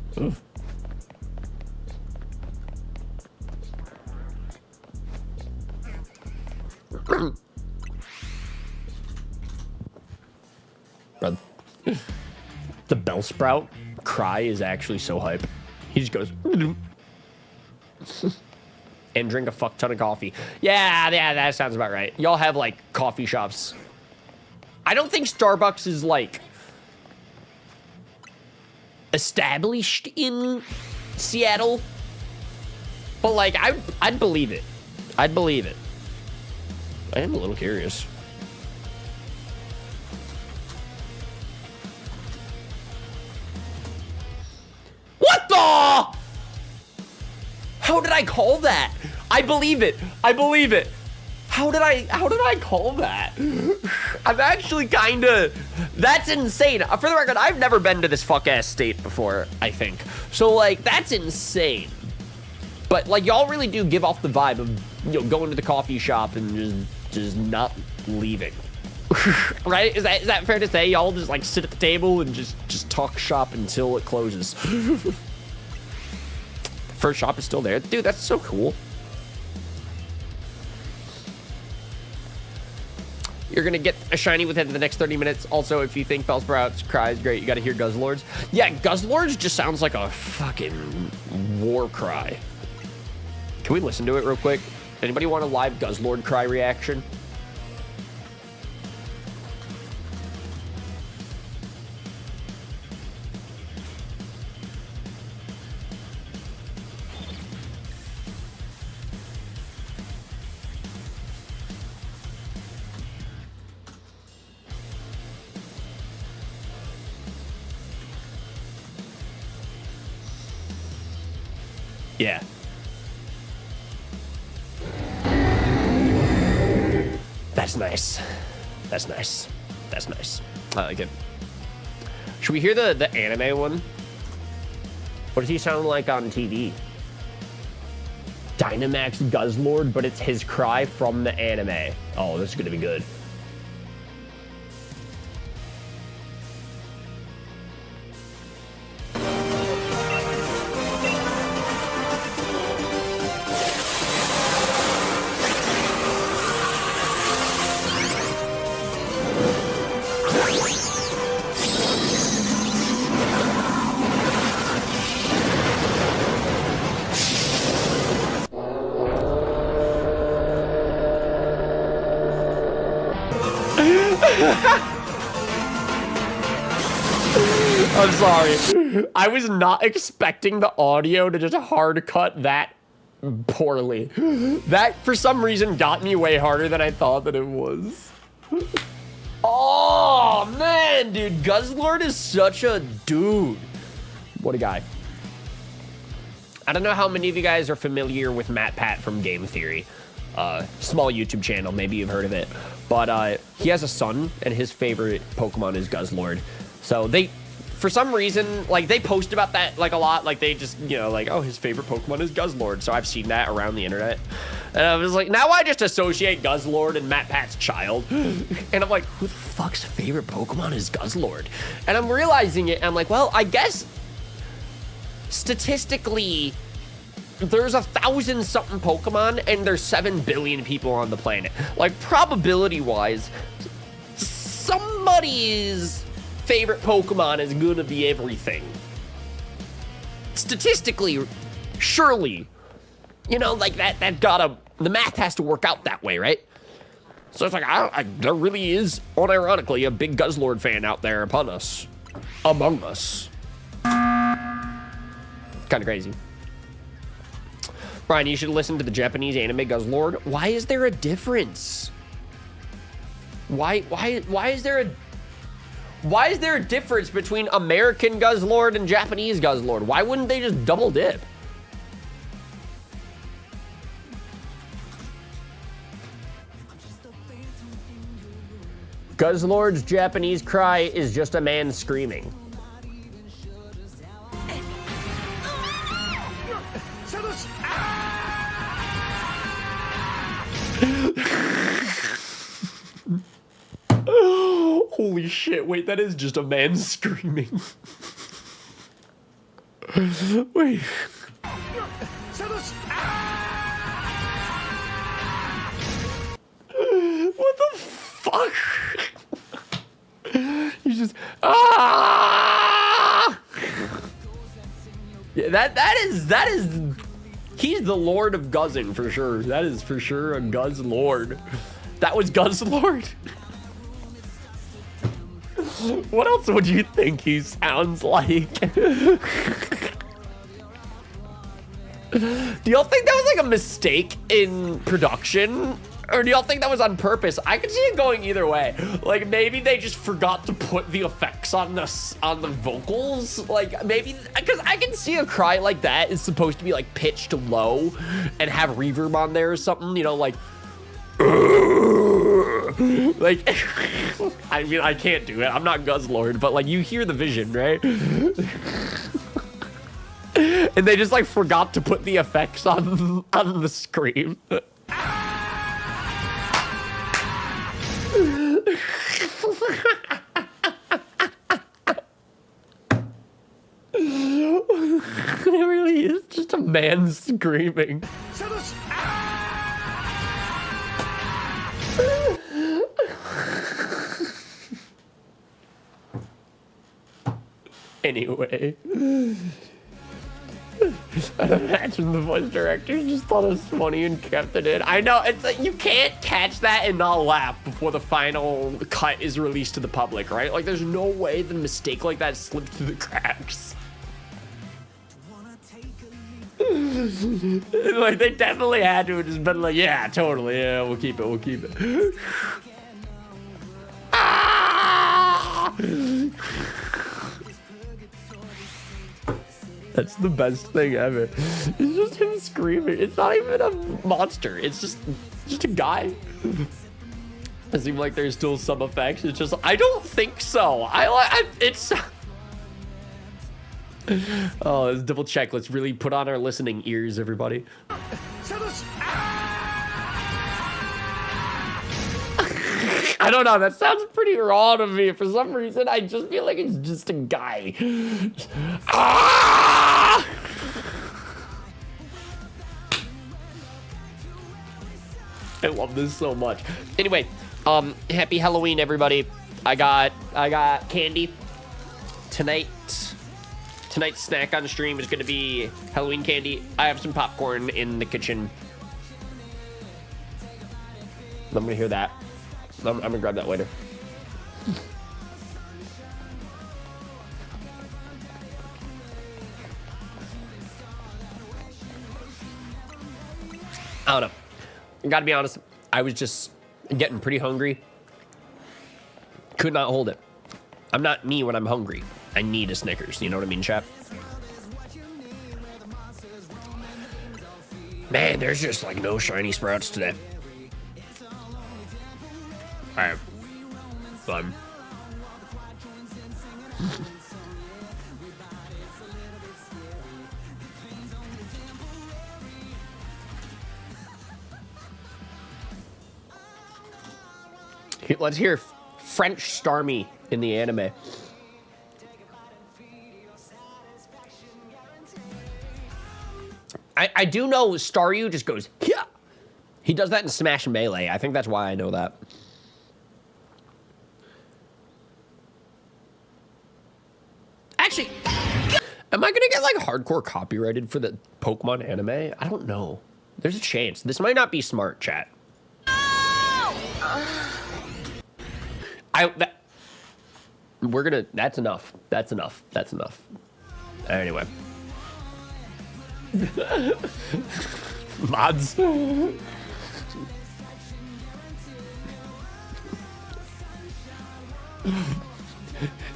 The Bellsprout cry is actually so hype. He just goes and drink a fuck ton of coffee. Yeah, that sounds about right. Y'all have like coffee shops. I don't think Starbucks is like established in Seattle, but like I'd believe it. I'd believe it. I am a little curious. What the? How did I call that? I believe it. I believe it. How did I call that? I'm actually kinda, that's insane. For the record, I've never been to this fuck ass state before, I think. So like, that's insane. But like, y'all really do give off the vibe of, you know, going to the coffee shop and just not leaving. Right? Is that fair to say? Y'all just like sit at the table and just talk shop until it closes. First shop is still there. Dude, that's so cool. You're gonna get a shiny within the next 30 minutes. Also, if you think Bellsprout's cry is great, you gotta hear Guzzlord's. Yeah, Guzzlord's just sounds like a fucking war cry. Can we listen to it real quick? Anybody want a live Guzzlord cry reaction? Yeah. That's nice. That's nice. That's nice. I like it. Should we hear the anime one? What does he sound like on TV? Dynamax Guzzlord, but it's his cry from the anime. Oh, this is gonna be good. I'm sorry. I was not expecting the audio to just hard cut that poorly. That, for some reason, got me way harder than I thought that it was. Oh, man, dude. Guzzlord is such a dude. What a guy. I don't know how many of you guys are familiar with Matt Pat from Game Theory. Small YouTube channel, maybe you've heard of it. But he has a son, and his favorite Pokemon is Guzzlord. So they, for some reason, like, they post about that, like, a lot. Like, they just, you know, like, oh, his favorite Pokemon is Guzzlord. So I've seen that around the internet. And I was like, now I just associate Guzzlord and Matt Pat's child. And I'm like, who the fuck's favorite Pokemon is Guzzlord? And I'm realizing it, and I'm like, well, I guess statistically, there's 1,000-something Pokemon, and there's 7 billion people on the planet. Like, probability-wise, somebody's favorite Pokemon is gonna be everything. Statistically, surely, you know, like, that gotta, the math has to work out that way, right? So it's like, there really is, unironically, a big Guzzlord fan out there upon us. Among us. Kind of crazy. Brian, you should listen to the Japanese anime Guzzlord. Why is there a difference? Why is there a difference between American Guzzlord and Japanese Guzzlord? Why wouldn't they just double dip? Guzzlord's Japanese cry is just a man screaming. Holy shit, wait, that is just a man screaming. Wait. What the fuck? You just Yeah, that is he's the Lord of Guzzing for sure. That is for sure a Guzz Lord. That was Guzz Lord. What else would you think he sounds like? Do y'all think that was like a mistake in production? Or do y'all think that was on purpose? I could see it going either way. Like maybe they just forgot to put the effects on the vocals. Like maybe, because I can see a cry like that is supposed to be like pitched low and have reverb on there or something, you know, like I mean, I can't do it. I'm not Guzzlord, but like you hear the vision, right? And they just like forgot to put the effects on the scream. It really is just a man screaming. Anyway, I imagine the voice director just thought it was funny and kept it in. I know, it's like you can't catch that and not laugh before the final cut is released to the public, right? Like there's no way the mistake like that slipped through the cracks. Like they definitely had to have just been like, yeah, totally, yeah, we'll keep it. Ah! That's the best thing ever. It's just him screaming. It's not even a monster. It's just a guy. It seems like there's still some effects. It's just, I don't think so. It's. Oh, let's double check. Let's really put on our listening ears, everybody. I don't know. That sounds pretty raw to me. For some reason, I just feel like it's just a guy. Ah! I love this so much. Anyway, happy Halloween, everybody. I got candy tonight. Tonight's snack on the stream is going to be Halloween candy. I have some popcorn in the kitchen. I'm going to hear that. I'm going to grab that later. I don't know. I got to be honest. I was just getting pretty hungry. Could not hold it. I'm not me when I'm hungry. I need a Snickers. You know what I mean, chap? Man, there's just like no shiny sprouts today. I have fun. Let's hear French Starmie in the anime. I do know Staryu just goes, yeah. He does that in Smash and Melee. I think that's why I know that. Actually, am I gonna get like hardcore copyrighted for the Pokemon anime? I don't know. There's a chance. This might not be smart, chat. That's enough. That's enough. That's enough. Anyway. Mods.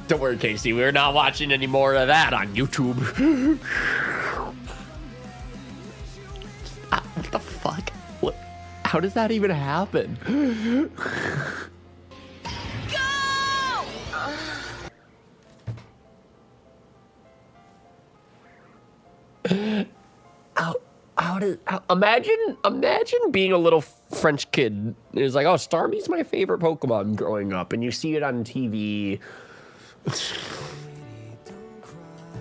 Don't worry, Casey. We're not watching any more of that on YouTube. What the fuck? What? How does that even happen? Imagine being a little French kid. It's like, oh, Starmie's my favorite Pokemon growing up, and you see it on TV.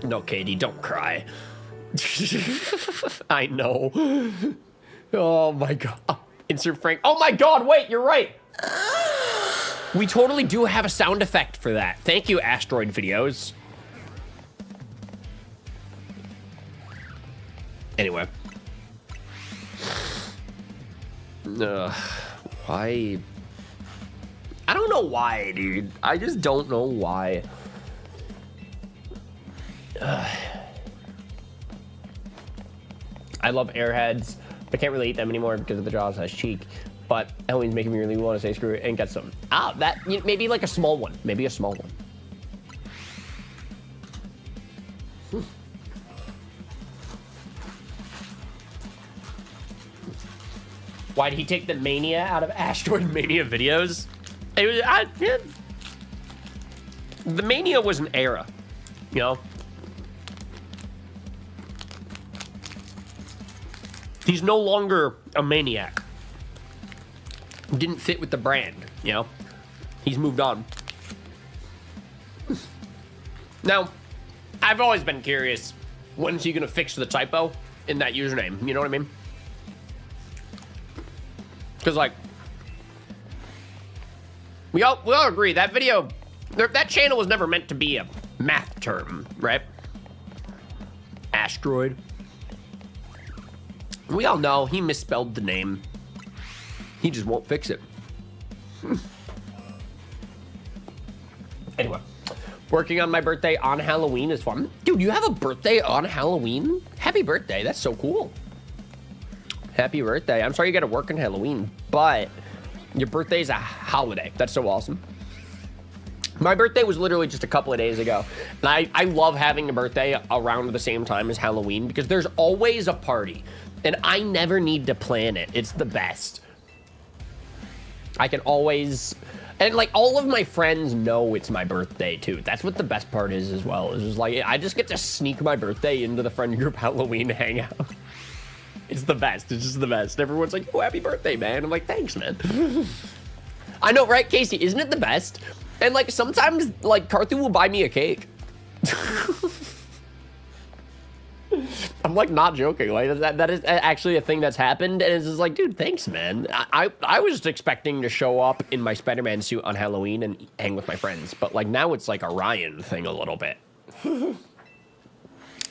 No, Katie, don't cry. I know. Oh my god. Insert Frank. Oh my god, wait, you're right. We totally do have a sound effect for that. Thank you, Asteroid Videos. Anyway. Why? I don't know why, dude. I just don't know why. I love Airheads. I can't really eat them anymore because of the jaws has cheek. But Halloween's making me really want to say screw it and get some. Maybe like a small one. Maybe a small one. Why did he take the mania out of Asteroid Mania videos? It was, the mania was an era, you know? He's no longer a maniac. Didn't fit with the brand, you know? He's moved on. Now, I've always been curious, when's he gonna fix the typo in that username? You know what I mean? Because, like, we all agree that video, that channel was never meant to be a math term, right? Asteroid. We all know he misspelled the name. He just won't fix it. Anyway, working on my birthday on Halloween is fun. Dude, you have a birthday on Halloween? Happy birthday, that's so cool. Happy birthday. I'm sorry you gotta work on Halloween, but your birthday is a holiday. That's so awesome. My birthday was literally just a couple of days ago. And I love having a birthday around the same time as Halloween because there's always a party. And I never need to plan it. It's the best. I can always... And, like, all of my friends know it's my birthday, too. That's what the best part is as well. Is just like, I just get to sneak my birthday into the friend group Halloween hangout. It's the best. It's just the best. Everyone's like, oh, happy birthday, man. I'm like, thanks, man. I know, right, Casey? Isn't it the best? And, like, sometimes, like, Carthu will buy me a cake. I'm, like, not joking. Like, that is actually a thing that's happened. And it's just like, dude, thanks, man. I was just expecting to show up in my Spider-Man suit on Halloween and hang with my friends. But, like, now it's like a Ryan thing a little bit.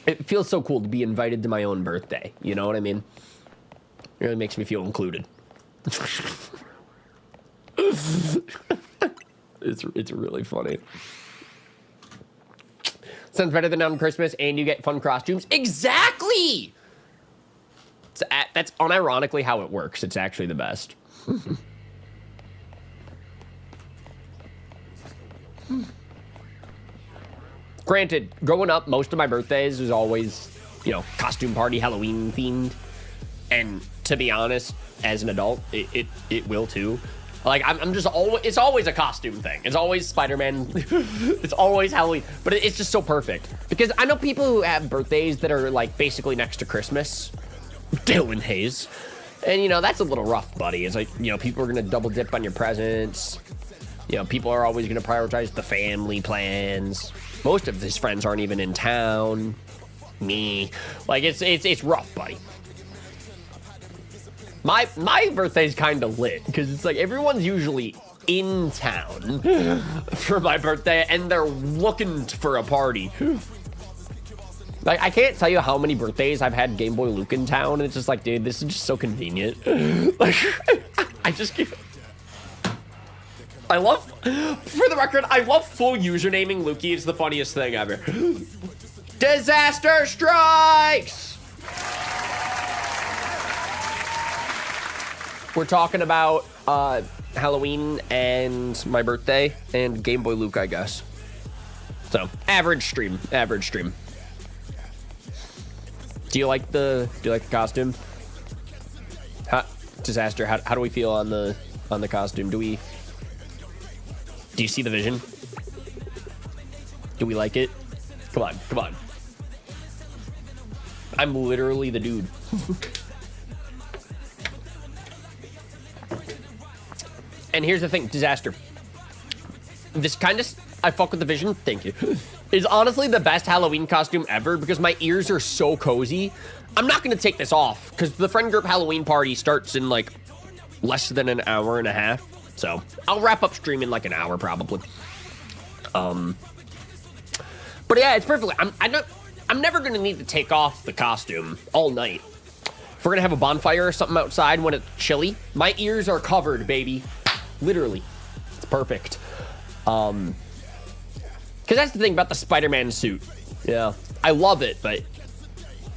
It feels so cool to be invited to my own birthday. You know what I mean? It really makes me feel included. It's really funny. Sounds better than on Christmas, and you get fun costumes. Exactly! That's unironically how it works. It's actually the best. Granted, growing up, most of my birthdays was always, you know, costume party, Halloween themed. And to be honest, as an adult, it will too. Like, I'm just always, it's always a costume thing. It's always Spider-Man. It's always Halloween. But it's just so perfect. Because I know people who have birthdays that are, like, basically next to Christmas. Dylan Hayes. And, you know, that's a little rough, buddy. It's like, you know, people are going to double dip on your presents. You know, people are always going to prioritize the family plans. Most of his friends aren't even in town. Me. Like, it's rough, buddy. My birthday's kind of lit because it's like everyone's usually in town for my birthday and they're looking for a party. Like, I can't tell you how many birthdays I've had Game Boy Luke in town, and it's just like, dude, this is just so convenient. Like, I just give... I love, for the record, I love full usernaming Lukey. It's the funniest thing ever. Disaster strikes! We're talking about Halloween and my birthday and Game Boy Luke, I guess. So, average stream. Do you like the costume? Disaster, how do we feel on the costume? Do you see the vision? Do we like it? Come on. I'm literally the dude. And here's the thing, Disaster. This kind of, I fuck with the vision, thank you, is honestly the best Halloween costume ever because my ears are so cozy. I'm not going to take this off because the friend group Halloween party starts in like less than an hour and a half. So I'll wrap up stream in like an hour probably. But yeah, it's perfectly, I'm never going to need to take off the costume all night. If we're going to have a bonfire or something outside when it's chilly, my ears are covered, baby. Literally. It's perfect. Because that's the thing about the Spider-Man suit. Yeah. I love it, but,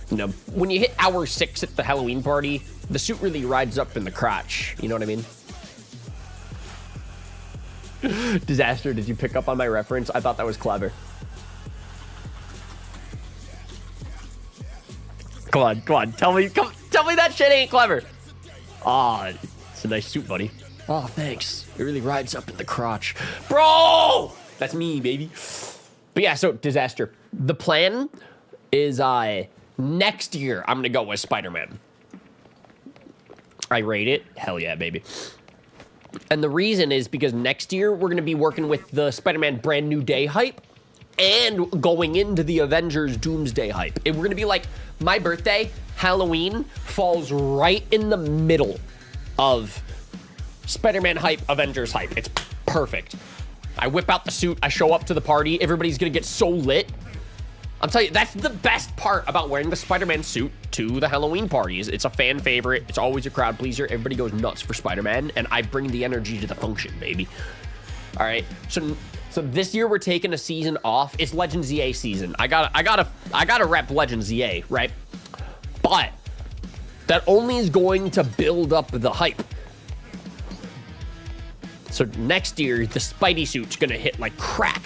you know, when you hit hour 6 at the Halloween party, the suit really rides up in the crotch. You know what I mean? Disaster, did you pick up on my reference? I thought that was clever. Come on. Tell me that shit ain't clever. Aw, it's a nice suit, buddy. Oh, thanks. It really rides up in the crotch. Bro! That's me, baby. But yeah, so, Disaster. The plan is next year, I'm going to go with Spider-Man. I rate it. Hell yeah, baby. And the reason is because next year, we're going to be working with the Spider-Man Brand New Day hype and going into the Avengers Doomsday hype. And we're going to be like, my birthday, Halloween, falls right in the middle of Spider-Man hype, Avengers hype. It's perfect. I whip out the suit. I show up to the party. Everybody's going to get so lit. I'm telling you, that's the best part about wearing the Spider-Man suit to the Halloween parties. It's a fan favorite. It's always a crowd pleaser. Everybody goes nuts for Spider-Man, and I bring the energy to the function, baby. All right. So this year we're taking a season off. It's Legends EA season. I gotta rep Legends EA, right? But that only is going to build up the hype. So next year, the Spidey suit's gonna hit like crack.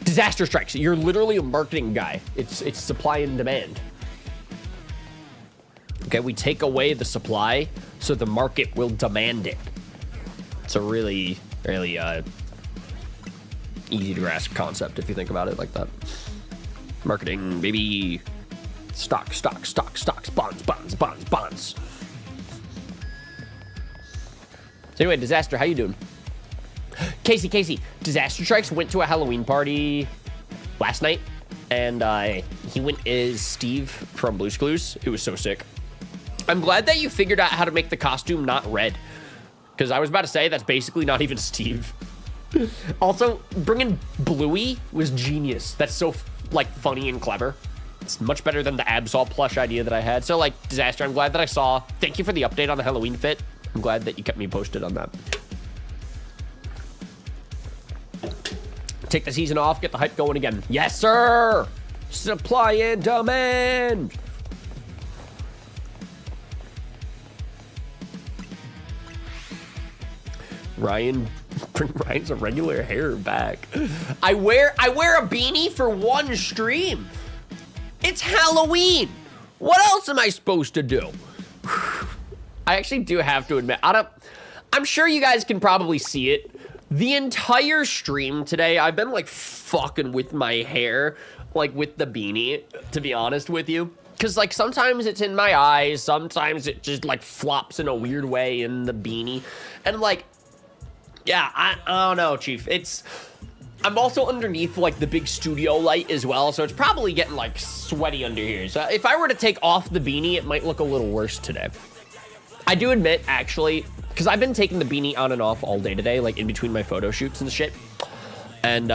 Disaster strikes. You're literally a marketing guy. It's supply and demand. Okay, we take away the supply, so the market will demand it. It's a really easy to grasp concept if you think about it like that. Marketing, baby. Stocks, bonds. So anyway, Disaster, how you doing? Casey, Disaster Strikes went to a Halloween party last night, and he went as Steve from Blue's Clues. It was so sick. I'm glad that you figured out how to make the costume not red, because I was about to say that's basically not even Steve. Also, bringing Bluey was genius. That's so, like, funny and clever. It's much better than the Absol plush idea that I had. So, like, Disaster, I'm glad that I saw. Thank you for the update on the Halloween fit. I'm glad that you kept me posted on that. Take the season off, get the hype going again. Yes, sir! Supply and demand! Ryan, bring Ryan's regular hair back. I wear a beanie for one stream. It's Halloween. What else am I supposed to do? I actually do have to admit, I'm sure you guys can probably see it. The entire stream today, I've been like fucking with my hair, like with the beanie, to be honest with you. Cause like sometimes it's in my eyes, sometimes it just like flops in a weird way in the beanie. And like, yeah, I don't know, Chief. I'm also underneath like the big studio light as well, so it's probably getting like sweaty under here. So if I were to take off the beanie, it might look a little worse today. I do admit, actually, because I've been taking the beanie on and off all day today, like in between my photo shoots and shit. And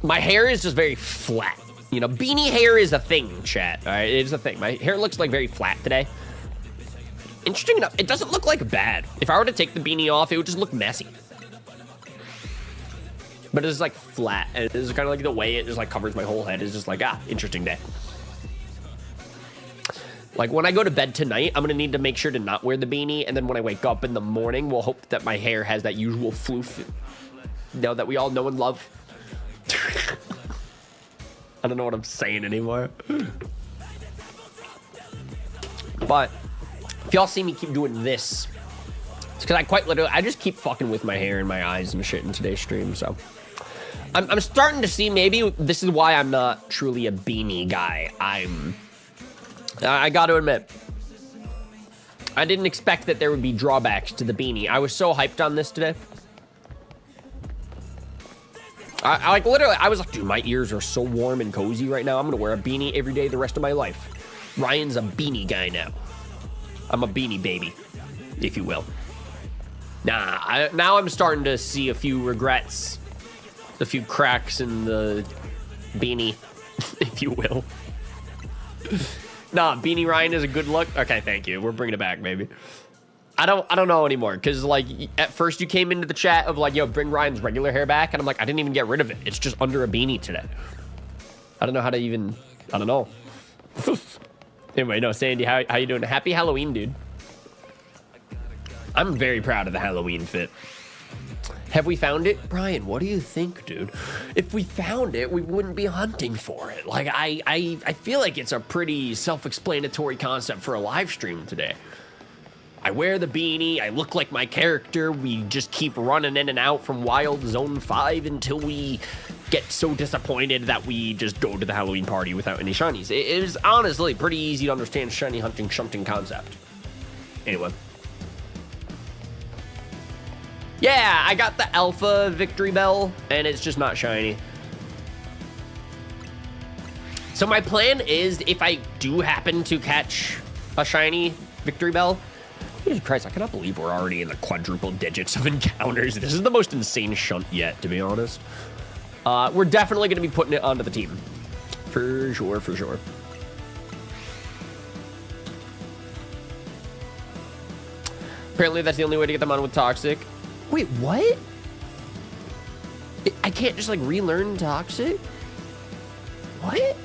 my hair is just very flat. You know, beanie hair is a thing, chat. All right, it is a thing. My hair looks like very flat today. Interesting enough, it doesn't look like bad. If I were to take the beanie off, it would just look messy. But it's like flat, and it's kind of like the way it just like covers my whole head is just like, interesting day. Like when I go to bed tonight, I'm gonna need to make sure to not wear the beanie, and then when I wake up in the morning, we'll hope that my hair has that usual floof, that we all know and love. I don't know what I'm saying anymore. But if y'all see me keep doing this, it's because I quite literally, I just keep fucking with my hair and my eyes and shit in today's stream, so. I'm starting to see, maybe this is why I'm not truly a beanie guy. I got to admit, I didn't expect that there would be drawbacks to the beanie. I was so hyped on this today. I like literally, I was like, dude, my ears are so warm and cozy right now. I'm gonna wear a beanie every day the rest of my life. Ryan's a beanie guy now. I'm a beanie baby, if you will. Nah, now I'm starting to see a few regrets. A few cracks in the beanie, if you will. Nah, Beanie Ryan is a good look. Okay, thank you. We're bringing it back, baby. I don't know anymore, because like at first you came into the chat of like, yo, bring Ryan's regular hair back, and I'm like, I didn't even get rid of it. It's just under a beanie today. I don't know how to even, I don't know. Anyway, no, Sandy, how you doing? Happy Halloween, dude. I'm very proud of the Halloween fit. Have we found it? Brian, what do you think, dude? If we found it, we wouldn't be hunting for it. Like, I feel like it's a pretty self-explanatory concept for a live stream today. I wear the beanie, I look like my character, we just keep running in and out from Wild Zone 5 until we get so disappointed that we just go to the Halloween party without any shinies. It is honestly pretty easy to understand shiny hunting shunting concept. Anyway. Yeah, I got the Alpha Victory Bell, and it's just not shiny. So my plan is, if I do happen to catch a shiny Victory Bell, Jesus Christ, I cannot believe we're already in the quadruple digits of encounters. This is the most insane shunt yet, to be honest. We're definitely going to be putting it onto the team. For sure, for sure. Apparently, that's the only way to get them on with Toxic. Wait, what? I can't just, like, relearn Toxic? What?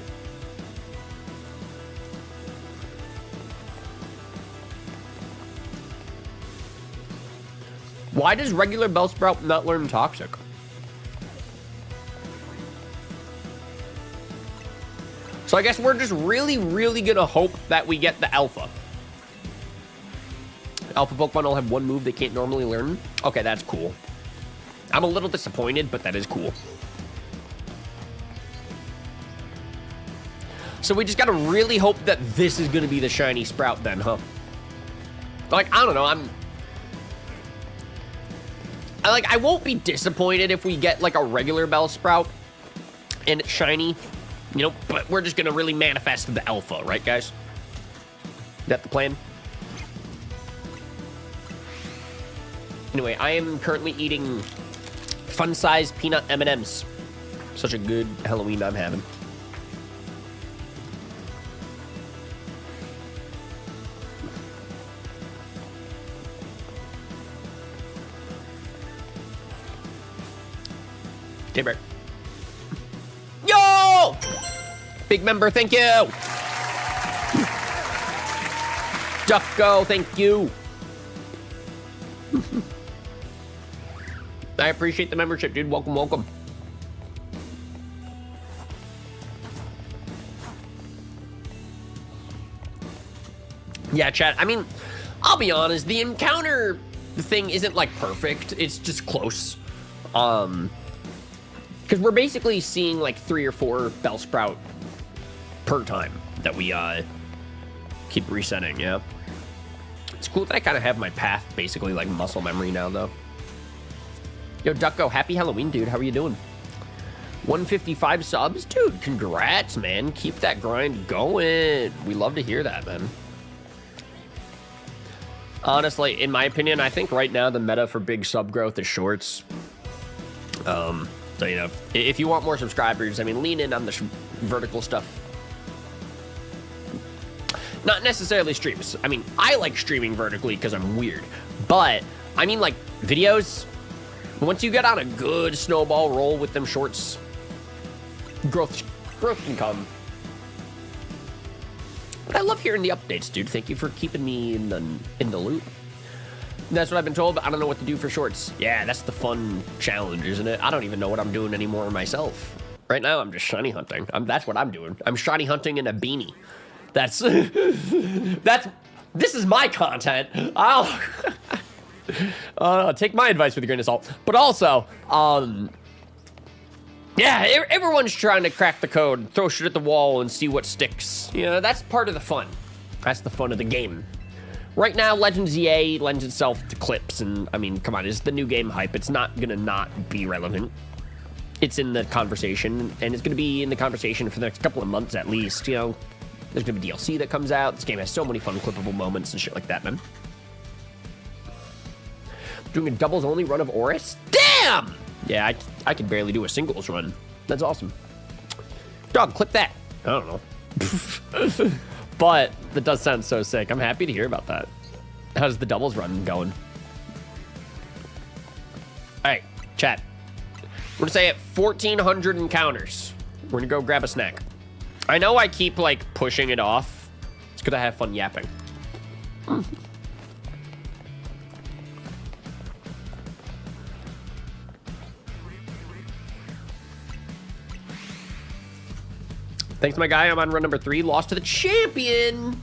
Why does regular Bellsprout not learn Toxic? So I guess we're just really, really gonna hope that we get the Alpha. Alpha Pokemon will have one move they can't normally learn. Okay, that's cool. I'm a little disappointed, but that is cool. So we just gotta really hope that this is gonna be the shiny Sprout then, huh? Like, I don't know, I won't be disappointed if we get, like, a regular Bellsprout and it's shiny, you know, but we're just gonna really manifest the Alpha, right, guys? Is that the plan? Anyway, I am currently eating fun-sized peanut M&Ms. Such a good Halloween I'm having. Timber. Yo! Big member, thank you! Ducko, thank you! I appreciate the membership, dude. Welcome, welcome. Yeah, chat. I mean, I'll be honest. The encounter thing isn't, like, perfect. It's just close. Because we're basically seeing, like, 3 or 4 Bellsprout per time that we, keep resetting, yeah. It's cool that I kind of have my path basically, like, muscle memory now, though. Yo, Ducko, happy Halloween, dude. How are you doing? 155 subs? Dude, congrats, man. Keep that grind going. We love to hear that, man. Honestly, in my opinion, I think right now the meta for big sub growth is shorts. So, you know, if you want more subscribers, I mean, lean in on the vertical stuff. Not necessarily streams. I mean, I like streaming vertically because I'm weird. But, I mean, like, videos... Once you get on a good snowball roll with them shorts, growth can come. But I love hearing the updates, dude. Thank you for keeping me in the loop. That's what I've been told, but I don't know what to do for shorts. Yeah, that's the fun challenge, isn't it? I don't even know what I'm doing anymore myself. Right now, I'm just shiny hunting. That's what I'm doing. I'm shiny hunting in a beanie. This is my content. I'll take my advice with a grain of salt. But also, yeah, everyone's trying to crack the code, throw shit at the wall and see what sticks. You know, that's part of the fun. That's the fun of the game. Right now, Legends EA lends itself to clips, and I mean, come on, it's the new game hype. It's not gonna not be relevant. It's in the conversation, and it's gonna be in the conversation for the next couple of months at least. You know, there's gonna be DLC that comes out. This game has so many fun clippable moments and shit like that, man. Doing a doubles only run of Oris? Damn! Yeah, I could barely do a singles run. That's awesome. Dog, clip that. I don't know. But that does sound so sick. I'm happy to hear about that. How's the doubles run going? All right, chat. We're gonna say at 1,400 encounters, we're gonna go grab a snack. I know I keep like pushing it off. It's because I have fun yapping. Thanks, my guy. I'm on run number 3. Lost to the champion.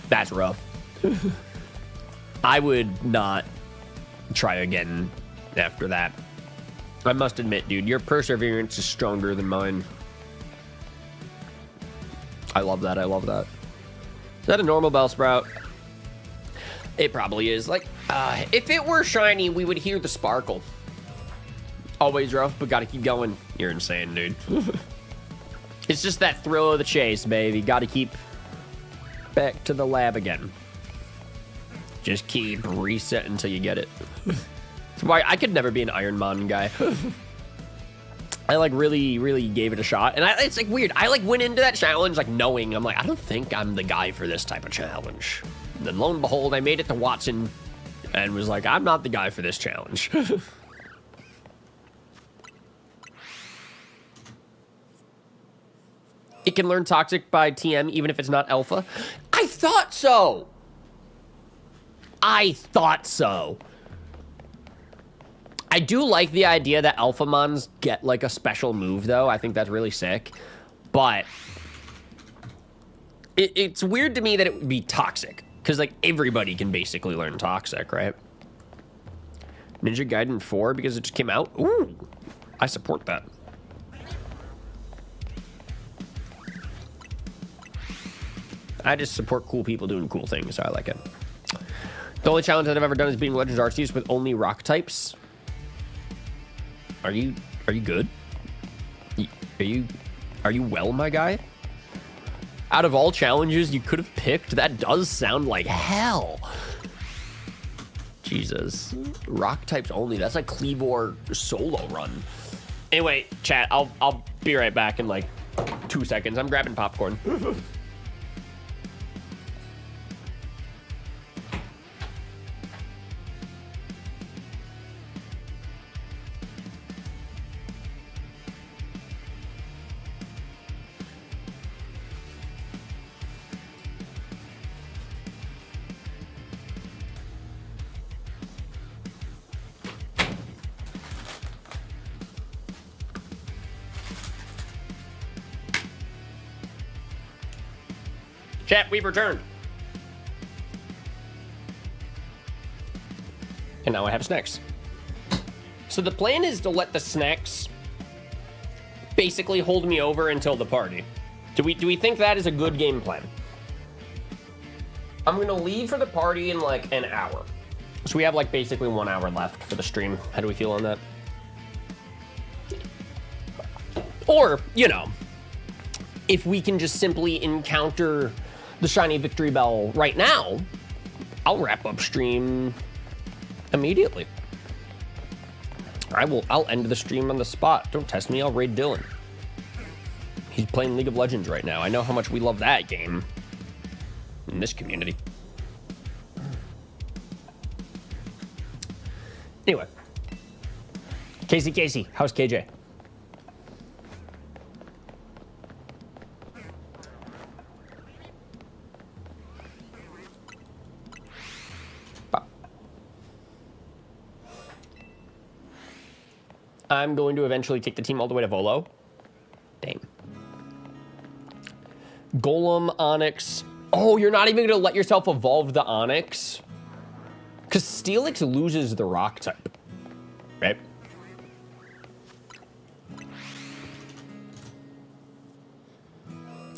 That's rough. I would not try again after that. I must admit, dude, your perseverance is stronger than mine. I love that. I love that. Is that a normal Bellsprout? It probably is. Like, if it were shiny, we would hear the sparkle. Always rough, but gotta keep going. You're insane, dude. It's just that thrill of the chase, baby. Gotta keep back to the lab again. Just keep resetting until you get it. That's why I could never be an Iron Man guy. I like really gave it a shot, and it's like weird. I like went into that challenge like knowing I'm like, I don't think I'm the guy for this type of challenge. And then lo and behold, I made it to Watson and was like, I'm not the guy for this challenge. It can learn Toxic by TM even if it's not alpha. I thought so. I thought so. I do like the idea that Alphamons get like a special move though. I think that's really sick. But it's weird to me that it would be Toxic. Because like everybody can basically learn Toxic, right? Ninja Gaiden 4 because it just came out. Ooh, I support that. I just support cool people doing cool things, so I like it. The only challenge that I've ever done is beating Legends Arceus with only rock types. Are you good? Are you well, my guy? Out of all challenges you could have picked, that does sound like hell. Jesus. Rock types only. That's like Cleavor solo run. Anyway, chat, I'll be right back in like 2 seconds. I'm grabbing popcorn. Chat, we've returned. And now I have snacks. So the plan is to let the snacks basically hold me over until the party. Do we think that is a good game plan? I'm gonna leave for the party in like an hour. So we have like basically 1 hour left for the stream. How do we feel on that? Or, you know, if we can just simply encounter the shiny victory bell right now, I'll wrap up stream immediately. I'll end the stream on the spot. Don't test me, I'll raid Dylan. He's playing League of Legends right now. I know how much we love that game in this community. Anyway. Casey, how's KJ? I'm going to eventually take the team all the way to Volo. Damn. Golem, Onyx. Oh, you're not even going to let yourself evolve the Onyx? Because Steelix loses the rock type. Right?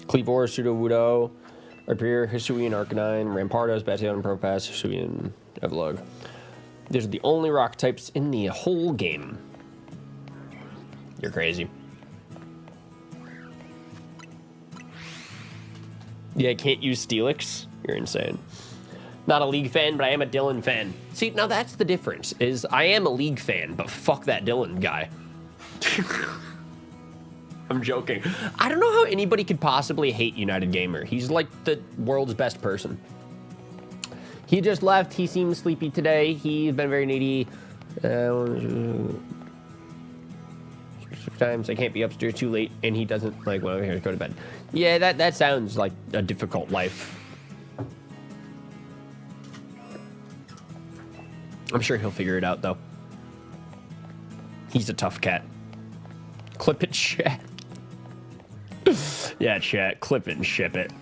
Cleavor, Sudowoodo, Rapier, Hisuian, Arcanine, Rampardos, Bation, Propass, Hisuian, Evolug. These are the only rock types in the whole game. You're crazy. Yeah, I can't use Steelix. You're insane. Not a League fan, but I am a Dylan fan. See, now that's the difference, is I am a League fan, but fuck that Dylan guy. I'm joking. I don't know how anybody could possibly hate United Gamer. He's like the world's best person. He just left. He seems sleepy today. He's been very needy. Times I can't be upstairs too late, and he doesn't like when I'm here to go to bed. Yeah, that sounds like a difficult life. I'm sure he'll figure it out though. He's a tough cat. Clip it, chat. Yeah, chat. Clip it and ship it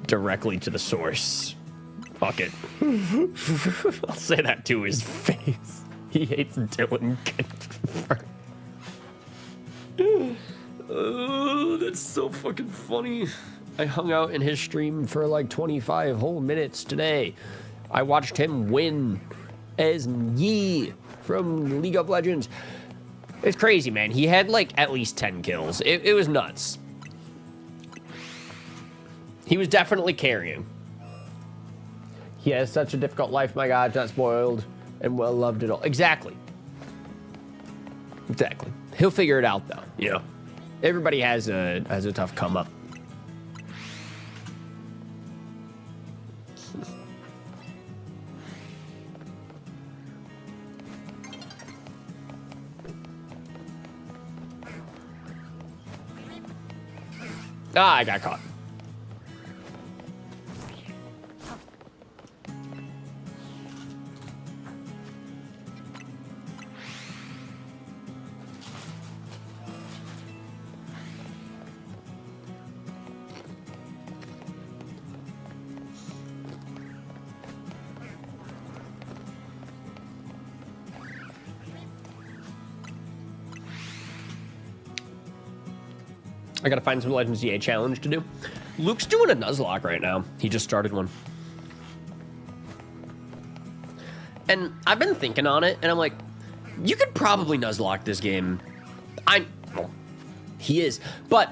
directly to the source. Fuck it. I'll say that to his face. He hates Dylan. Oh, that's so fucking funny. I hung out in his stream for like 25 whole minutes today. I watched him win as Yi from League of Legends. It's crazy, man. He had like at least 10 kills. It was nuts. He was definitely carrying. He has such a difficult life, my God, not spoiled and well loved at all. Exactly. Exactly. He'll figure it out though, you know. Everybody has a tough come up. Ah, I got caught. I gotta find some Legends EA challenge to do. Luke's doing a Nuzlocke right now. He just started one. And I've been thinking on it, and I'm like, you could probably Nuzlocke this game. Well, he is. But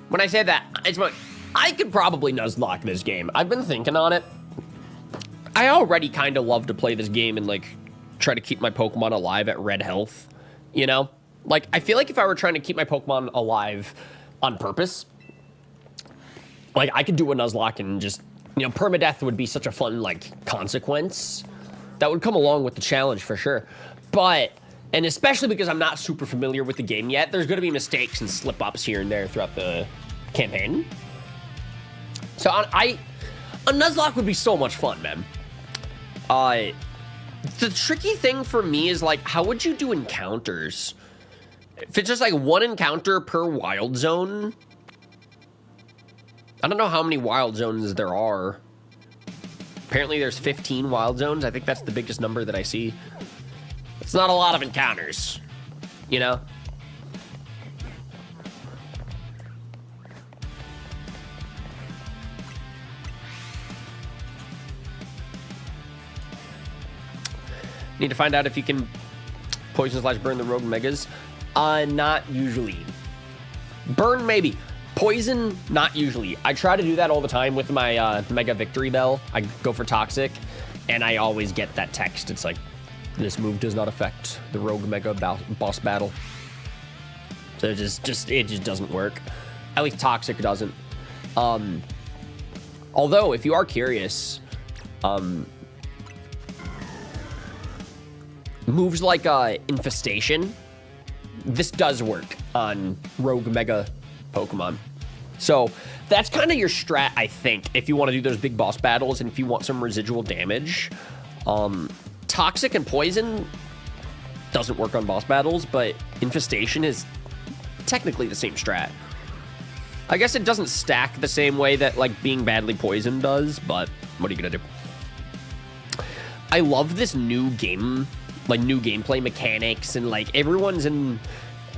when I say that, it's like, I could probably Nuzlocke this game. I've been thinking on it. I already kind of love to play this game and, like, try to keep my Pokemon alive at red health, you know? Like, I feel like if I were trying to keep my Pokemon alive on purpose, like, I could do a Nuzlocke and just, you know, permadeath would be such a fun, like, consequence that would come along with the challenge for sure. But, and especially because I'm not super familiar with the game yet, there's going to be mistakes and slip-ups here and there throughout the campaign. So a Nuzlocke would be so much fun, man. The tricky thing for me is, like, how would you do encounters? If it's just like one encounter per wild zone, I don't know how many wild zones there are. Apparently there's 15 wild zones. I think that's the biggest number that I see. It's not a lot of encounters, you know? Need to find out if you can poison / burn the rogue megas. Not usually. Burn, maybe. Poison, not usually. I try to do that all the time with my Mega Victory Bell. I go for Toxic, and I always get that text. It's like, this move does not affect the Rogue Mega boss battle. So it just doesn't work. At least Toxic doesn't. Although, if you are curious, moves like Infestation, this does work on Rogue Mega Pokemon. So that's kind of your strat, I think, if you want to do those big boss battles and if you want some residual damage. Toxic and Poison doesn't work on boss battles, but Infestation is technically the same strat. I guess it doesn't stack the same way that, like, being badly poisoned does, but what are you gonna do? I love this new game, like, new gameplay mechanics, and, like, everyone's in,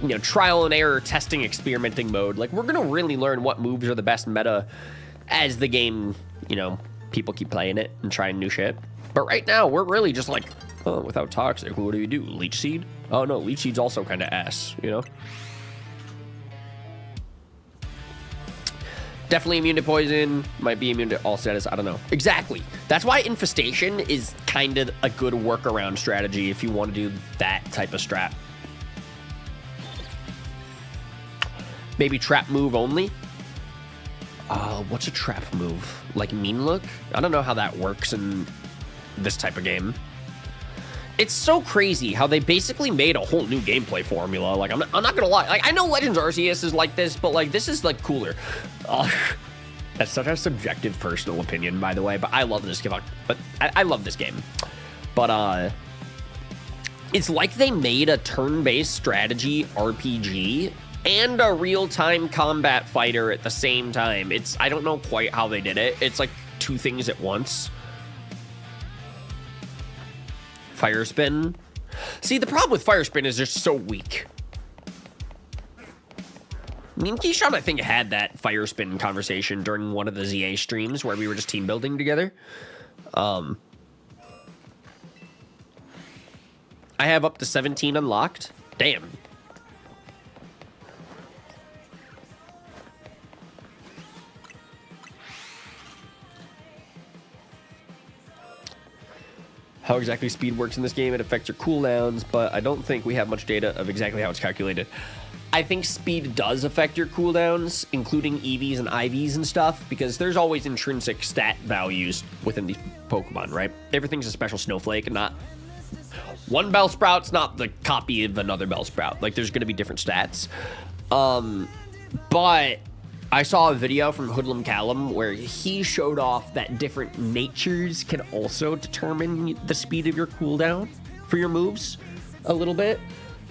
you know, trial and error, testing, experimenting mode. Like, we're gonna really learn what moves are the best meta as the game, you know, people keep playing it and trying new shit. But right now, we're really just like, oh, without Toxic, what do you do? Leech Seed? Oh, no, Leech Seed's also kind of ass, you know? Definitely immune to poison, might be immune to all status, I don't know. Exactly. That's why Infestation is kind of a good workaround strategy if you want to do that type of strat. Maybe trap move only? What's a trap move? Like Mean Look? I don't know how that works in this type of game. It's so crazy how they basically made a whole new gameplay formula. Like, I'm not gonna lie. Like, I know Legends Arceus is like this, but, like, this is, like, cooler. That's such a subjective personal opinion, by the way, but I love this game. But I love this game. But, it's like they made a turn-based strategy RPG and a real-time combat fighter at the same time. I don't know quite how they did it. It's like two things at once. Fire Spin. See, the problem with Fire Spin is they're so weak. Me and Keyshawn, I think, had that Fire Spin conversation during one of the ZA streams where we were just team building together. I have up to 17 unlocked. Damn. How exactly speed works in this game, it affects your cooldowns, but I don't think we have much data of exactly how it's calculated. I think speed does affect your cooldowns, including EVs and IVs and stuff, because there's always intrinsic stat values within these Pokemon, right? Everything's a special snowflake, and not one Bellsprout's not the copy of another Bellsprout. Like, there's going to be different stats. But I saw a video from Hoodlum Callum where he showed off that different natures can also determine the speed of your cooldown for your moves a little bit.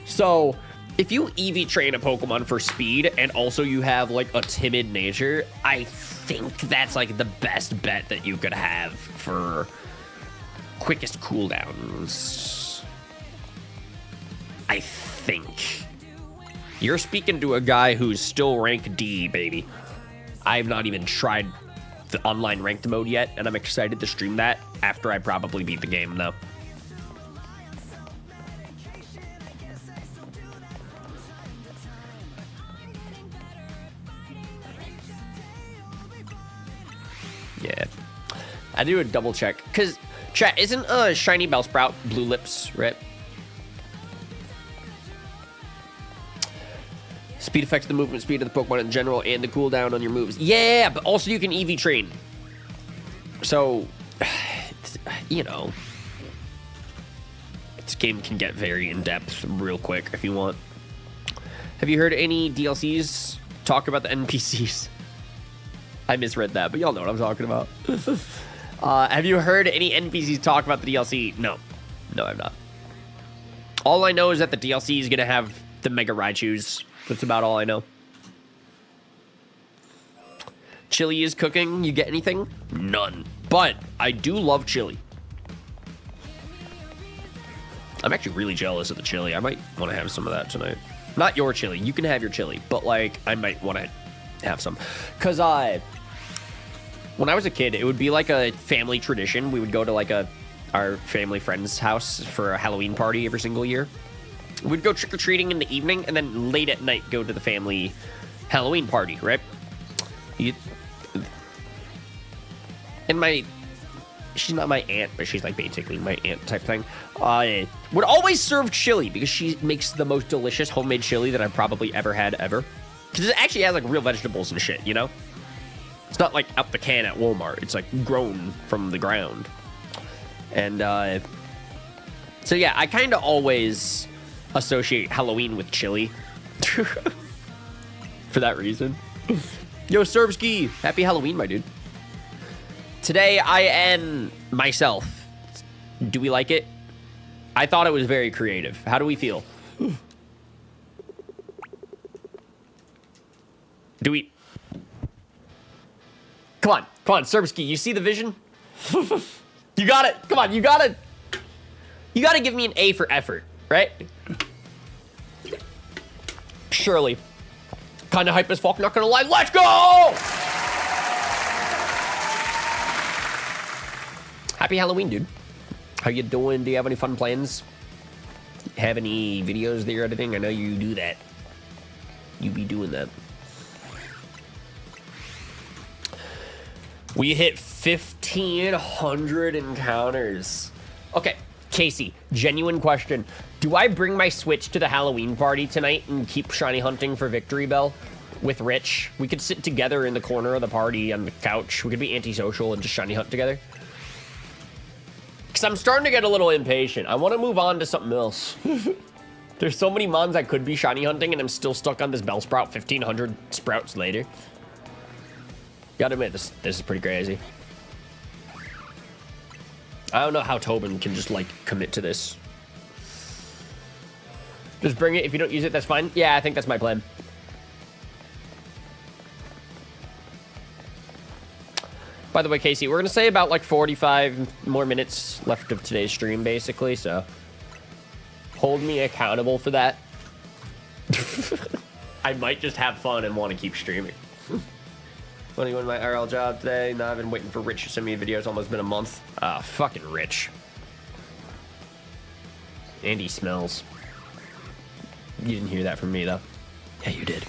So if you EV train a Pokemon for speed and also you have, like, a timid nature, I think that's, like, the best bet that you could have for quickest cooldowns. I think. You're speaking to a guy who's still rank D, baby. I've not even tried the online ranked mode yet, and I'm excited to stream that after I probably beat the game, though. Yeah. I do a double check, because, chat, isn't a shiny Bellsprout blue lips, right? Speed affects the movement speed of the Pokemon in general and the cooldown on your moves. Yeah, but also you can EV train. So, you know, this game can get very in-depth real quick if you want. Have you heard any DLCs talk about the NPCs? I misread that, but y'all know what I'm talking about. Have you heard any NPCs talk about the DLC? No. No, I've not. All I know is that the DLC is going to have the Mega Raichus. That's about all I know. Chili is cooking. You get anything? None. But I do love chili. I'm actually really jealous of the chili. I might want to have some of that tonight. Not your chili. You can have your chili. But, like, I might want to have some. Because when I was a kid, it would be like a family tradition. We would go to, like, our family friend's house for a Halloween party every single year. We'd go trick-or-treating in the evening, and then late at night go to the family Halloween party, right? And she's not my aunt, but she's like basically my aunt type thing, would always serve chili because she makes the most delicious homemade chili that I've probably ever had ever. Because it actually has like real vegetables and shit, you know? It's not like out the can at Walmart. It's like grown from the ground. And So yeah, I kind of always associate Halloween with chili. For that reason. Yo, Serbski, happy Halloween, my dude. Today I am myself. Do we like it? I thought it was very creative. How do we feel? Do we... Come on, Serbski, you see the vision? You got it. Come on, you gotta give me an A for effort, right? Surely. Kinda hype as fuck, not gonna lie. Let's go! Happy Halloween, dude. How you doing? Do you have any fun plans? Have any videos that you're editing? I know you do that. You be doing that. We hit 1,500 encounters. Okay, Casey, genuine question. Do I bring my Switch to the Halloween party tonight and keep shiny hunting for Victory Bell with Rich? We could sit together in the corner of the party on the couch. We could be antisocial and just shiny hunt together. Because I'm starting to get a little impatient. I want to move on to something else. There's so many mons I could be shiny hunting, and I'm still stuck on this Bellsprout 1,500 sprouts later. Gotta admit, this is pretty crazy. I don't know how Tobin can just, like, commit to this. Just bring it. If you don't use it, that's fine. Yeah, I think that's my plan. By the way, Casey, we're going to say about, like, 45 more minutes left of today's stream, basically, so... Hold me accountable for that. I might just have fun and want to keep streaming. When I go to my RL job today, now I've been waiting for Rich to send me a video. It's almost been a month. Ah, fucking Rich. And he smells. You didn't hear that from me, though. Yeah, you did.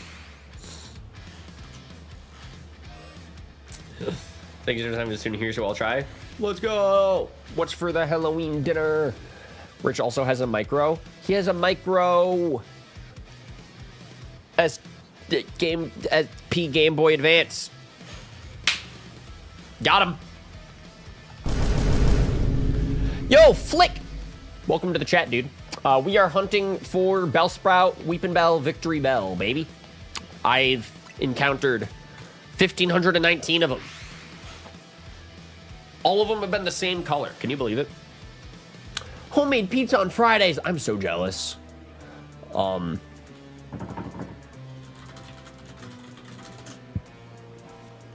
Thank you for the time to tune here, so I'll try. Let's go! What's for the Halloween dinner? Rich also has a micro. He has a micro. SP Game Boy Advance. Got him. Yo, Flick. Welcome to the chat, dude. We are hunting for Bellsprout, Weepin' Bell, Victory Bell, baby. I've encountered 1,519 of them. All of them have been the same color. Can you believe it? Homemade pizza on Fridays. I'm so jealous.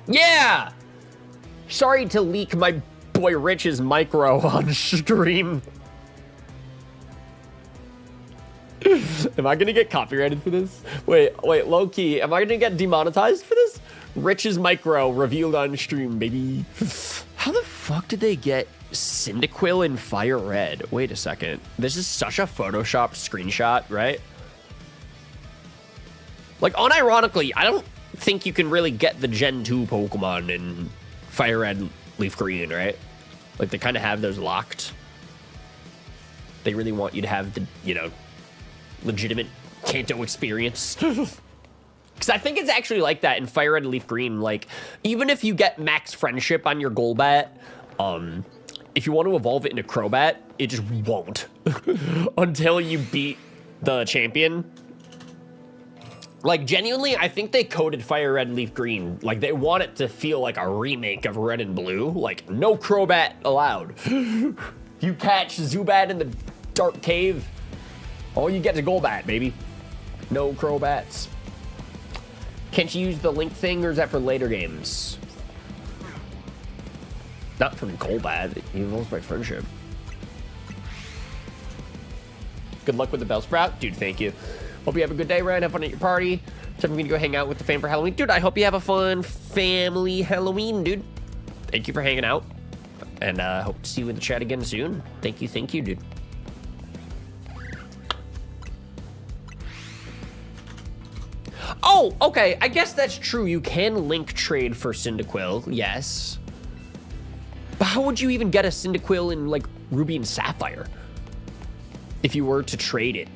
Yeah! Sorry to leak my boy Rich's micro on stream. Am I gonna get copyrighted for this? Wait, low-key, am I gonna get demonetized for this? Rich's micro revealed on stream, baby. How the fuck did they get Cyndaquil in Fire Red? Wait a second. This is such a photoshopped screenshot, right? Like, unironically, I don't think you can really get the Gen 2 Pokemon in Fire Red, Leaf Green, right? Like, they kind of have those locked. They really want you to have the, you know, legitimate Kanto experience. Because I think it's actually like that in Fire Red and Leaf Green. Like, even if you get max friendship on your Golbat, if you want to evolve it into Crobat, it just won't. Until you beat the champion. Like, genuinely, I think they coded Fire Red and Leaf Green. Like, they want it to feel like a remake of Red and Blue. Like, no Crobat allowed. You catch Zubat in the dark cave, all you get is a Golbat, baby. No Crobats. Can't you use the link thing, or is that for later games? Not from Golbat. He evolves by friendship. Good luck with the Bellsprout. Dude, thank you. Hope you have a good day, Ryan. Have fun at your party. So I'm going to go hang out with the fam for Halloween. Dude, I hope you have a fun family Halloween, dude. Thank you for hanging out. And hope to see you in the chat again soon. Thank you, dude. Oh, okay. I guess that's true. You can link trade for Cyndaquil, yes. But how would you even get a Cyndaquil in, like, Ruby and Sapphire? If you were to trade it?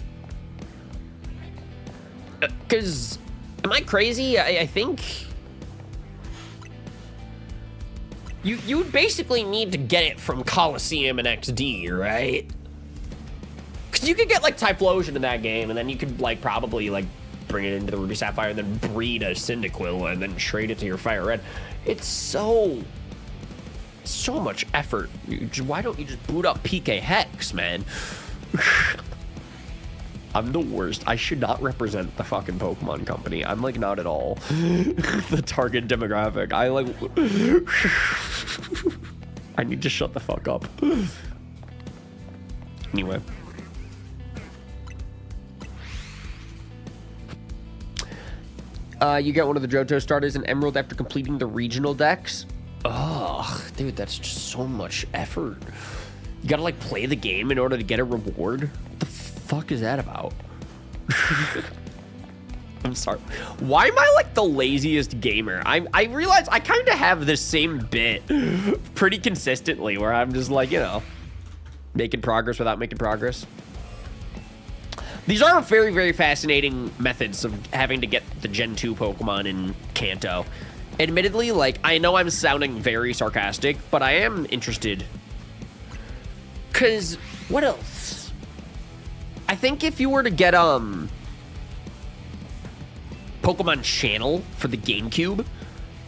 Because, am I crazy? I think... You would basically need to get it from Coliseum and XD, right? Because you could get, like, Typhlosion in that game, and then you could, like, probably, like, bring it into the Ruby Sapphire and then breed a Cyndaquil and then trade it to your Fire Red. It's so much effort. Why don't you just boot up PK Hex, man? I'm the worst. I should not represent the fucking Pokemon Company. I'm, like, not at all the target demographic. I need to shut the fuck up. Anyway. You get one of the Johto starters in Emerald after completing the regional decks. Ugh, dude, that's just so much effort. You gotta, like, play the game in order to get a reward? What the fuck is that about? I'm sorry. Why am I, like, the laziest gamer? I realize I kind of have this same bit pretty consistently where I'm just, like, you know, making progress without making progress. These are very, very fascinating methods of having to get the Gen 2 Pokemon in Kanto. Admittedly, like, I know I'm sounding very sarcastic, but I am interested. Because, what else? I think if you were to get, Pokemon Channel for the GameCube,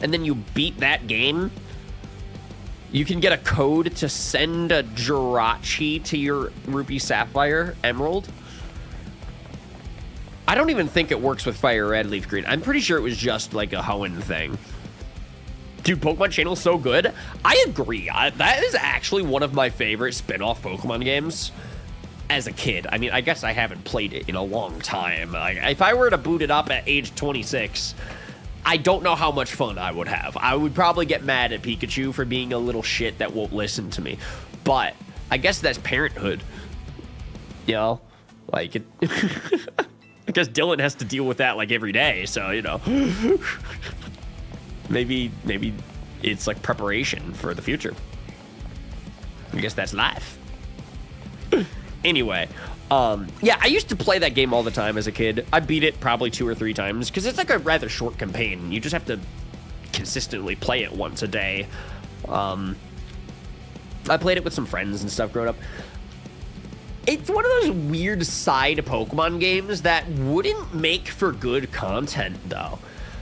and then you beat that game, you can get a code to send a Jirachi to your Ruby Sapphire Emerald. I don't even think it works with Fire Red, Leaf Green. I'm pretty sure it was just like a Hoenn thing. Dude, Pokemon Channel's so good. I agree. That is actually one of my favorite spin-off Pokemon games as a kid. I mean, I guess I haven't played it in a long time. Like, if I were to boot it up at age 26, I don't know how much fun I would have. I would probably get mad at Pikachu for being a little shit that won't listen to me. But I guess that's parenthood. You know? Like, it... I guess Dylan has to deal with that, like, every day, so, you know. Maybe it's, like, preparation for the future. I guess that's life. Anyway, yeah, I used to play that game all the time as a kid. I beat it probably 2 or 3 times, because it's, like, a rather short campaign. You just have to consistently play it once a day. I played it with some friends and stuff growing up. It's one of those weird side Pokemon games that wouldn't make for good content, though.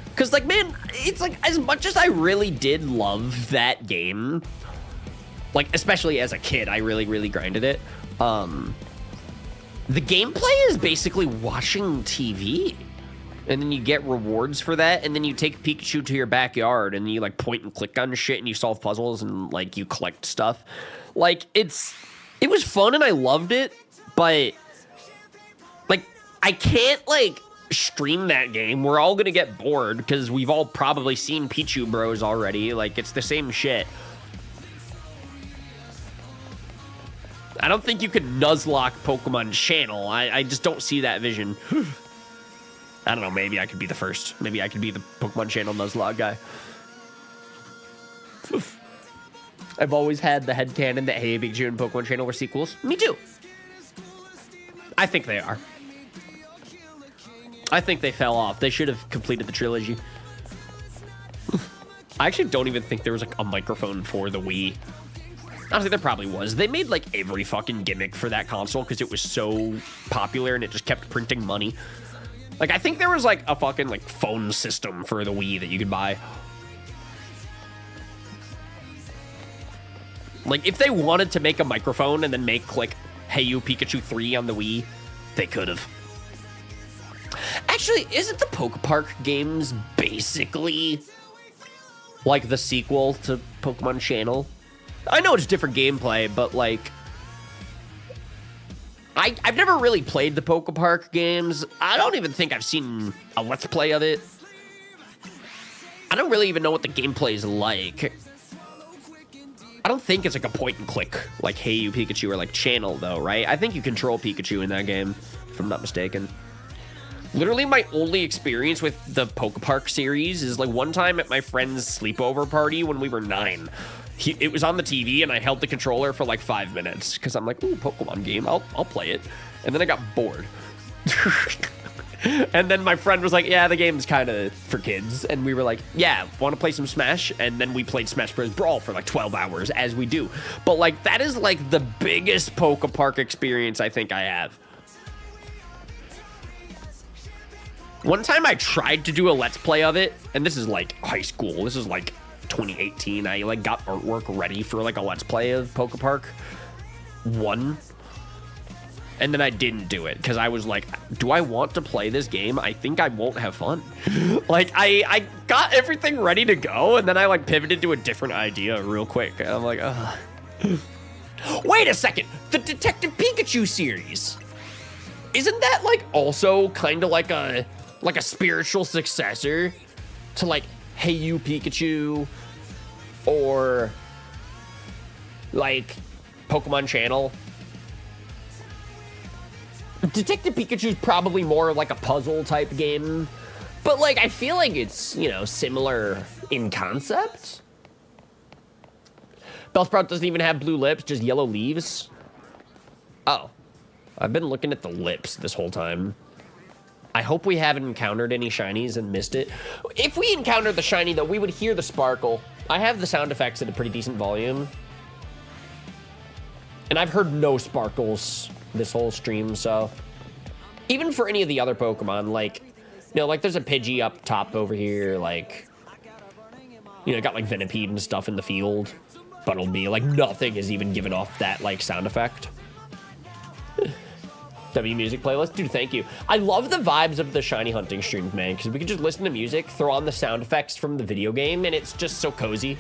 Because, like, man, it's like, as much as I really did love that game, like, especially as a kid, I really, really grinded it. The gameplay is basically watching TV. And then you get rewards for that, and then you take Pikachu to your backyard, and you, like, point and click on shit, and you solve puzzles, and, like, you collect stuff. Like, it was fun and I loved it, but, like, I can't, like, stream that game. We're all gonna get bored because we've all probably seen Pichu Bros already. Like, it's the same shit. I don't think you could Nuzlocke Pokemon Channel. I just don't see that vision. I don't know, maybe I could be the first. Maybe I could be the Pokemon Channel Nuzlocke guy. I've always had the headcanon that Hey Pikachu and Pokemon Channel were sequels. Me too. I think they are. I think they fell off. They should have completed the trilogy. I actually don't even think there was, like, a microphone for the Wii. Honestly, there probably was. They made, like, every fucking gimmick for that console because it was so popular and it just kept printing money. Like, I think there was, like, a fucking, like, phone system for the Wii that you could buy. Like, if they wanted to make a microphone and then make, like, Hey You Pikachu 3 on the Wii, they could have. Actually, isn't the Pokepark games basically like the sequel to Pokemon Channel? I know it's different gameplay, but, like, I've never really played the Pokepark games. I don't even think I've seen a Let's Play of it. I don't really even know what the gameplay is like. I don't think it's like a point and click, like Hey You Pikachu or like Channel, though, right? I think you control Pikachu in that game, if I'm not mistaken. Literally, my only experience with the Pokepark series is, like, one time at my friend's sleepover party when we were 9. It was on the TV, and I held the controller for, like, 5 minutes, because I'm like, ooh, Pokemon game, I'll play it. And then I got bored. And then my friend was like, yeah, the game's kind of for kids. And we were like, yeah, want to play some Smash? And then we played Smash Bros. Brawl for like 12 hours, as we do. But, like, that is, like, the biggest Pokepark experience I think I have. One time I tried to do a Let's Play of it, and this is like high school. This is like 2018. I like got artwork ready for like a Let's Play of Pokepark 1. And then I didn't do it because I was like, do I want to play this game? I think I won't have fun. Like I got everything ready to go, and then I like pivoted to a different idea real quick. And I'm like, ugh. Wait a second, the Detective Pikachu series. Isn't that like also kind of like a spiritual successor to like Hey You Pikachu or like Pokemon Channel? Detective Pikachu's probably more like a puzzle type game, but like I feel like it's, you know, similar in concept. Bellsprout doesn't even have blue lips, just yellow leaves. Oh, I've been looking at the lips this whole time. I hope we haven't encountered any shinies and missed it. If we encountered the shiny, though, we would hear the sparkle. I have the sound effects at a pretty decent volume. And I've heard no sparkles this whole stream, so... Even for any of the other Pokemon, like... You know, like, there's a Pidgey up top over here, like... You know, got, like, Venipede and stuff in the field. Buttlebee, like, nothing is even given off that, like, sound effect. W music playlist, dude, thank you. I love the vibes of the shiny hunting streams, man, because we can just listen to music, throw on the sound effects from the video game, and it's just so cozy.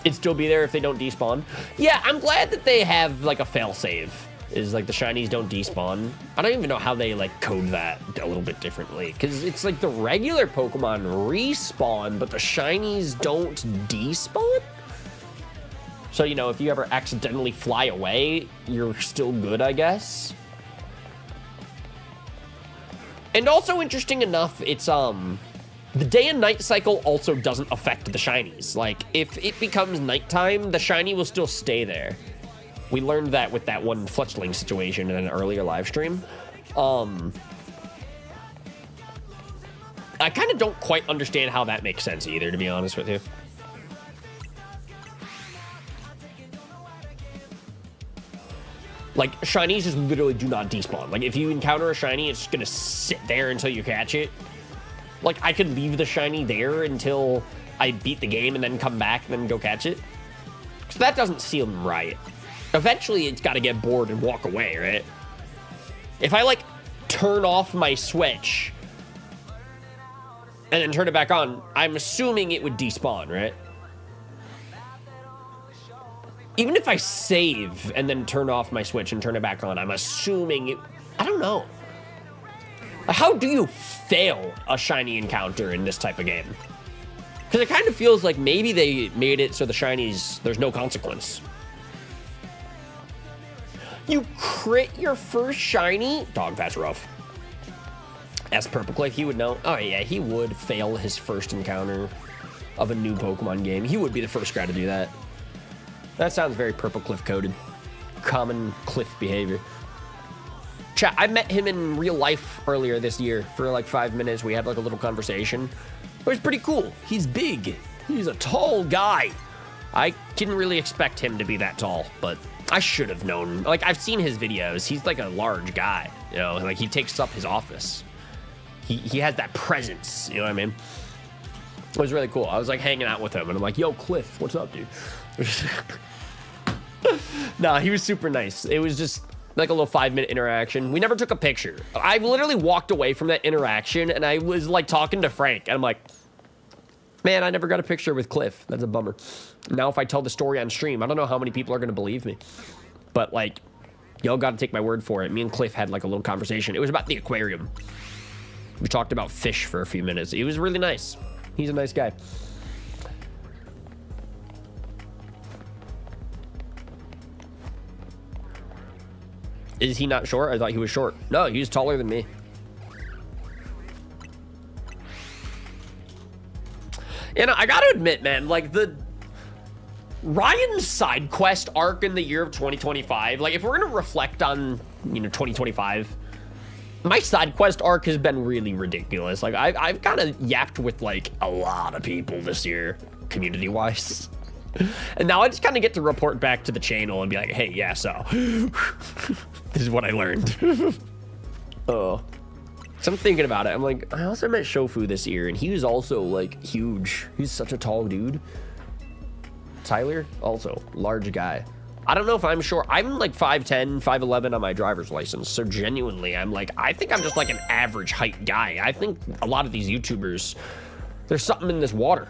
It'd still be there if they don't despawn. Yeah, I'm glad that they have like a failsafe. Is like the shinies don't despawn. I don't even know how they like code that a little bit differently, because it's like the regular Pokemon respawn, but the shinies don't despawn. So, you know, if you ever accidentally fly away, you're still good, I guess. And also, interesting enough, it's, the day and night cycle also doesn't affect the shinies. Like, if it becomes nighttime, the shiny will still stay there. We learned that with that one Fletchling situation in an earlier live stream. I kind of don't quite understand how that makes sense either, to be honest with you. Like, shinies just literally do not despawn. Like, if you encounter a shiny, it's just gonna sit there until you catch it. Like, I could leave the shiny there until I beat the game and then come back and then go catch it. So that doesn't seem right. Eventually, it's gotta get bored and walk away, right? If I, like, turn off my Switch and then turn it back on, I'm assuming it would despawn, right? Even if I save and then turn off my Switch and turn it back on, I'm assuming it... I don't know. How do you fail a shiny encounter in this type of game? Because it kind of feels like maybe they made it so the shinies, there's no consequence. You crit your first shiny? Dog, that's rough. As Purplecliff, he would know. Oh, yeah, he would fail his first encounter of a new Pokemon game. He would be the first guy to do that. That sounds very Purplecliff coded. Common Cliff behavior. Chat, I met him in real life earlier this year for like 5 minutes. We had like a little conversation. It was pretty cool. He's big. He's a tall guy. I didn't really expect him to be that tall, but I should have known. Like, I've seen his videos. He's like a large guy, you know, like he takes up his office. He has that presence, you know what I mean? It was really cool. I was like hanging out with him and I'm like, yo, Cliff, what's up, dude? Nah, he was super nice. It was just like a little 5-minute interaction. We never took a picture. I literally walked away from that interaction and I was like talking to Frank and I'm like, man, I never got a picture with Cliff. That's a bummer. Now if I tell the story on stream, I don't know how many people are going to believe me. But like, y'all got to take my word for it. Me and Cliff had like a little conversation. It was about the aquarium. We talked about fish for a few minutes. It was really nice. He's a nice guy. Is he not short? I thought he was short. No, he was taller than me. You know, I gotta admit, man, like the Ryan's side quest arc in the year of 2025, like if we're gonna reflect on, you know, 2025, my side quest arc has been really ridiculous. Like I've kind of yapped with like a lot of people this year, community-wise. And now I just kind of get to report back to the channel and be like, hey, yeah, so this is what I learned. Oh, So I'm thinking about it. I'm like, I also met Shofu this year, and he was also, like, huge. He's such a tall dude. Tyler, also, large guy. I don't know if I'm short. I'm, like, 5'10", 5'11" on my driver's license. So, genuinely, I'm like, I think I'm just, like, an average height guy. I think a lot of these YouTubers, there's something in this water.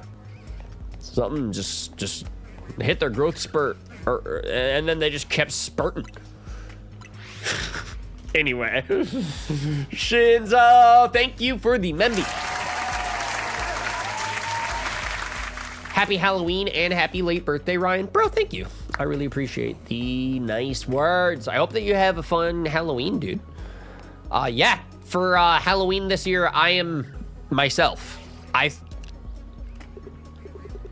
Something just hit their growth spurt, and then they just kept spurting. Anyway, Shinzo, thank you for the memby. Happy Halloween and happy late birthday, Ryan. Bro, thank you. I really appreciate the nice words. I hope that you have a fun Halloween, dude. Yeah, for Halloween this year, I am myself.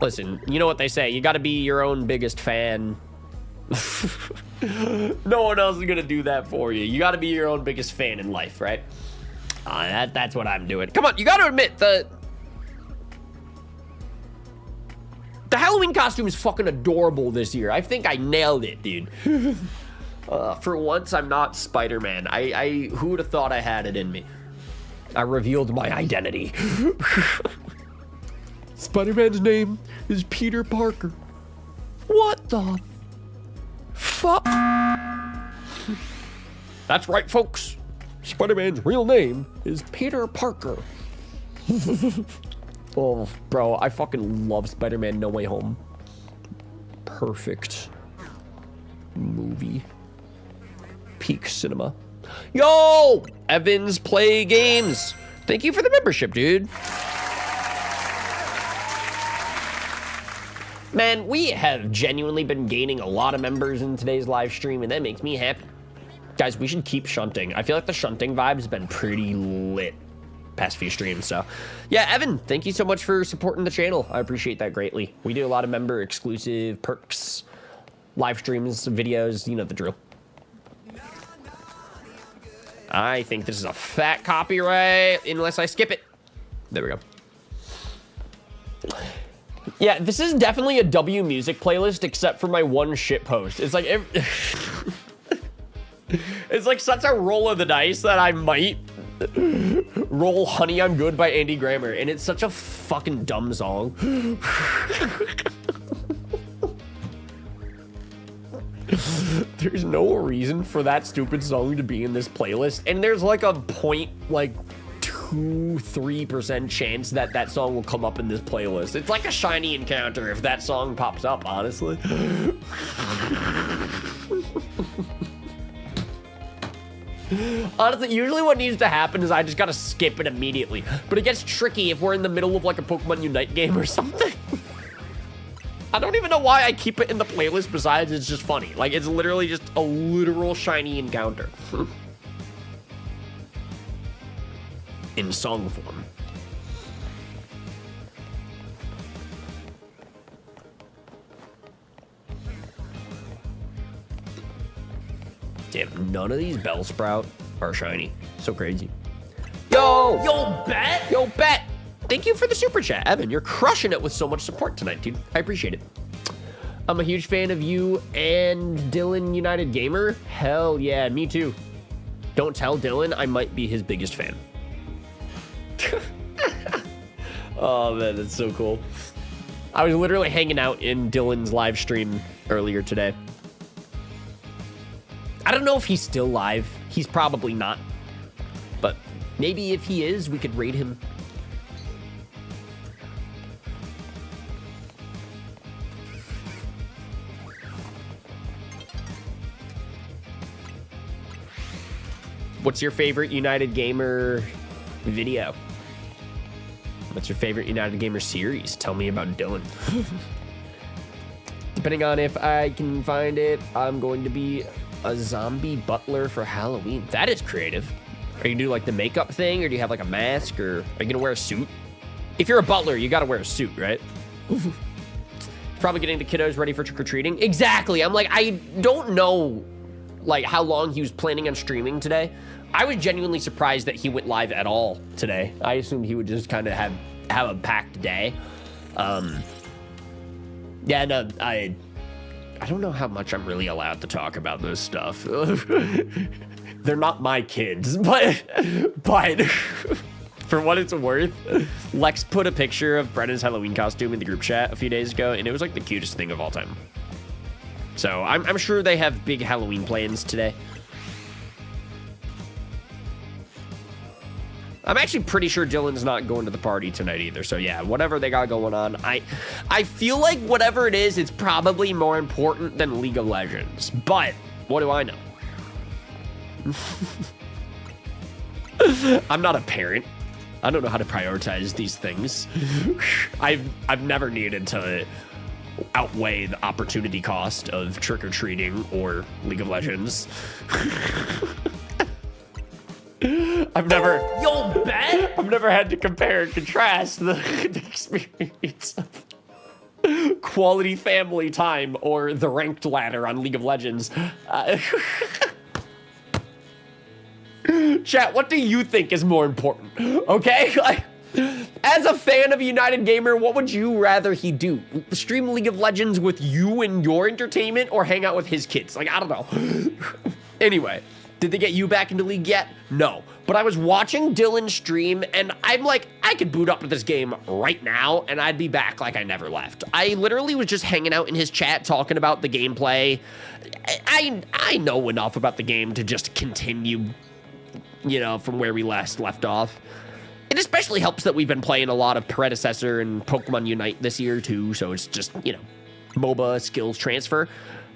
Listen, you know what they say. You got to be your own biggest fan. No one else is gonna do that for you. You gotta be your own biggest fan in life, right? That's what I'm doing. Come on, you gotta admit, the Halloween costume is fucking adorable this year. I think I nailed it, dude. For once, I'm not Spider-Man. Who would have thought I had it in me? I revealed my identity. Spider-Man's name is Peter Parker. What the fuck? That's right, folks. Spider-Man's real name is Peter Parker. Oh, bro, I fucking love Spider-Man No Way Home. Perfect movie. Peak cinema. Yo! Evans Play Games. Thank you for the membership, dude. Man, we have genuinely been gaining a lot of members in today's live stream, and that makes me happy. Guys, we should keep shunting. I feel like the shunting vibe has been pretty lit past few streams, so. Yeah, Evan, thank you so much for supporting the channel. I appreciate that greatly. We do a lot of member exclusive perks, live streams, videos, you know the drill. I think this is a fat copyright, unless I skip it. There we go. Yeah, this is definitely a W music playlist, except for my one shit post. It's like, it's like such a roll of the dice that I might roll Honey, I'm Good by Andy Grammer, and it's such a fucking dumb song. There's no reason for that stupid song to be in this playlist, and there's like a 2-3% chance that that song will come up in this playlist. It's like a shiny encounter if that song pops up, honestly. Honestly, usually what needs to happen is I just gotta skip it immediately. But it gets tricky if we're in the middle of like a Pokemon Unite game or something. I don't even know why I keep it in the playlist besides it's just funny. Like, it's literally just a literal shiny encounter. In song form. Damn, none of these Bellsprout are shiny. So crazy. Yo! Yo, Bet! Yo, Bet! Thank you for the super chat, Evan. You're crushing it with so much support tonight, dude. I appreciate it. I'm a huge fan of you and Dylan United Gamer. Hell yeah, me too. Don't tell Dylan I might be his biggest fan. Oh man, that's so cool. I was literally hanging out in Dylan's live stream earlier today. I don't know if he's still live. He's probably not. But maybe if he is, we could raid him. What's your favorite United Gamer video? What's your favorite United Gamer series? Tell me about Dylan. Depending on if I can find it, I'm going to be a zombie butler for Halloween. That is creative. Are you gonna do like the makeup thing, or do you have like a mask, or are you gonna wear a suit? If you're a butler, you gotta wear a suit, right? Probably getting the kiddos ready for trick-or-treating. Exactly. I'm like, I don't know like how long he was planning on streaming today. I was genuinely surprised that he went live at all today. I assumed he would just kind of have a packed day. Yeah, no, I don't know how much I'm really allowed to talk about this stuff. They're not my kids, but for what it's worth, Lex put a picture of Brennan's Halloween costume in the group chat a few days ago, and it was like the cutest thing of all time. So I'm sure they have big Halloween plans today. I'm actually pretty sure Dylan's not going to the party tonight either. So yeah, whatever they got going on, I feel like whatever it is, it's probably more important than League of Legends. But what do I know? I'm not a parent. I don't know how to prioritize these things. I've never needed to outweigh the opportunity cost of trick-or-treating or League of Legends. I've never had to compare and contrast the experience of quality family time or the ranked ladder on League of Legends. Chat, what do you think is more important? Okay, like, as a fan of United Gamer, what would you rather he do? Stream League of Legends with you and your entertainment, or hang out with his kids? Like, I don't know. Anyway, did they get you back into League yet? No. But I was watching Dylan stream, and I'm like, I could boot up with this game right now, and I'd be back like I never left. I literally was just hanging out in his chat, talking about the gameplay. I know enough about the game to just continue, you know, from where we last left off. It especially helps that we've been playing a lot of Predecessor and Pokemon Unite this year, too, so it's just, you know, MOBA skills transfer.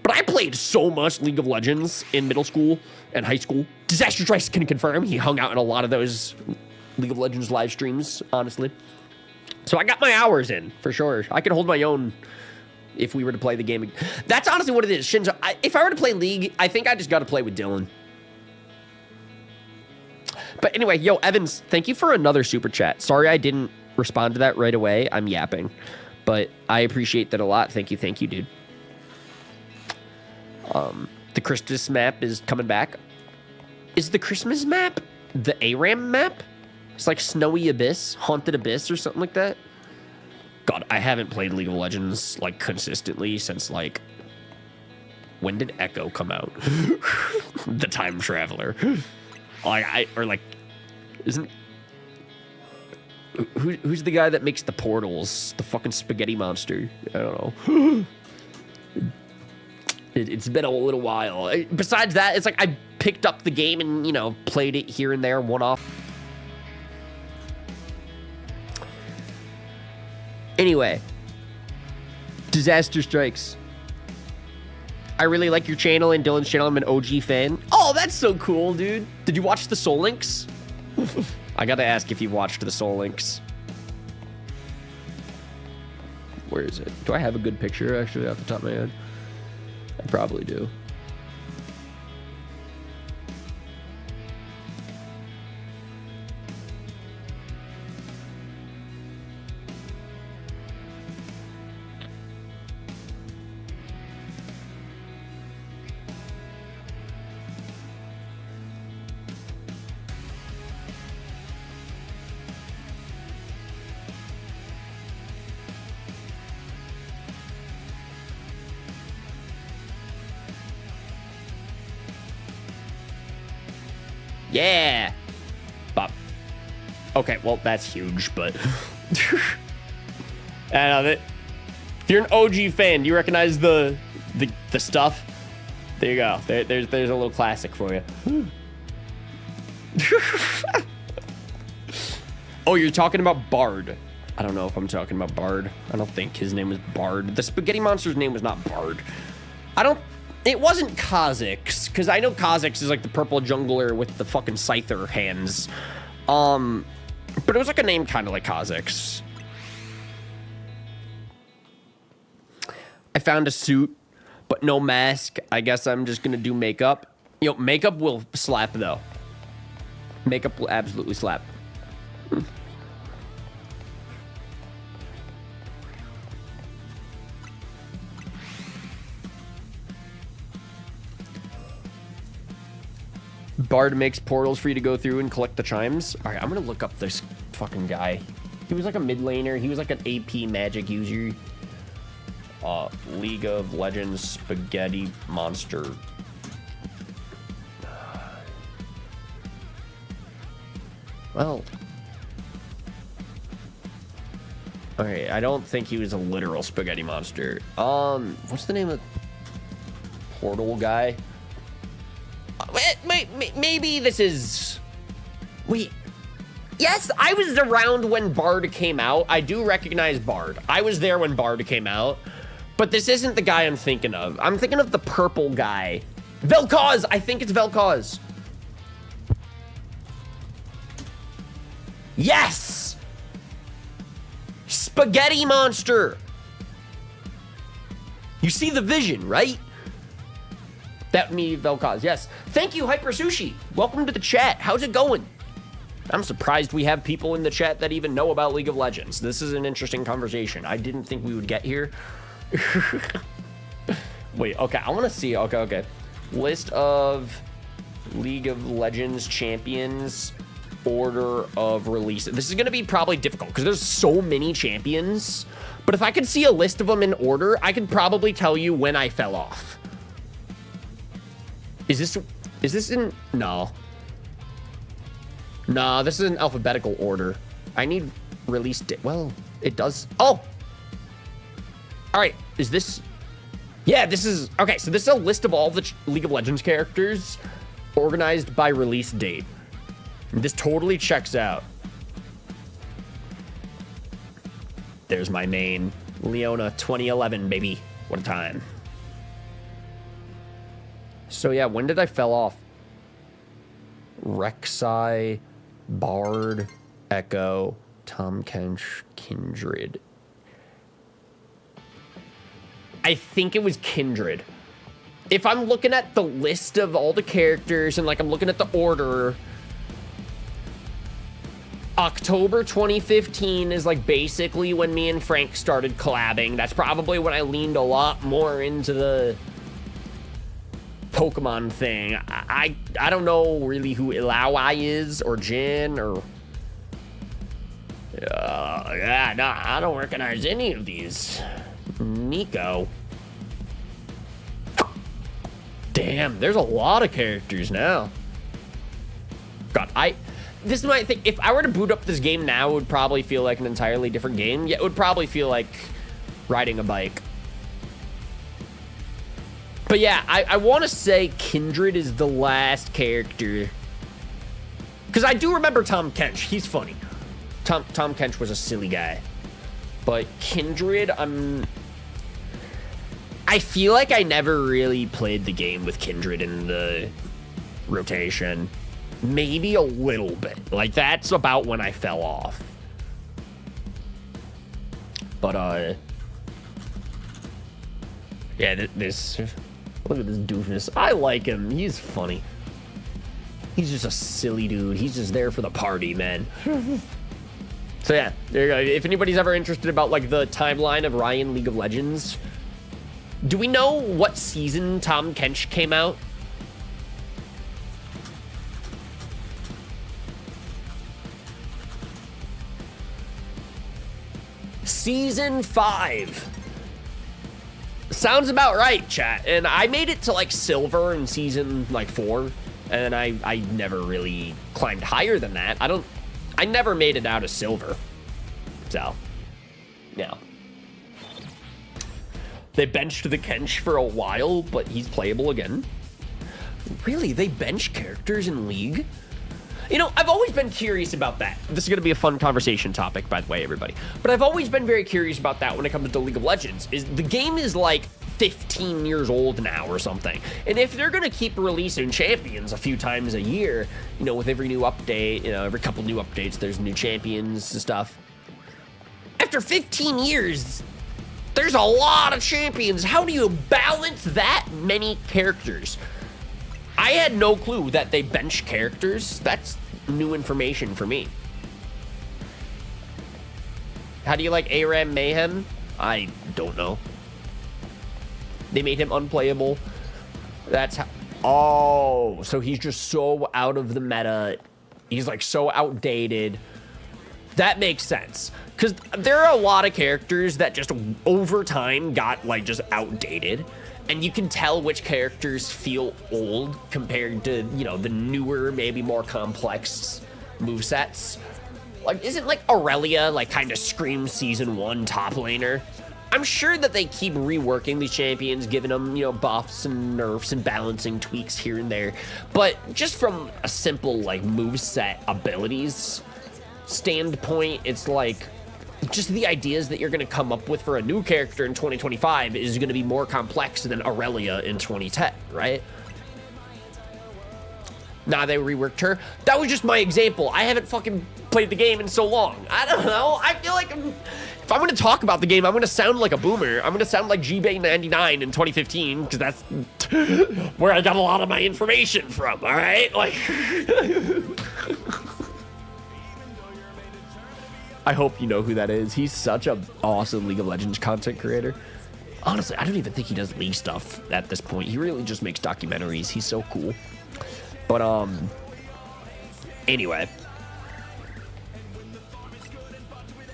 But I played so much League of Legends in middle school and high school. Disaster Trice can confirm. He hung out in a lot of those League of Legends live streams, honestly. So I got my hours in, for sure. I could hold my own if we were to play the game. That's honestly what it is. Shinzo, if I were to play League, I think I just got to play with Dylan. But anyway, yo, Evans, thank you for another super chat. Sorry I didn't respond to that right away. I'm yapping. But I appreciate that a lot. Thank you, dude. The Christmas map is coming back. Is the Christmas map the ARAM map? It's like Snowy Abyss, Haunted Abyss, or something like that. God, I haven't played League of Legends, like, consistently since, like, when did Echo come out? The Time Traveler. Isn't... Who's the guy that makes the portals? The fucking spaghetti monster. I don't know. It's been a little while. Besides that, it's like I picked up the game and, you know, played it here and there, one-off. Anyway. Disaster Strikes. I really like your channel and Dylan's channel. I'm an OG fan. Oh, that's so cool, dude. Did you watch the Soul Links? I gotta ask if you've watched the Soul Links. Where is it? Do I have a good picture, actually, off the top of my head? I probably do. Yeah. Bop. Okay, well, that's huge, but... I know that. If you're an OG fan, do you recognize the stuff? There you go. There's a little classic for you. Oh, you're talking about Bard. I don't know if I'm talking about Bard. I don't think his name was Bard. The spaghetti monster's name was not Bard. It wasn't Kha'Zix, because I know Kha'Zix is like the purple jungler with the fucking scyther hands. But it was like a name kind of like Kha'Zix. I found a suit, but no mask. I guess I'm just gonna do makeup. You know, makeup will slap though. Makeup will absolutely slap. Bard makes portals for you to go through and collect the chimes. All right, I'm gonna look up this fucking guy. He was like a mid laner. He was like an AP magic user. League of Legends spaghetti monster. Well. Okay, I don't think he was a literal spaghetti monster. What's the name of portal guy? Maybe this is... Wait. Yes, I was around when Bard came out. I do recognize Bard. I was there when Bard came out. But this isn't the guy I'm thinking of. I'm thinking of the purple guy. Vel'Koz! I think it's Vel'Koz. Yes! Spaghetti monster! You see the vision, right? That me, Vel'Koz, yes. Thank you, Hyper Sushi. Welcome to the chat. How's it going? I'm surprised we have people in the chat that even know about League of Legends. This is an interesting conversation. I didn't think we would get here. Wait, okay, I want to see. Okay. List of League of Legends champions, order of release. This is going to be probably difficult because there's so many champions. But if I could see a list of them in order, I could probably tell you when I fell off. Is this in... No. No, this is in alphabetical order. I need release date. Well, it does. Oh! All right, is this... Yeah, this is... Okay, so this is a list of all the League of Legends characters organized by release date. This totally checks out. There's my main. Leona 2011, baby. What a time. So yeah, when did I fell off? Rek'Sai, Bard, Echo, Tahm Kench, Kindred. I think it was Kindred. If I'm looking at the list of all the characters and like I'm looking at the order, October 2015 is like basically when me and Frank started collabing. That's probably when I leaned a lot more into the Pokemon thing. I don't know really who Illaoi is or Jin or... yeah, no, I don't recognize any of these. Nico. Damn, there's a lot of characters now. God, this is my thing. If I were to boot up this game now, it would probably feel like an entirely different game. Yeah, it would probably feel like riding a bike. But yeah, I want to say Kindred is the last character. Because I do remember Tahm Kench. He's funny. Tahm Kench was a silly guy. But Kindred, I feel like I never really played the game with Kindred in the rotation. Maybe a little bit. Like, that's about when I fell off. But, yeah, this... Look at this doofus. I like him. He's funny. He's just a silly dude. He's just there for the party, man. So yeah, there you go. If anybody's ever interested about like the timeline of Ryan League of Legends, do we know what season Tahm Kench came out? Season 5. Sounds about right, chat. And I made it to like silver in season like 4, and I never really climbed higher than that. I never made it out of silver. So, yeah. They benched the Kench for a while, but he's playable again. Really, they bench characters in League? You know, I've always been curious about that. This is going to be a fun conversation topic, by the way, everybody. But I've always been very curious about that when it comes to League of Legends. The game is like 15 years old now or something. And if they're going to keep releasing champions a few times a year, you know, with every new update, you know, every couple new updates, there's new champions and stuff. After 15 years, there's a lot of champions. How do you balance that many characters? I had no clue that they bench characters. That's new information for me. How do you like ARAM Mayhem? I don't know. They made him unplayable. That's how... Oh, so he's just so out of the meta. He's like so outdated. That makes sense. Because there are a lot of characters that just over time got like just outdated. And you can tell which characters feel old compared to, you know, the newer, maybe more complex movesets. Like, isn't like Aurelia like kind of Scream Season 1 top laner? I'm sure that they keep reworking these champions, giving them, you know, buffs and nerfs and balancing tweaks here and there. But just from a simple like moveset abilities standpoint, it's like just the ideas that you're going to come up with for a new character in 2025 is going to be more complex than Aurelia in 2010, right? Nah, they reworked her. That was just my example. I haven't fucking played the game in so long. I don't know. I feel like if I'm going to talk about the game, I'm going to sound like a boomer. I'm going to sound like GBay99 in 2015 because that's where I got a lot of my information from, all right? Like, I hope you know who that is. He's such an awesome League of Legends content creator. Honestly, I don't even think he does League stuff at this point. He really just makes documentaries. He's so cool. But, anyway.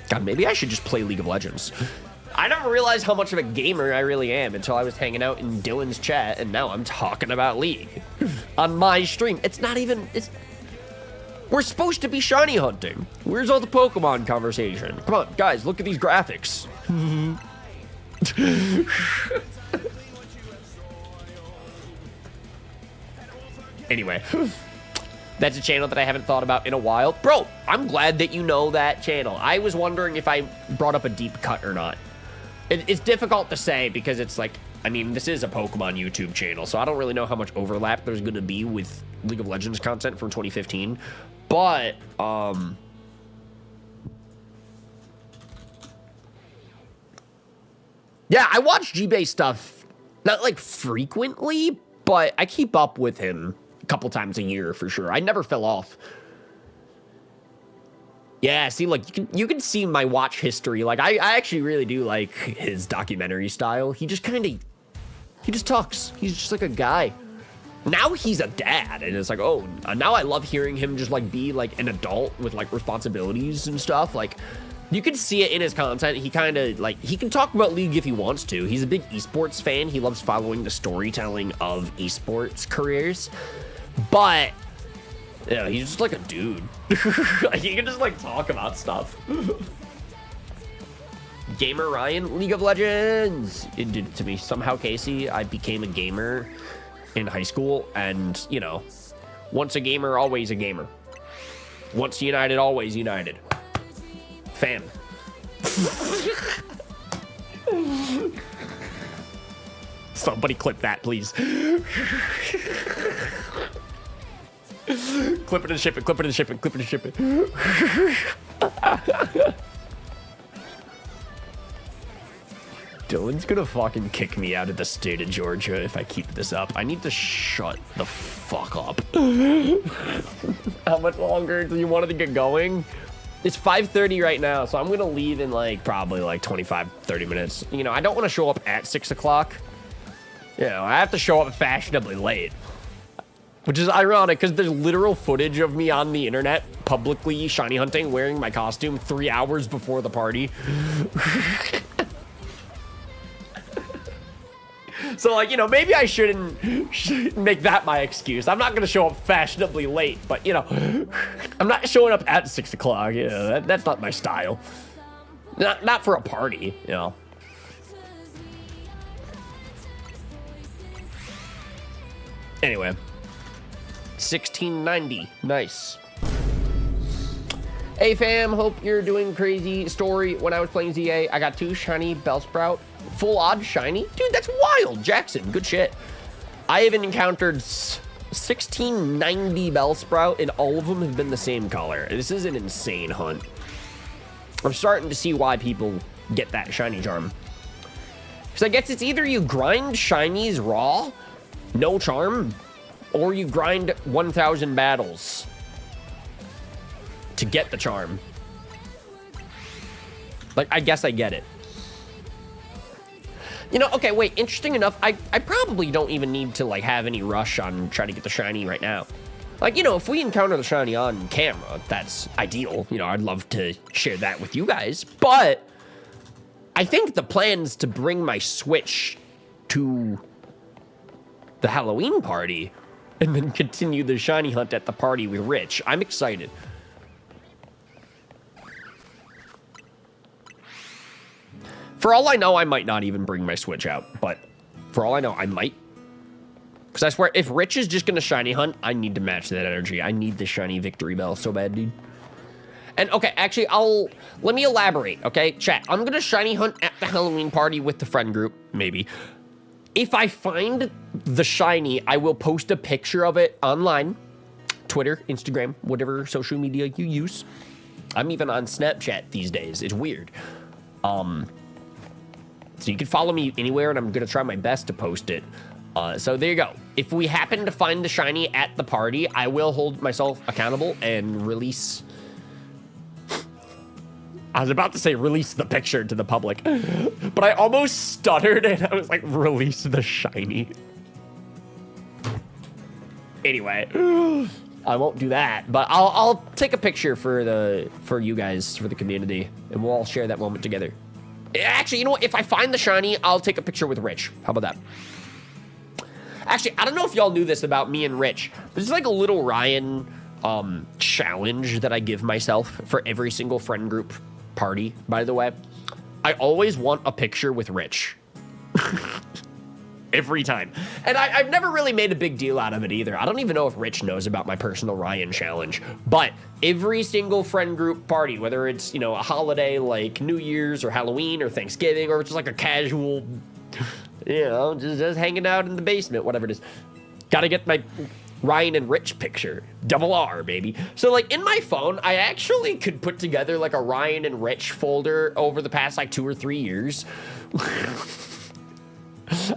God, maybe I should just play League of Legends. I never realized how much of a gamer I really am until I was hanging out in Dylan's chat, and now I'm talking about League on my stream. It's not even, we're supposed to be shiny hunting. Where's all the Pokemon conversation? Come on, guys, look at these graphics. Anyway, that's a channel that I haven't thought about in a while. Bro, I'm glad that you know that channel. I was wondering if I brought up a deep cut or not. It's difficult to say because it's like, I mean, this is a Pokemon YouTube channel, so I don't really know how much overlap there's going to be with League of Legends content from 2015. But, yeah, I watch GBay stuff, not like frequently, but I keep up with him a couple times a year for sure. I never fell off. Yeah, see, like, you can see my watch history. Like, I actually really do like his documentary style. He just talks. He's just like a guy. Now he's a dad, and it's like, oh, now I love hearing him just, like, be, like, an adult with, like, responsibilities and stuff. Like, you can see it in his content. He kind of, like, he can talk about League if he wants to. He's a big esports fan. He loves following the storytelling of esports careers. But, yeah, he's just like a dude. Like, he can just, like, talk about stuff. Gamer Ryan, League of Legends. It did it to me. Somehow, Casey, I became a gamer in high school. And, you know, once a gamer, always a gamer. Once united, always united. Fan. Somebody clip that, please. Clip it and ship it, clip it and ship it, clip it and ship it. Dylan's gonna fucking kick me out of the state of Georgia if I keep this up. I need to shut the fuck up. How much longer do you want it to get going? It's 5:30 right now, so I'm gonna leave in like probably like 25, 30 minutes. You know, I don't want to show up at 6 o'clock. You know, I have to show up fashionably late. Which is ironic, because there's literal footage of me on the internet publicly shiny hunting, wearing my costume 3 hours before the party. So, like, you know, maybe I shouldn't make that my excuse. I'm not going to show up fashionably late, but, you know, I'm not showing up at 6 o'clock. You know, that's not my style. Not for a party, you know. Anyway. 1690. Nice. Hey fam, hope you're doing crazy. Story, when I was playing ZA, I got 2 shiny Bellsprout. Full odd shiny? Dude, that's wild. Jackson, good shit. I haven't encountered 1690 Bellsprout, and all of them have been the same color. This is an insane hunt. I'm starting to see why people get that shiny charm. Because I guess it's either you grind shinies raw, no charm, or you grind 1,000 battles to get the charm. Like, I guess I get it. You know, okay, wait, interesting enough, I probably don't even need to, like, have any rush on trying to get the shiny right now. Like, you know, if we encounter the shiny on camera, that's ideal. You know, I'd love to share that with you guys. But I think the plan's to bring my Switch to the Halloween party and then continue the shiny hunt at the party with Rich. I'm excited. For all I know, I might not even bring my Switch out, but for all I know, I might. Because I swear, if Rich is just going to shiny hunt, I need to match that energy. I need the shiny victory bell so bad, dude. And, okay, actually, let me elaborate, okay? Chat, I'm going to shiny hunt at the Halloween party with the friend group, maybe. If I find the shiny, I will post a picture of it online. Twitter, Instagram, whatever social media you use. I'm even on Snapchat these days. It's weird. So you can follow me anywhere, and I'm going to try my best to post it. So there you go. If we happen to find the shiny at the party, I will hold myself accountable and release... I was about to say release the picture to the public, but I almost stuttered, and I was like, release the shiny. Anyway, I won't do that, but I'll take a picture for you guys, for the community, and we'll all share that moment together. Actually, you know what? If I find the shiny, I'll take a picture with Rich. How about that? Actually, I don't know if y'all knew this about me and Rich. There's like a little Ryan challenge that I give myself for every single friend group party, by the way. I always want a picture with Rich. Every time. And I've never really made a big deal out of it either. I don't even know if Rich knows about my personal Ryan challenge. But every single friend group party, whether it's, you know, a holiday like New Year's or Halloween or Thanksgiving, or just like a casual, you know, just hanging out in the basement, whatever it is. Gotta get my Ryan and Rich picture. Double R, baby. So, like, in my phone, I actually could put together, like, a Ryan and Rich folder over the past, like, 2 or 3 years.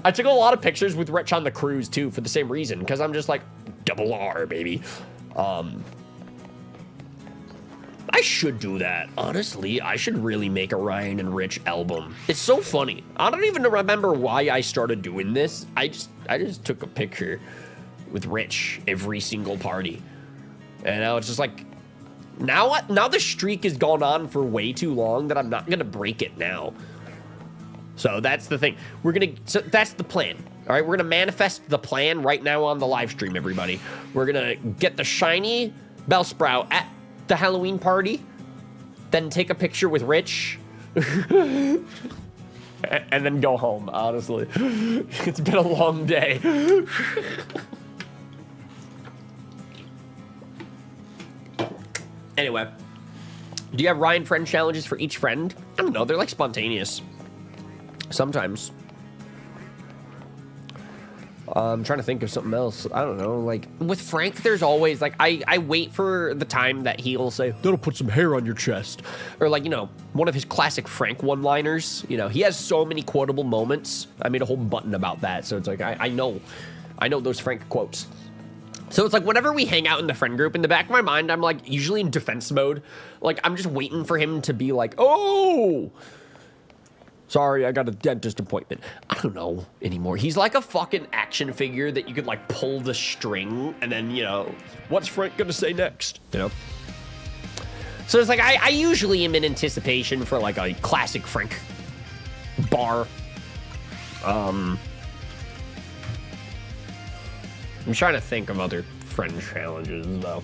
I took a lot of pictures with Rich on the cruise, too, for the same reason, because I'm just like, double R, baby. I should do that. Honestly, I should really make a Ryan and Rich album. It's so funny. I don't even remember why I started doing this. I just took a picture with Rich every single party. And now it's just like, now the streak has gone on for way too long that I'm not going to break it now. So that's the thing. So that's the plan. All right, we're going to manifest the plan right now on the live stream, everybody. We're going to get the shiny Bellsprout at the Halloween party, then take a picture with Rich, and then go home, honestly. It's been a long day. Anyway, do you have Ryan friend challenges for each friend? I don't know, they're like spontaneous. Sometimes. I'm trying to think of something else. I don't know, like, with Frank, there's always, like, I wait for the time that he'll say, that'll put some hair on your chest. Or, like, you know, one of his classic Frank one-liners. You know, he has so many quotable moments. I made a whole button about that, so it's like, I know those Frank quotes. So it's like, whenever we hang out in the friend group, in the back of my mind, I'm, like, usually in defense mode. Like, I'm just waiting for him to be like, oh! Sorry, I got a dentist appointment. I don't know anymore. He's like a fucking action figure that you could, like, pull the string, and then, you know, what's Frank gonna say next? You know? So it's like, I usually am in anticipation for, like, a classic Frank bar. I'm trying to think of other friend challenges, though.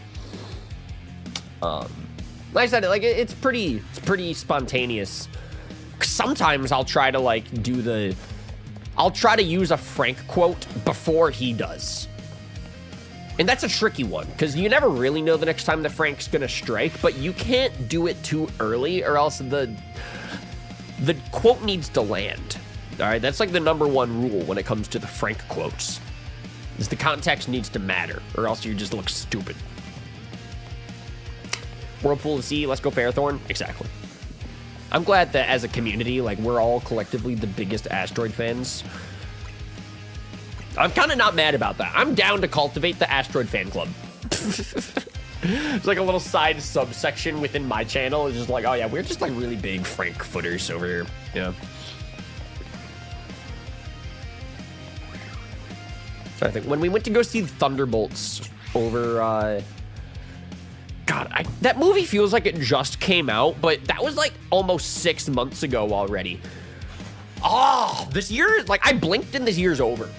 Like I said, like, it's pretty spontaneous. Sometimes I'll try to, like, I'll try to use a Frank quote before he does. And that's a tricky one, because you never really know the next time that Frank's gonna strike, but you can't do it too early, or else the quote needs to land. All right, that's like the #1 rule when it comes to the Frank quotes, is the context needs to matter, or else you just look stupid. Whirlpool of Sea, let's go Fairthorn. Exactly. I'm glad that as a community, like, we're all collectively the biggest Asteroid fans. I'm kind of not mad about that. I'm down to cultivate the Asteroid fan club. It's like a little side subsection within my channel. It's just like, oh yeah, we're just like really big Frank footers over here. Yeah. I think when we went to go see Thunderbolts over, God, that movie feels like it just came out, but that was like almost 6 months ago already. Oh, this year, like, I blinked and this year's over.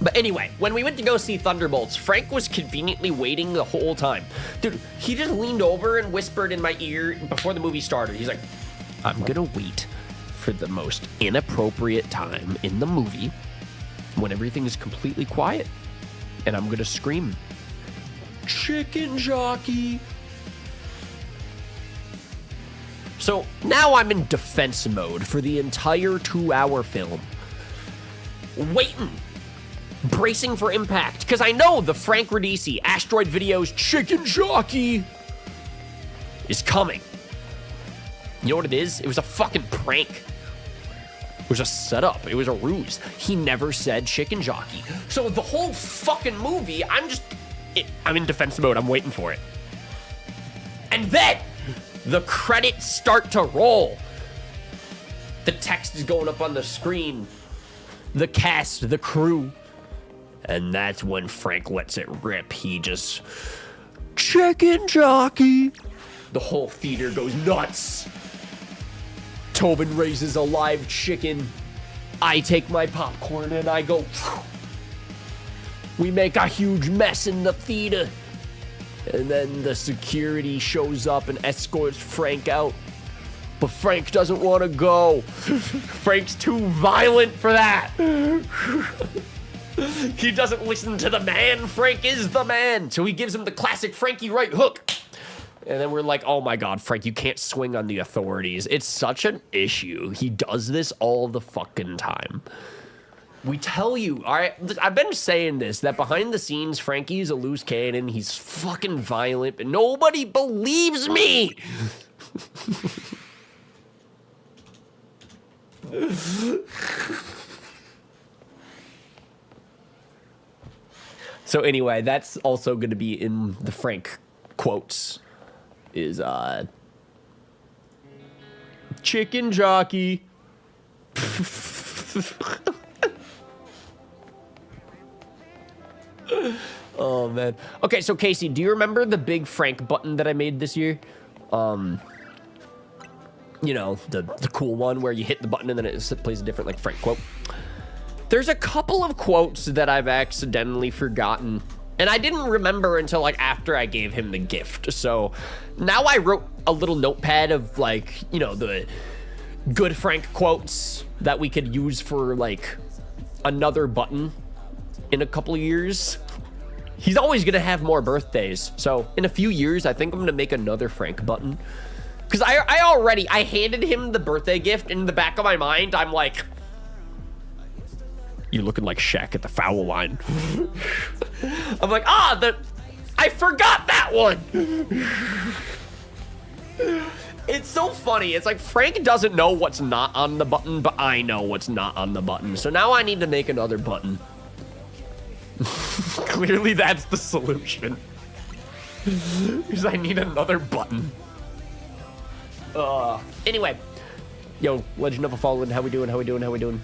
But anyway, when we went to go see Thunderbolts, Frank was conveniently waiting the whole time. Dude, he just leaned over and whispered in my ear before the movie started. He's like, I'm gonna wait for the most inappropriate time in the movie when everything is completely quiet. And I'm gonna scream, "Chicken jockey!" So now I'm in defense mode for the entire 2-hour film. Waiting. Bracing for impact. Because I know the Frank Radici, Asteroid Videos, Chicken Jockey is coming. You know what it is? It was a fucking prank. It was a setup. It was a ruse. He never said Chicken Jockey. So the whole fucking movie, I'm in defense mode. I'm waiting for it. And then the credits start to roll. The text is going up on the screen. The cast, the crew. And that's when Frank lets it rip. He just, "Chicken Jockey." The whole theater goes nuts. Tobin raises a live chicken. I take my popcorn and I go, phew. We make a huge mess in the theater. And then the security shows up and escorts Frank out. But Frank doesn't want to go. Frank's too violent for that. He doesn't listen to the man. Frank is the man. So he gives him the classic Frankie right hook. And then we're like, oh my God, Frank, you can't swing on the authorities. It's such an issue. He does this all the fucking time. We tell you, all right, I've been saying this, that behind the scenes, Frankie's a loose cannon. He's fucking violent, but nobody believes me. So anyway, that's also going to be in the Frank quotes. Is Chicken Jockey. Oh man. Okay, so Casey, do you remember the big Frank button that I made this year? You know, the cool one where you hit the button and then it plays a different like Frank quote. There's a couple of quotes that I've accidentally forgotten. And I didn't remember until like after I gave him the gift. So now I wrote a little notepad of like, you know, the good Frank quotes that we could use for like another button in a couple of years. He's always gonna have more birthdays. So in a few years, I think I'm gonna make another Frank button. Because I handed him the birthday gift, and in the back of my mind, I'm like, you're looking like Shaq at the foul line. I'm like, I forgot that one. It's so funny. It's like Frank doesn't know what's not on the button, but I know what's not on the button. So now I need to make another button. Clearly that's the solution. Because I need another button. Anyway. Yo, Legend of a Fallen, how we doing?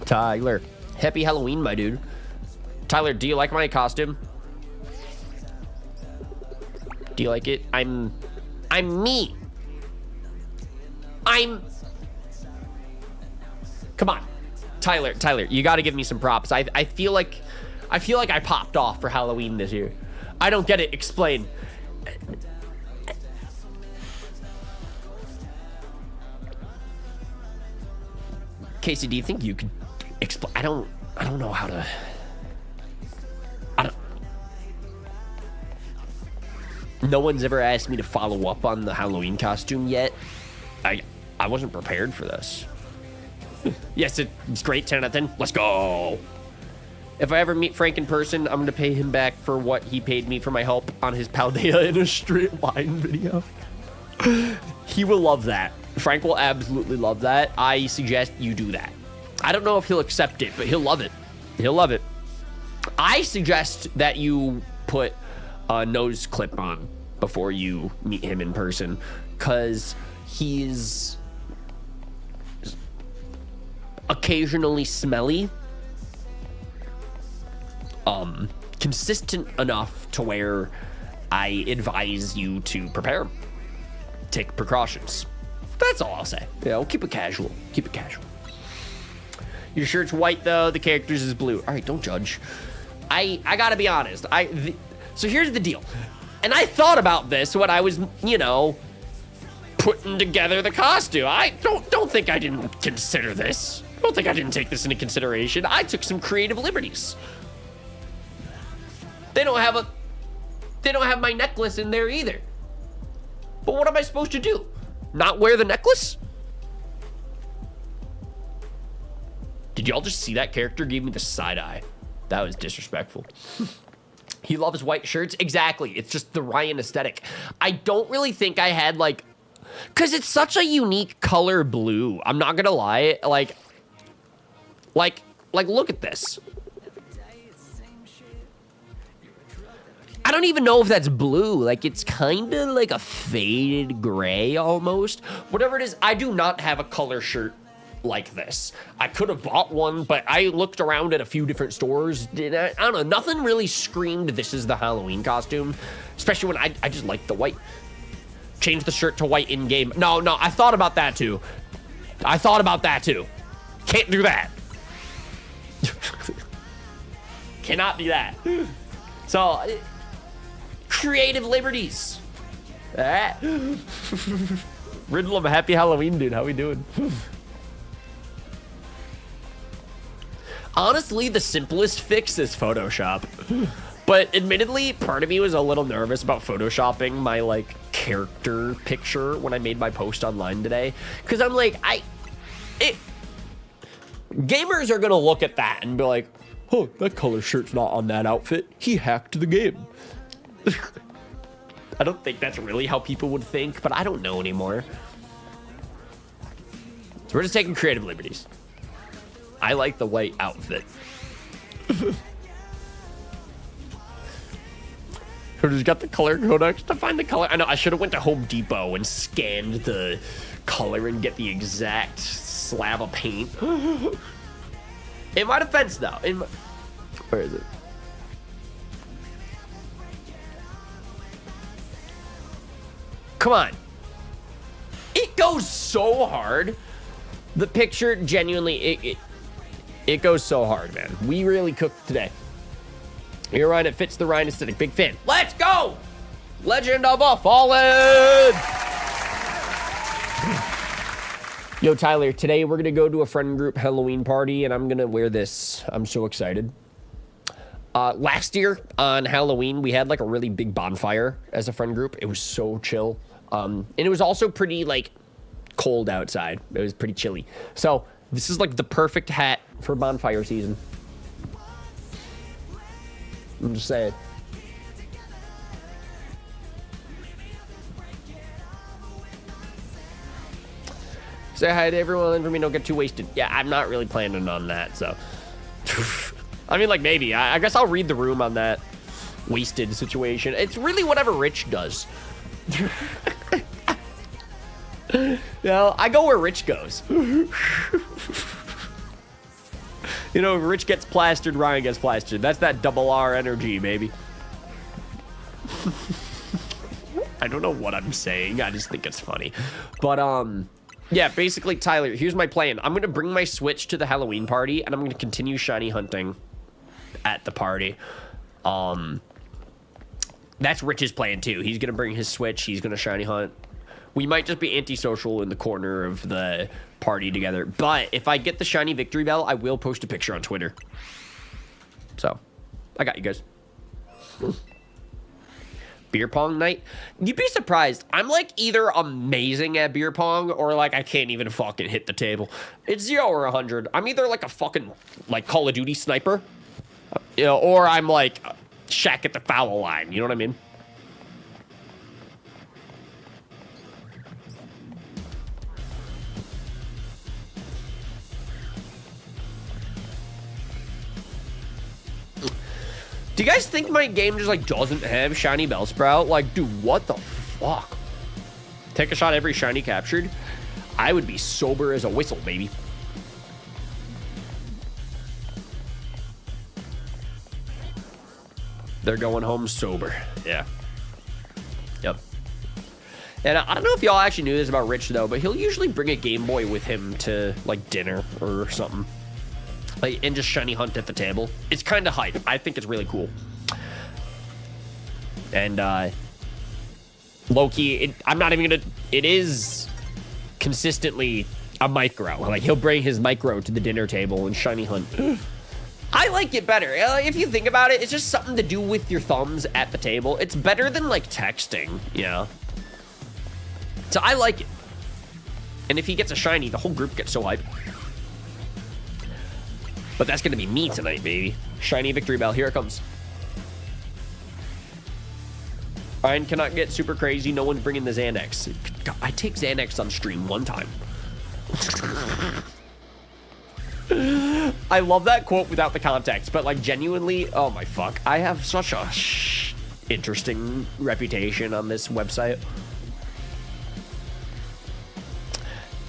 Tyler. Happy Halloween, my dude. Tyler, do you like my costume? Do you like it? I'm me. Come on. Tyler, you gotta give me some props. I feel like I popped off for Halloween this year. I don't get it. Explain. Casey, do you think you could explain? I don't know how to. No one's ever asked me to follow up on the Halloween costume yet. I wasn't prepared for this. Yes, it's great. 10 out of 10. Let's go. If I ever meet Frank in person, I'm gonna pay him back for what he paid me for my help on his Paldea in a straight line video. He will love that. Frank will absolutely love that. I suggest you do that. I don't know if he'll accept it, but he'll love it. He'll love it. I suggest that you put a nose clip on before you meet him in person, because he's occasionally smelly. Consistent enough to where I advise you to prepare. Take precautions. That's all I'll say. Yeah, we'll keep it casual. Keep it casual. Your shirt's white though. The characters is blue. All right, don't judge. I gotta be honest. So here's the deal. And I thought about this when I was, putting together the costume. I don't think I didn't consider this. Don't think I didn't take this into consideration. I took some creative liberties. They don't have my necklace in there either. But what am I supposed to do? Not wear the necklace? Did y'all just see that character gave me the side eye? That was disrespectful. He loves white shirts. Exactly. It's just the Ryan aesthetic. I don't really think I had like, cause it's such a unique color blue. I'm not gonna lie. Like look at this. I don't even know if that's blue. Like, it's kind of like a faded gray almost. Whatever it is, I do not have a color shirt like this. I could have bought one, but I looked around at a few different stores. I don't know. Nothing really screamed this is the Halloween costume, especially when I just like the white. Change the shirt to white in-game. No, I thought about that too. Can't do that. Cannot do that. So... creative liberties. Riddle of a happy Halloween, dude. How we doing? Honestly, the simplest fix is Photoshop. But admittedly, part of me was a little nervous about photoshopping my like character picture when I made my post online today. Cause I'm like, gamers are gonna look at that and be like, oh, that color shirt's not on that outfit. He hacked the game. I don't think that's really how people would think, but I don't know anymore. So we're just taking creative liberties. I like the white outfit. Who's got the color codex to find the color? I know I should have went to Home Depot and scanned the color and get the exact slab of paint. In my defense, though, where is it? Come on. It goes so hard. The picture genuinely, it goes so hard, man. We really cooked today. You're right, it fits the Ryan aesthetic. Big fan. Let's go! Legend of a Fallen! Yo, Tyler, today we're gonna go to a friend group Halloween party and I'm gonna wear this. I'm so excited. Last year on Halloween, we had like a really big bonfire as a friend group. It was so chill. And it was also pretty like cold outside. It was pretty chilly. So this is like the perfect hat for bonfire season. I'm just saying. Say hi to everyone and for me, don't get too wasted. Yeah, I'm not really planning on that, so. I mean, like, maybe. I guess I'll read the room on that wasted situation. It's really whatever Rich does. You know, I go where Rich goes. You know, if Rich gets plastered, Ryan gets plastered. That's that double R energy, baby. I don't know what I'm saying. I just think it's funny. But, yeah, basically, Tyler, here's my plan. I'm going to bring my Switch to the Halloween party, and I'm going to continue shiny hunting at the party. That's Rich's plan, too. He's going to bring his Switch. He's going to shiny hunt. We might just be antisocial in the corner of the party together. But if I get the shiny victory bell, I will post a picture on Twitter. So, I got you guys. Beer pong night? You'd be surprised. I'm like either amazing at beer pong or like I can't even fucking hit the table. It's 0 or 100. I'm either like a fucking like Call of Duty sniper, you know, or I'm like Shaq at the foul line. You know what I mean? Do you guys think my game just like doesn't have shiny Bellsprout? Like, dude, what the fuck? Take a shot every shiny captured? I would be sober as a whistle, baby. They're going home sober. Yeah. Yep. And I don't know if y'all actually knew this about Rich, though, but he'll usually bring a Game Boy with him to, like, dinner or something. Like, and just shiny hunt at the table. It's kind of hype. I think it's really cool. And, Low-key, I'm not even gonna... It is consistently a micro. Like, he'll bring his micro to the dinner table and shiny hunt. I like it better. If you think about it, it's just something to do with your thumbs at the table. It's better than, like, texting, you know? So I like it. And if he gets a shiny, the whole group gets so hyped. But that's gonna be me tonight, baby. Shiny victory bell, here it comes. Ryan cannot get super crazy. No one's bringing the Xanax. God, I take Xanax on stream one time. I love that quote without the context, but like genuinely, oh my fuck. I have such a interesting reputation on this website.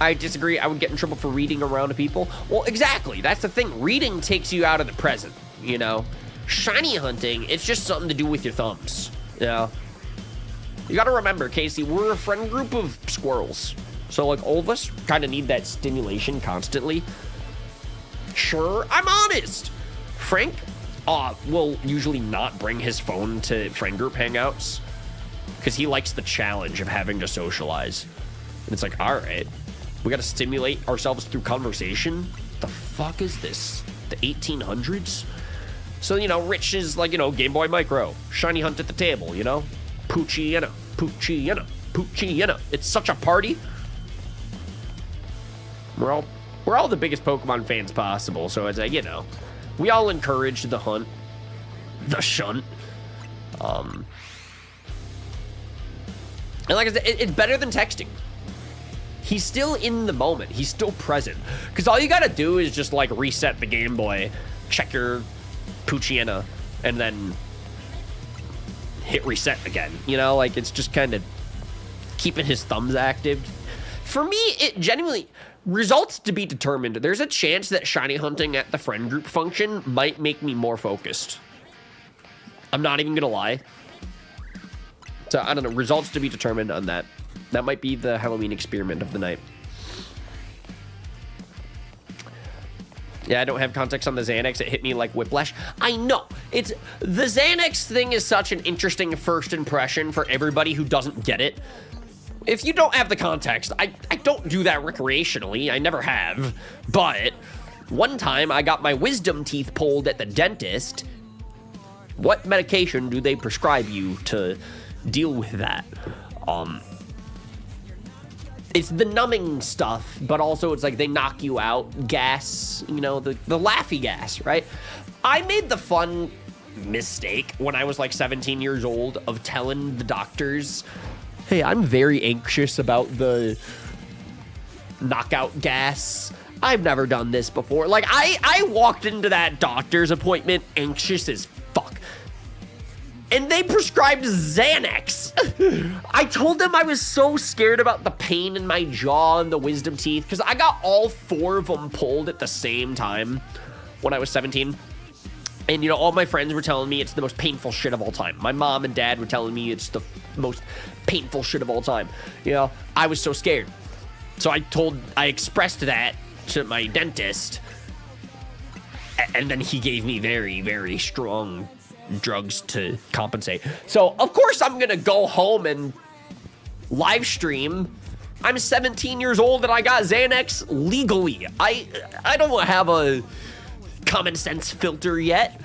I disagree. I would get in trouble for reading around people. Well, exactly. That's the thing. Reading takes you out of the present, you know? Shiny hunting, it's just something to do with your thumbs, you know? You gotta remember, Casey, we're a friend group of squirrels. So, like, all of us kind of need that stimulation constantly. Sure, I'm honest. Frank will usually not bring his phone to friend group hangouts because he likes the challenge of having to socialize. And it's like, all right, we gotta stimulate ourselves through conversation. The fuck is this? The 1800s? So, you know, Rich is like, you know, Game Boy Micro, shiny hunt at the table, you know? Poochie-ina, Poochie-ina, Poochie-ina. It's such a party. We're all the biggest Pokemon fans possible, so it's like, you know, we all encourage the hunt, the shunt. And like I said, it's better than texting. He's still in the moment. He's still present. Because all you gotta do is just, like, reset the Game Boy, check your Poochie-ina, and then hit reset again. You know, like, it's just kind of keeping his thumbs active. For me, it genuinely... Results to be determined. There's a chance that shiny hunting at the friend group function might make me more focused. I'm not even gonna lie. So, I don't know. Results to be determined on that. That might be the Halloween experiment of the night. Yeah, I don't have context on the Xanax. It hit me like whiplash. I know. It's... The Xanax thing is such an interesting first impression for everybody who doesn't get it. If you don't have the context, I don't do that recreationally. I never have. But one time I got my wisdom teeth pulled at the dentist. What medication do they prescribe you to deal with that? It's the numbing stuff, but also it's like they knock you out. Gas, you know, the laughy gas, right? I made the fun mistake when I was like 17 years old of telling the doctors, hey, I'm very anxious about the knockout gas. I've never done this before. Like, I walked into that doctor's appointment anxious as fuck. And they prescribed Xanax. I told them I was so scared about the pain in my jaw and the wisdom teeth because I got all 4 of them pulled at the same time when I was 17. And, you know, all my friends were telling me it's the most painful shit of all time. My mom and dad were telling me it's the most painful shit of all time. You know, I was so scared. So I expressed that to my dentist. And then he gave me very, very strong drugs to compensate. So, of course, I'm going to go home and live stream. I'm 17 years old and I got Xanax legally. I don't have a common sense filter yet.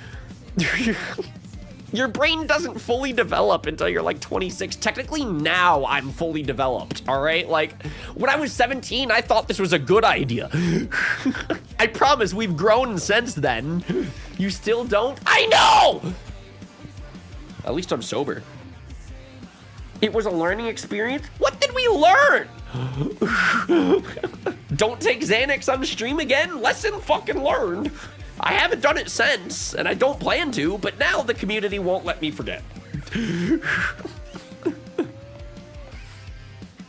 Your brain doesn't fully develop until you're like 26. Technically now I'm fully developed, all right? Like when I was 17, I thought this was a good idea. I promise we've grown since then. You still don't? I know! At least I'm sober. It was a learning experience? What did we learn? Don't take Xanax on stream again? Lesson fucking learned. I haven't done it since, and I don't plan to, but now the community won't let me forget.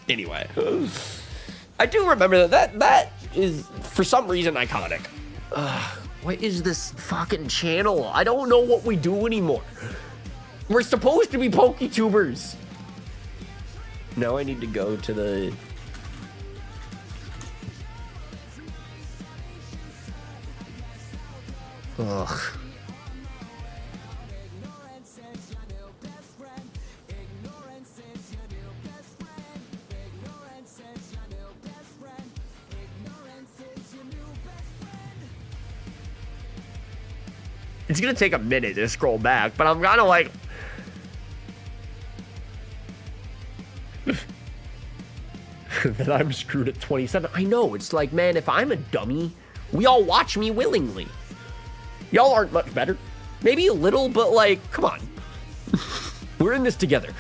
Anyway. I do remember that is, for some reason, iconic. What is this fucking channel? I don't know what we do anymore. We're supposed to be PokeTubers. Now I need to go to the... Ugh. It's gonna take a minute to scroll back, but I'm kind of like... that I'm screwed at 27. I know, it's like, man, if I'm a dummy, we all watch me willingly. Y'all aren't much better. Maybe a little, but like, come on. We're in this together.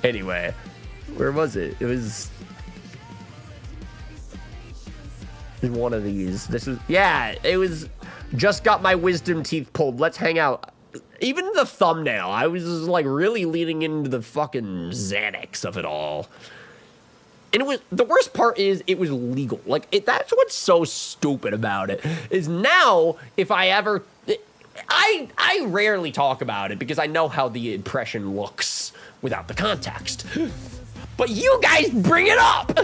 Anyway, where was it? It was in one of these. This was, yeah, it was just got my wisdom teeth pulled. Let's hang out. Even the thumbnail, I was like really leaning into the fucking Xanax of it all. And it was, the worst part is it was legal. Like, that's what's so stupid about it, is now if I ever, I rarely talk about it because I know how the impression looks without the context. But you guys bring it up.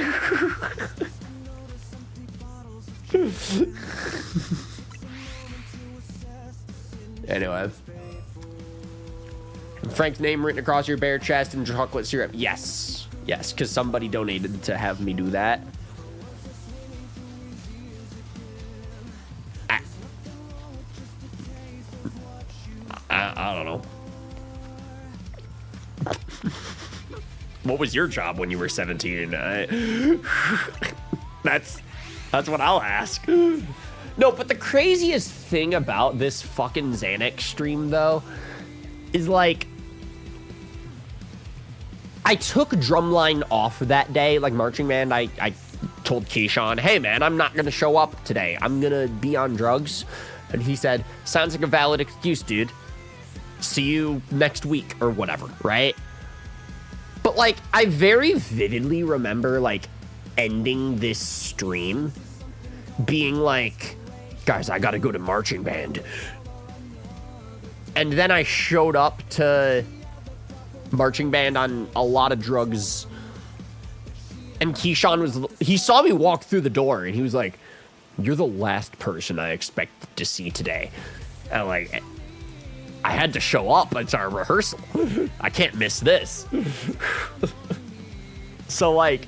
Anyway. Frank's name written across your bare chest and chocolate syrup. Yes. Yes, because somebody donated to have me do that. I don't know. What was your job when you were 17? That's what I'll ask. No, but the craziest thing about this fucking Xanax stream, though, is like, I took drumline off that day, like marching band. I told Keyshawn, hey man, I'm not gonna show up today. I'm gonna be on drugs. And he said, sounds like a valid excuse, dude. See you next week or whatever, right? But like, I very vividly remember like ending this stream being like, guys, I gotta go to marching band. And then I showed up to marching band on a lot of drugs. And Keyshawn he saw me walk through the door and he was like, you're the last person I expected to see today. And like, I had to show up. It's our rehearsal. I can't miss this. So like,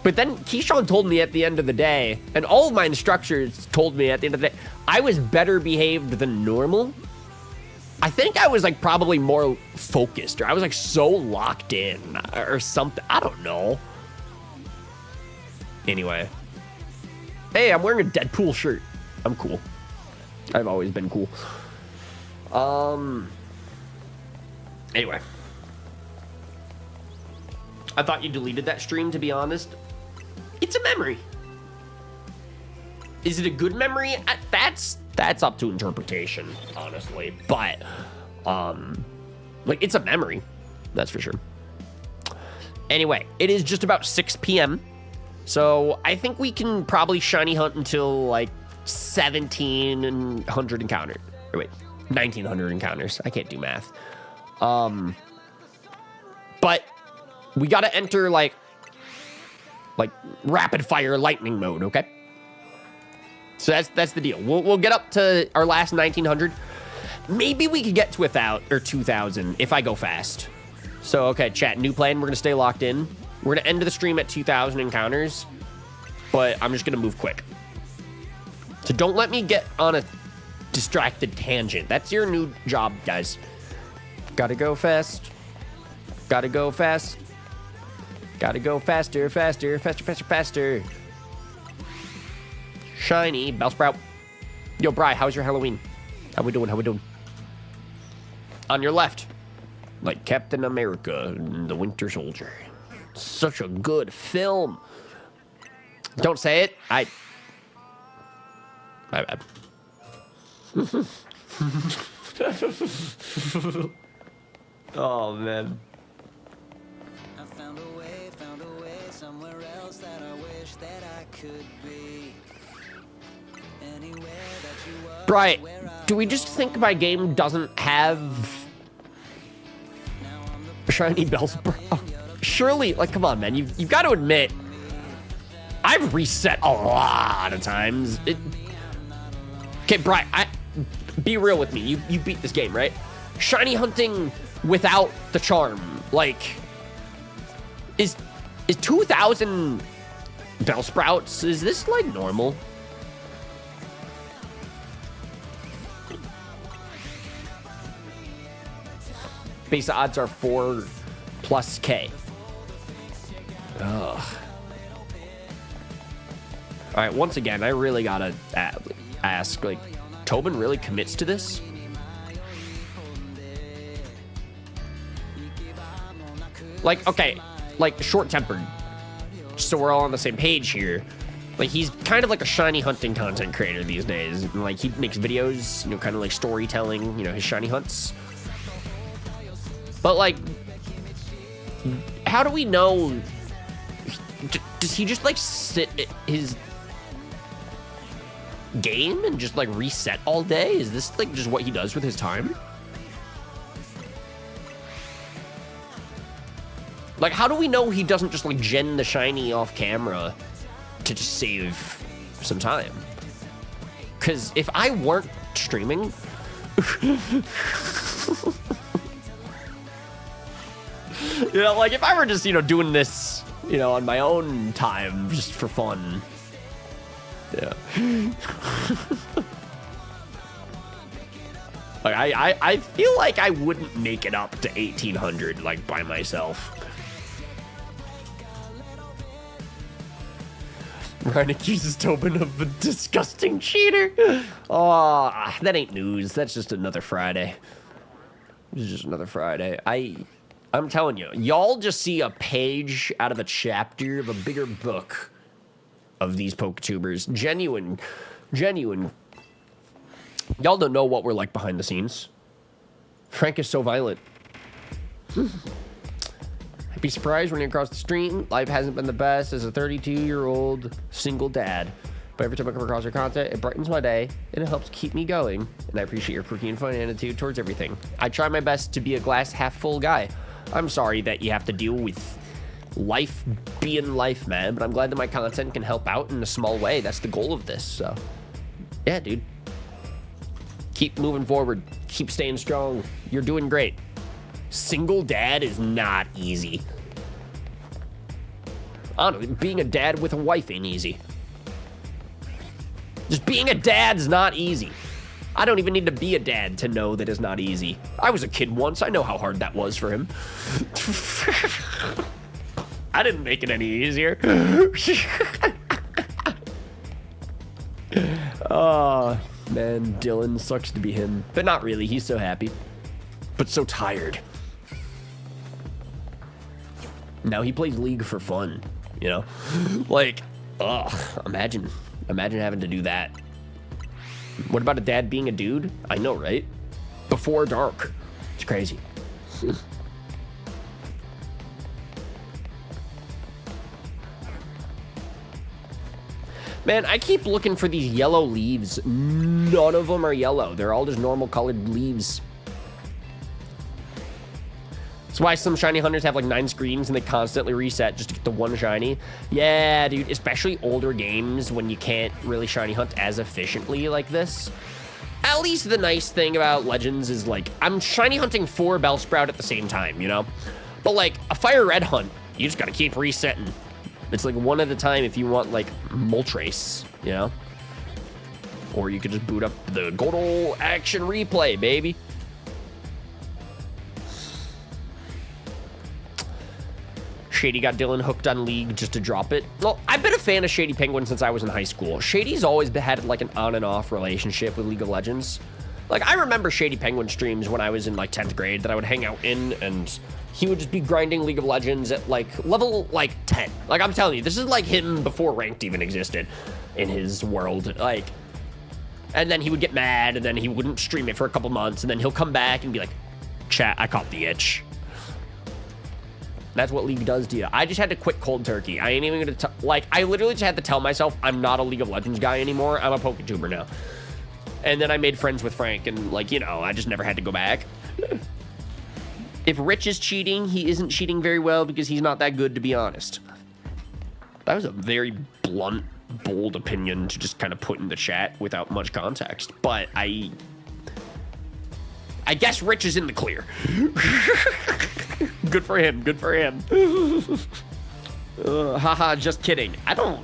but then Keyshawn told me at the end of the day, and all of my instructors told me at the end of the day, I was better behaved than normal. I think I was like probably more focused, or I was like so locked in or something. I don't know. Anyway. Hey, I'm wearing a Deadpool shirt. I'm cool. I've always been cool. Anyway. I thought you deleted that stream, to be honest. It's a memory. Is it a good memory? That's up to interpretation, honestly. But, like, it's a memory. That's for sure. Anyway, it is just about 6 p.m. So I think we can probably shiny hunt until, like, 1,700 encounters. Or wait, 1,900 encounters. I can't do math. But we got to enter, like rapid fire lightning mode, okay? So that's the deal. We'll get up to our last 1,900. Maybe we could get to 1,000 or 2,000 if I go fast. So, okay, chat, new plan. We're going to stay locked in. We're going to end the stream at 2,000 encounters, but I'm just going to move quick. So don't let me get on a distracted tangent. That's your new job, guys. Gotta go fast. Gotta go fast. Gotta go faster, faster, faster, faster, faster. Shiny Bellsprout. Yo, Bri, how's your Halloween? How we doing? How we doing? On your left, like Captain America and the Winter Soldier. Such a good film. Don't say it. My bad. Oh, man. I found a way somewhere else that I wish that I could be. Anywhere that you are. Bright, do we just think my game doesn't have shiny Bellsprout? Surely, like, come on, man. You've got to admit, I've reset a lot of times. Okay, Bright, be real with me. You beat this game, right? Shiny hunting without the charm, like, is 2,000 Bellsprouts, is this like normal? Base odds are 4 plus K. Ugh. All right, once again, I really gotta ask, like, Tobin really commits to this? Like, okay, like, short-tempered. So we're all on the same page here. Like, he's kind of like a shiny hunting content creator these days. And, like, he makes videos, you know, kind of like storytelling, you know, his shiny hunts. But, like, how do we know? Does he just, like, sit at his game and just, like, reset all day? Is this, like, just what he does with his time? Like, how do we know he doesn't just, like, gen the shiny off camera to just save some time? Because if I weren't streaming... You know, like, if I were just, you know, doing this, you know, on my own time, just for fun. Yeah. Like, I feel like I wouldn't make it up to 1800, like, by myself. Ryan accuses Tobin of a disgusting cheater. Oh, that ain't news. That's just another Friday. This is just another Friday. I'm telling you, y'all just see a page out of a chapter of a bigger book of these PokeTubers. Genuine. Y'all don't know what we're like behind the scenes. Frank is so violent. I'd be surprised when you're across the street. Life hasn't been the best as a 32-year-old single dad. But every time I come across your content, it brightens my day, and it helps keep me going. And I appreciate your quirky and fun attitude towards everything. I try my best to be a glass half full guy. I'm sorry that you have to deal with life being life, man. But I'm glad that my content can help out in a small way. That's the goal of this, so. Yeah, dude. Keep moving forward. Keep staying strong. You're doing great. Single dad is not easy. Honestly, being a dad with a wife ain't easy. Just being a dad's not easy. I don't even need to be a dad to know that it's not easy. I was a kid once. I know how hard that was for him. I didn't make it any easier. Oh, man, Dylan sucks to be him. But not really. He's so happy. But so tired. Now he plays League for fun, you know? Like, ugh, imagine having to do that. What about a dad being a dude? I know, right? Before dark. It's crazy. Man, I keep looking for these yellow leaves. None of them are yellow. They're all just normal colored leaves. That's why some shiny hunters have like 9 screens and they constantly reset just to get the one shiny. Yeah, dude, especially older games when you can't really shiny hunt as efficiently like this. At least the nice thing about Legends is like, I'm shiny hunting 4 Bellsprout at the same time, you know? But like a Fire Red hunt, you just gotta keep resetting. It's like one at a time if you want like Moltres, you know? Or you could just boot up the good old action replay, baby. Shady got Dylan hooked on League just to drop it. Well, I've been a fan of Shady Penguin since I was in high school. Shady's always had like an on and off relationship with League of Legends. Like, I remember Shady Penguin streams when I was in like 10th grade that I would hang out in, and he would just be grinding League of Legends at like level like 10. Like, I'm telling you, this is like him before ranked even existed in his world. Like, and then he would get mad, and then he wouldn't stream it for a couple months, and then he'll come back and be like, chat, I caught the itch. That's what League does to you. I just had to quit cold turkey. I ain't even gonna like, I literally just had to tell myself I'm not a League of Legends guy anymore. I'm a PokeTuber now. And then I made friends with Frank, and like, you know, I just never had to go back. If Rich is cheating, he isn't cheating very well because he's not that good, to be honest. That was a very blunt, bold opinion to just kind of put in the chat without much context. But I guess Rich is in the clear. Good for him. Good for him. Haha, just kidding. I don't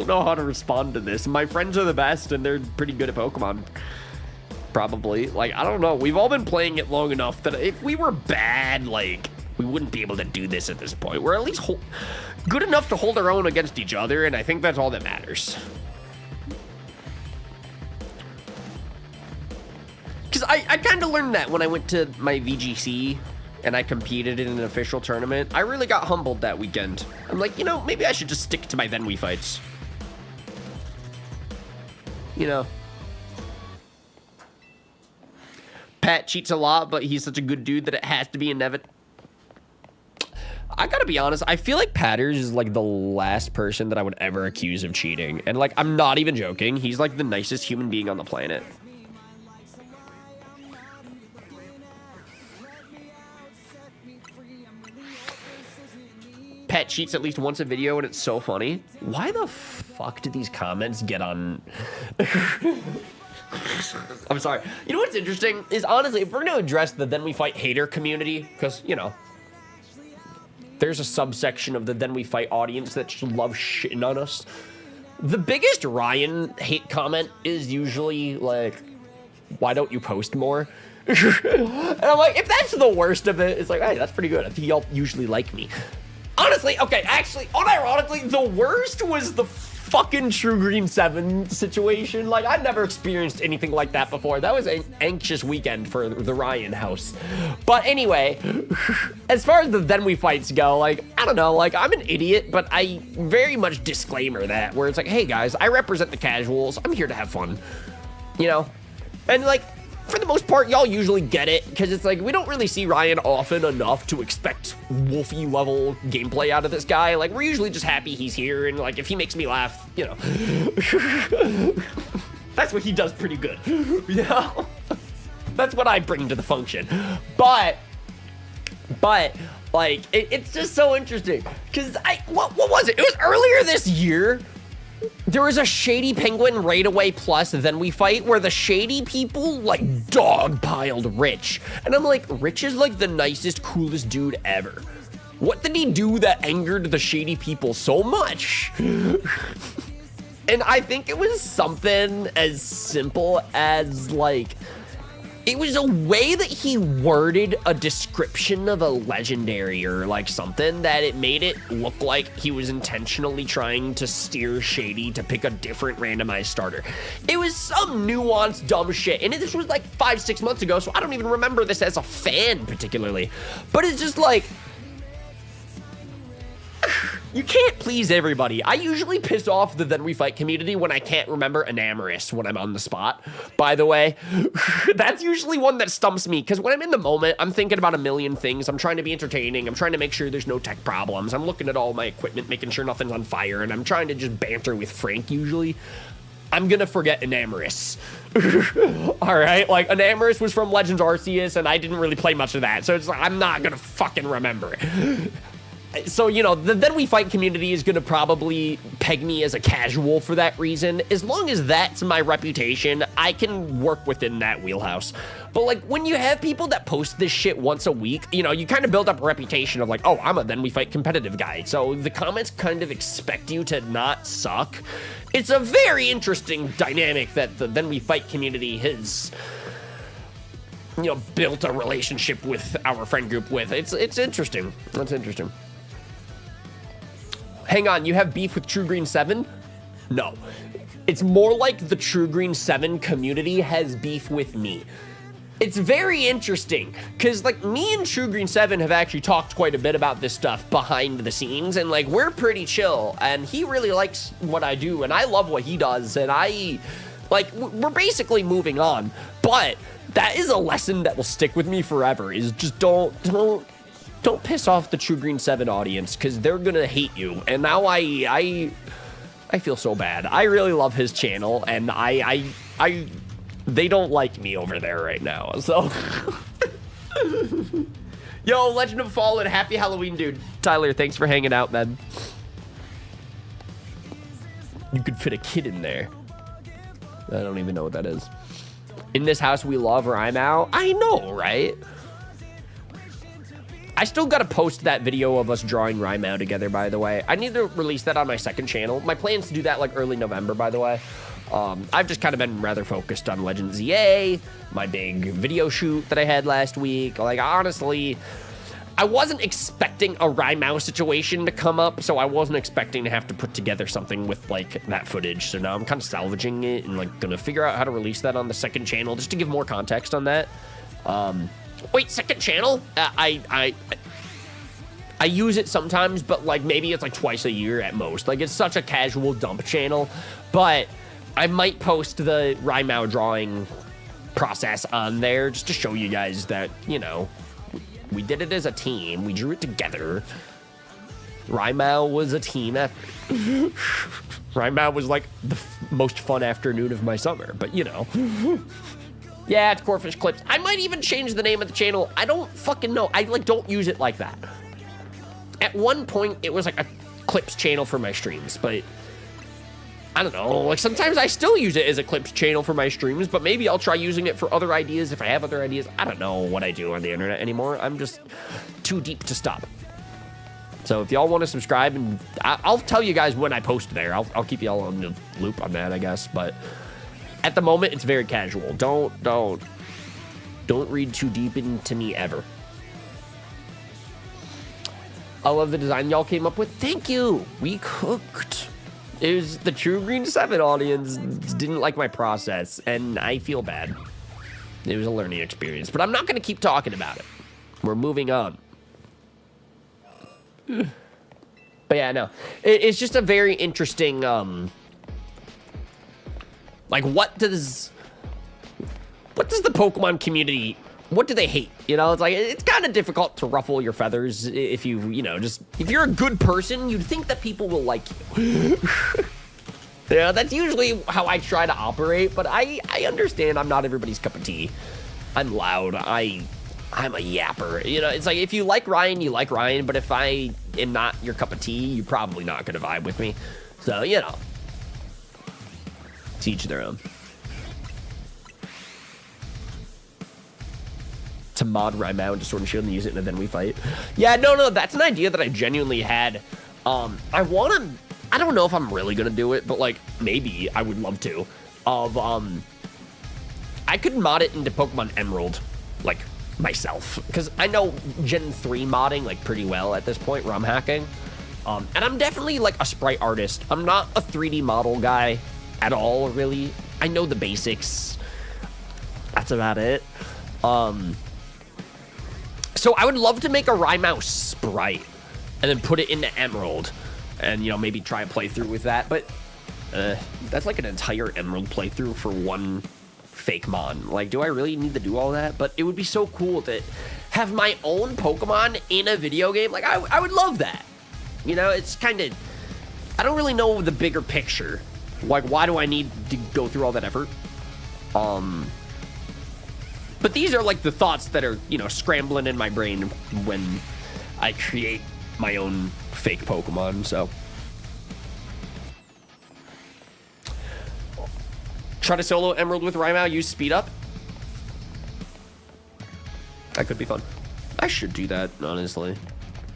know how to respond to this. My friends are the best, and they're pretty good at Pokemon. Probably. Like, I don't know. We've all been playing it long enough that if we were bad, like, we wouldn't be able to do this at this point. We're at least good enough to hold our own against each other, and I think that's all that matters. Because I kind of learned that when I went to my VGC and I competed in an official tournament. I really got humbled that weekend. I'm like, you know, maybe I should just stick to my then we fights. You know. Pat cheats a lot, but he's such a good dude that it has to be inevitable. I gotta be honest, I feel like Patters is like the last person that I would ever accuse of cheating. And like, I'm not even joking. He's like the nicest human being on the planet. Pat cheats at least once a video and it's so funny. Why the fuck do these comments get on? I'm sorry. You know what's interesting is, honestly, if we're going to address the Then We Fight hater community, because, you know, there's a subsection of the Then We Fight audience that just love shitting on us. The biggest Ryan hate comment is usually like, why don't you post more? And I'm like, if that's the worst of it, it's like, hey, that's pretty good. I think y'all usually like me. Honestly, okay, actually, unironically, the worst was the fucking True Green 7 situation. Like, I've never experienced anything like that before. That was an anxious weekend for the Ryan house. But anyway, as far as the Then We Fights go, like, I don't know, like, I'm an idiot, but I very much disclaimer that, where it's like, hey guys, I represent the casuals. I'm here to have fun, you know? And like, for the most part, y'all usually get it, because it's like, we don't really see Ryan often enough to expect Wolfie level gameplay out of this guy. Like, we're usually just happy he's here, and like, if he makes me laugh, you know. That's what he does pretty good, you know? That's what I bring to the function. But like, it's just so interesting, because what was it? It was earlier this year. There was a Shady Penguin Raid Away Plus Then We Fight where the shady people like dogpiled Rich. And I'm like, Rich is like the nicest, coolest dude ever. What did he do that angered the shady people so much? And I think it was something as simple as like, it was a way that he worded a description of a legendary or like something that it made it look like he was intentionally trying to steer Shady to pick a different randomized starter. It was some nuanced dumb shit. And this was like 5-6 months ago, so I don't even remember this as a fan particularly. But it's just like, you can't please everybody. I usually piss off the Then We Fight community when I can't remember Enamorous when I'm on the spot, by the way. That's usually one that stumps me, because when I'm in the moment, I'm thinking about a million things. I'm trying to be entertaining. I'm trying to make sure there's no tech problems. I'm looking at all my equipment, making sure nothing's on fire, and I'm trying to just banter with Frank usually. I'm gonna forget Enamorous. All right, like Enamorous was from Legends Arceus, and I didn't really play much of that, so it's like, I'm not gonna fucking remember it. So, you know, the Then We Fight community is going to probably peg me as a casual for that reason. As long as that's my reputation, I can work within that wheelhouse. But, like, when you have people that post this shit once a week, you know, you kind of build up a reputation of, like, oh, I'm a Then We Fight competitive guy. So the comments kind of expect you to not suck. It's a very interesting dynamic that the Then We Fight community has, you know, built a relationship with our friend group with. It's interesting. It's interesting. Hang on, you have beef with True Green 7? No. It's more like the True Green 7 community has beef with me. It's very interesting, because, like, me and True Green 7 have actually talked quite a bit about this stuff behind the scenes, and, like, we're pretty chill, and he really likes what I do, and I love what he does, and we're basically moving on. But that is a lesson that will stick with me forever, is just don't piss off the True Green 7 audience, because they're gonna hate you. And now I feel so bad. I really love his channel, and they don't like me over there right now, so. Yo, Legend of Fallen, happy Halloween, dude. Tyler, thanks for hanging out, man. You could fit a kid in there. I don't even know what that is. In this house we love, or I'm out. I know, right? I still got to post that video of us drawing Rymao together, by the way. I need to release that on my second channel. My plan is to do that like early November, by the way. I've just kind of been rather focused on Legends EA, my big video shoot that I had last week. Like, honestly, I wasn't expecting a Rymao situation to come up, so I wasn't expecting to have to put together something with, like, that footage. So now I'm kind of salvaging it and, like, gonna figure out how to release that on the second channel just to give more context on that. Wait, second channel? I use it sometimes, but, like, maybe it's, like, twice a year at most. Like, it's such a casual dump channel, but I might post the Rymao drawing process on there just to show you guys that, you know, we did it as a team. We drew it together. Rymao was a team effort. Rymao was like the most fun afternoon of my summer, but you know. Yeah, it's Corefish Clips. I might even change the name of the channel. I don't fucking know. I like don't use it like that. At one point, it was like a Clips channel for my streams, but I don't know, like sometimes I still use it as a Clips channel for my streams, but maybe I'll try using it for other ideas if I have other ideas. I don't know what I do on the internet anymore. I'm just too deep to stop. So if y'all want to subscribe, and I'll tell you guys when I post there. I'll keep y'all on the loop on that, I guess. But at the moment, it's very casual. Don't read too deep into me ever. I love the design y'all came up with. Thank you. We cooked. It was the True Green 7 audience didn't like my process, and I feel bad. It was a learning experience, but I'm not going to keep talking about it. We're moving on. But yeah, no. It's just a very interesting, like, what does the Pokemon community, what do they hate? You know, it's like, it's kind of difficult to ruffle your feathers if you know, if you're a good person, you'd think that people will like you. Yeah, that's usually how I try to operate, but I understand I'm not everybody's cup of tea. I'm loud. I'm a yapper. You know, it's like, if you like Ryan, you like Ryan, but if I am not your cup of tea, you're probably not going to vibe with me. So, you know, to each their own. To mod Rymao into Sword and Shield and use it and then we fight. Yeah, no, that's an idea that I genuinely had. I don't know if I'm really gonna do it, but like maybe I would love to. I could mod it into Pokemon Emerald, like myself, because I know Gen 3 modding like pretty well at this point, ROM hacking. And I'm definitely like a sprite artist. I'm not a 3D model guy at all, really. I know the basics. That's about it. So I would love to make a Rymao sprite and then put it into Emerald and, you know, maybe try a playthrough with that. But that's like an entire Emerald playthrough for one fake mon. Like, do I really need to do all that? But it would be so cool to have my own Pokemon in a video game. Like, I would love that. You know, it's kind of, I don't really know the bigger picture. Like, why do I need to go through all that effort? But these are like the thoughts that are, you know, scrambling in my brain when I create my own fake Pokemon, so. Try to solo Emerald with Rymao, use speed up. That could be fun. I should do that, honestly.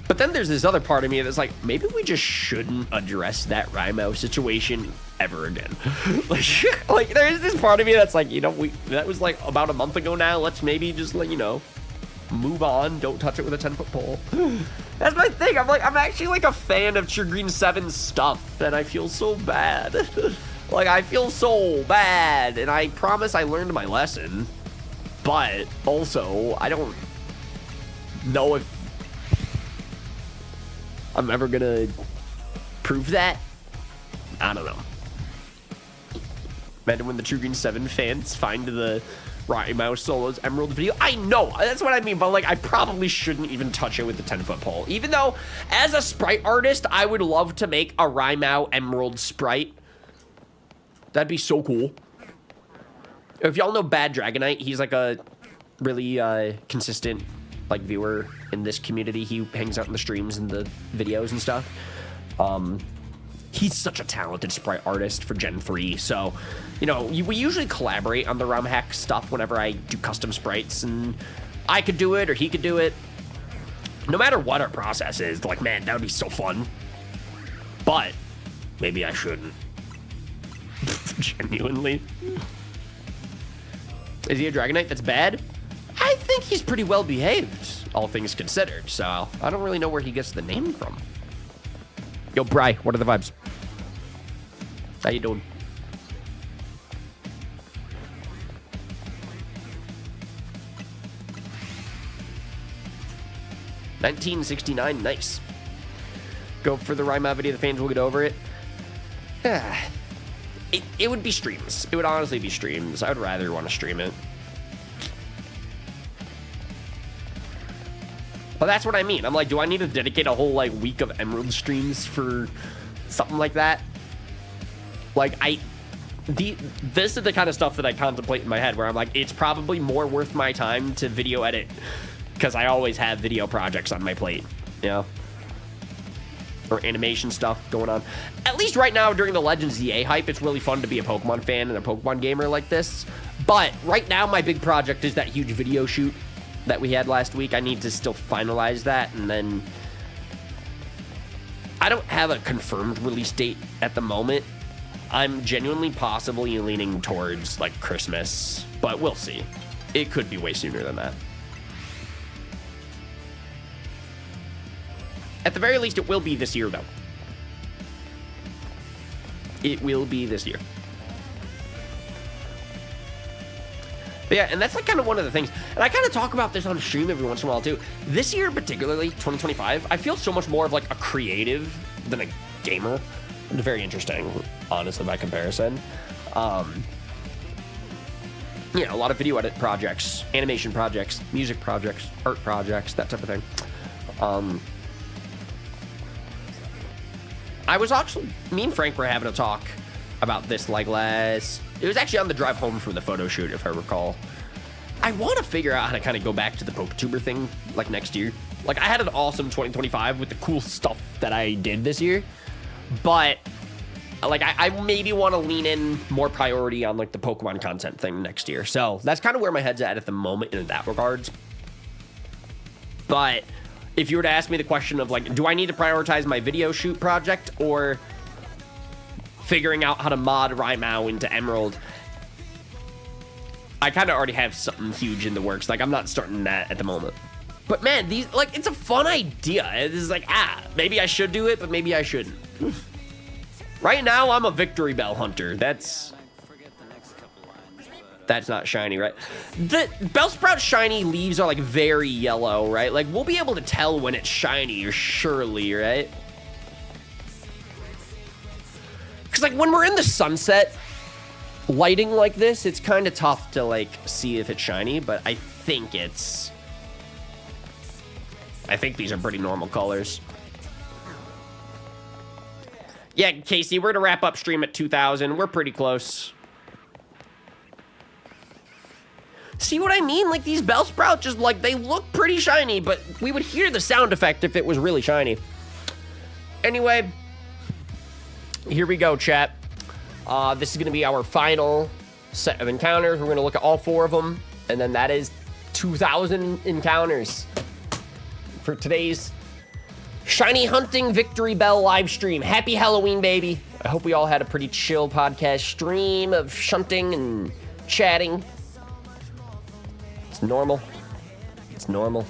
But then there's this other part of me that's like, maybe we just shouldn't address that Rymao situation ever again. like there is this part of me that's like, you know, that was like about a month ago now. Let's maybe just let, you know, move on. Don't touch it with a 10-foot pole. That's my thing. I'm actually like a fan of True Green 7 stuff, and I feel so bad. Like, I feel so bad, and I promise I learned my lesson. But also, I don't know if I'm ever gonna prove that. I don't know. Imagine when the True Green 7 fans find the Rymao Solos Emerald video. I know, that's what I mean, but like, I probably shouldn't even touch it with the 10-foot pole. Even though, as a sprite artist, I would love to make a Rymao Emerald sprite. That'd be so cool. If y'all know Bad Dragonite, he's like a really consistent like viewer in this community. He hangs out in the streams and the videos and stuff. He's such a talented sprite artist for Gen 3. So, you know, we usually collaborate on the ROM hack stuff whenever I do custom sprites, and I could do it or he could do it. No matter what our process is, like, man, that would be so fun. But maybe I shouldn't. Genuinely. Is he a Dragonite that's bad? I think he's pretty well behaved, all things considered. So I don't really know where he gets the name from. Yo, Bri, what are the vibes? How you doing? $19.69, nice. Go for the Rhyme video, the fans will get over it. It would be streams. It would honestly be streams. I would rather want to stream it. But that's what I mean. I'm like, do I need to dedicate a whole like week of Emerald streams for something like that? Like this is the kind of stuff that I contemplate in my head where I'm like, it's probably more worth my time to video edit because I always have video projects on my plate, you know? Or animation stuff going on. At least right now during the Legends EA hype, it's really fun to be a Pokemon fan and a Pokemon gamer like this. But right now, my big project is that huge video shoot that we had last week. I need to still finalize that, and then I don't have a confirmed release date at the moment. I'm genuinely possibly leaning towards like Christmas, but we'll see. It could be way sooner than that. At the very least, it will be this year, though. It will be this year. But yeah, and that's like kind of one of the things. And I kind of talk about this on stream every once in a while, too. This year, particularly, 2025, I feel so much more of like a creative than a gamer. It's very interesting, honestly, by comparison. Yeah, a lot of video edit projects, animation projects, music projects, art projects, that type of thing. I was actually, me and Frank were having a talk about this like it was actually on the drive home from the photo shoot, if I recall. I want to figure out how to kind of go back to the PokeTuber thing like next year. Like I had an awesome 2025 with the cool stuff that I did this year, but like I maybe want to lean in more priority on like the Pokemon content thing next year. So that's kind of where my head's at the moment in that regards. But if you were to ask me the question of like, do I need to prioritize my video shoot project or figuring out how to mod Rymao into Emerald, I kind of already have something huge in the works. Like I'm not starting that at the moment. But man, these like it's a fun idea. It's like, maybe I should do it, but maybe I shouldn't. Right now, I'm a Victory Bell hunter. That's not shiny, right? The Bellsprout shiny leaves are like very yellow, right? Like we'll be able to tell when it's shiny, or surely, right? Because like when we're in the sunset lighting like this, it's kind of tough to like see if it's shiny, but I think these are pretty normal colors. Yeah, Casey, we're gonna wrap up stream at 2,000. We're pretty close. See what I mean? Like these Bellsprout just like, they look pretty shiny, but we would hear the sound effect if it was really shiny. Anyway, here we go, chat. This is gonna be our final set of encounters. We're gonna look at all 4 of them, and then that is 2,000 encounters for today's Shiny Hunting Victory Bell live stream. Happy Halloween, baby. I hope we all had a pretty chill podcast stream of shunting and chatting. It's normal. It's normal.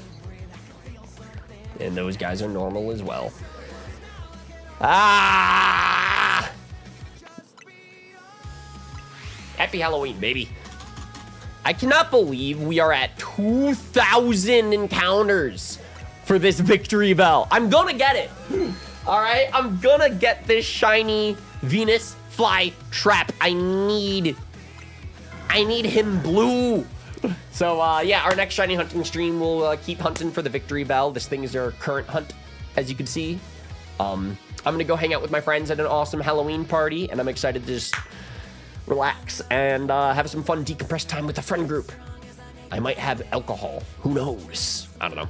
And those guys are normal as well. Happy Halloween, baby. I cannot believe we are at 2,000 encounters for this Victory Bell. I'm gonna get it. All right, I'm gonna get this shiny Venus Fly Trap. I need him blue. So yeah, our next shiny hunting stream will keep hunting for the Victory Bell. This thing is our current hunt, as you can see. I'm gonna go hang out with my friends at an awesome Halloween party, and I'm excited to just relax and have some fun decompress time with the friend group. I might have alcohol. Who knows? I don't know.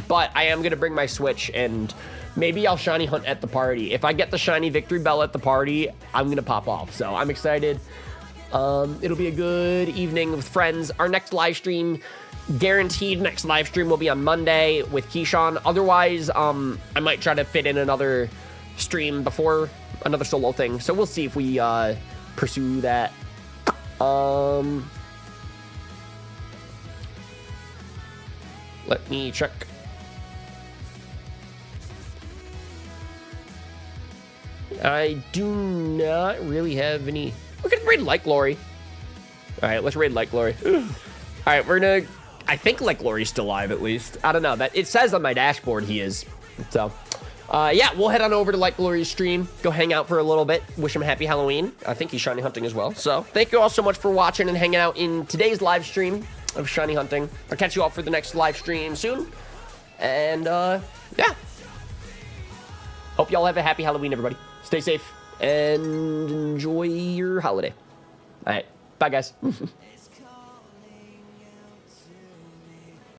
But I am gonna bring my Switch, and maybe I'll shiny hunt at the party. If I get the shiny Victory Bell at the party, I'm gonna pop off. So I'm excited. It'll be a good evening with friends. Our next live stream, guaranteed next live stream, will be on Monday with Keyshawn. Otherwise, I might try to fit in another stream before another solo thing. So we'll see if we pursue that. Let me check. I do not really have any. We're gonna raid Light Glory. All right, let's raid Light Glory. All right, we're gonna. I think Light Glory's still alive at least. I don't know. That it says on my dashboard he is. So, yeah, we'll head on over to Light Glory's stream. Go hang out for a little bit. Wish him a happy Halloween. I think he's shiny hunting as well. So, thank you all so much for watching and hanging out in today's live stream of shiny hunting. I'll catch you all for the next live stream soon. And yeah. Hope y'all have a happy Halloween, everybody. Stay safe and enjoy your holiday. All right. Bye, guys.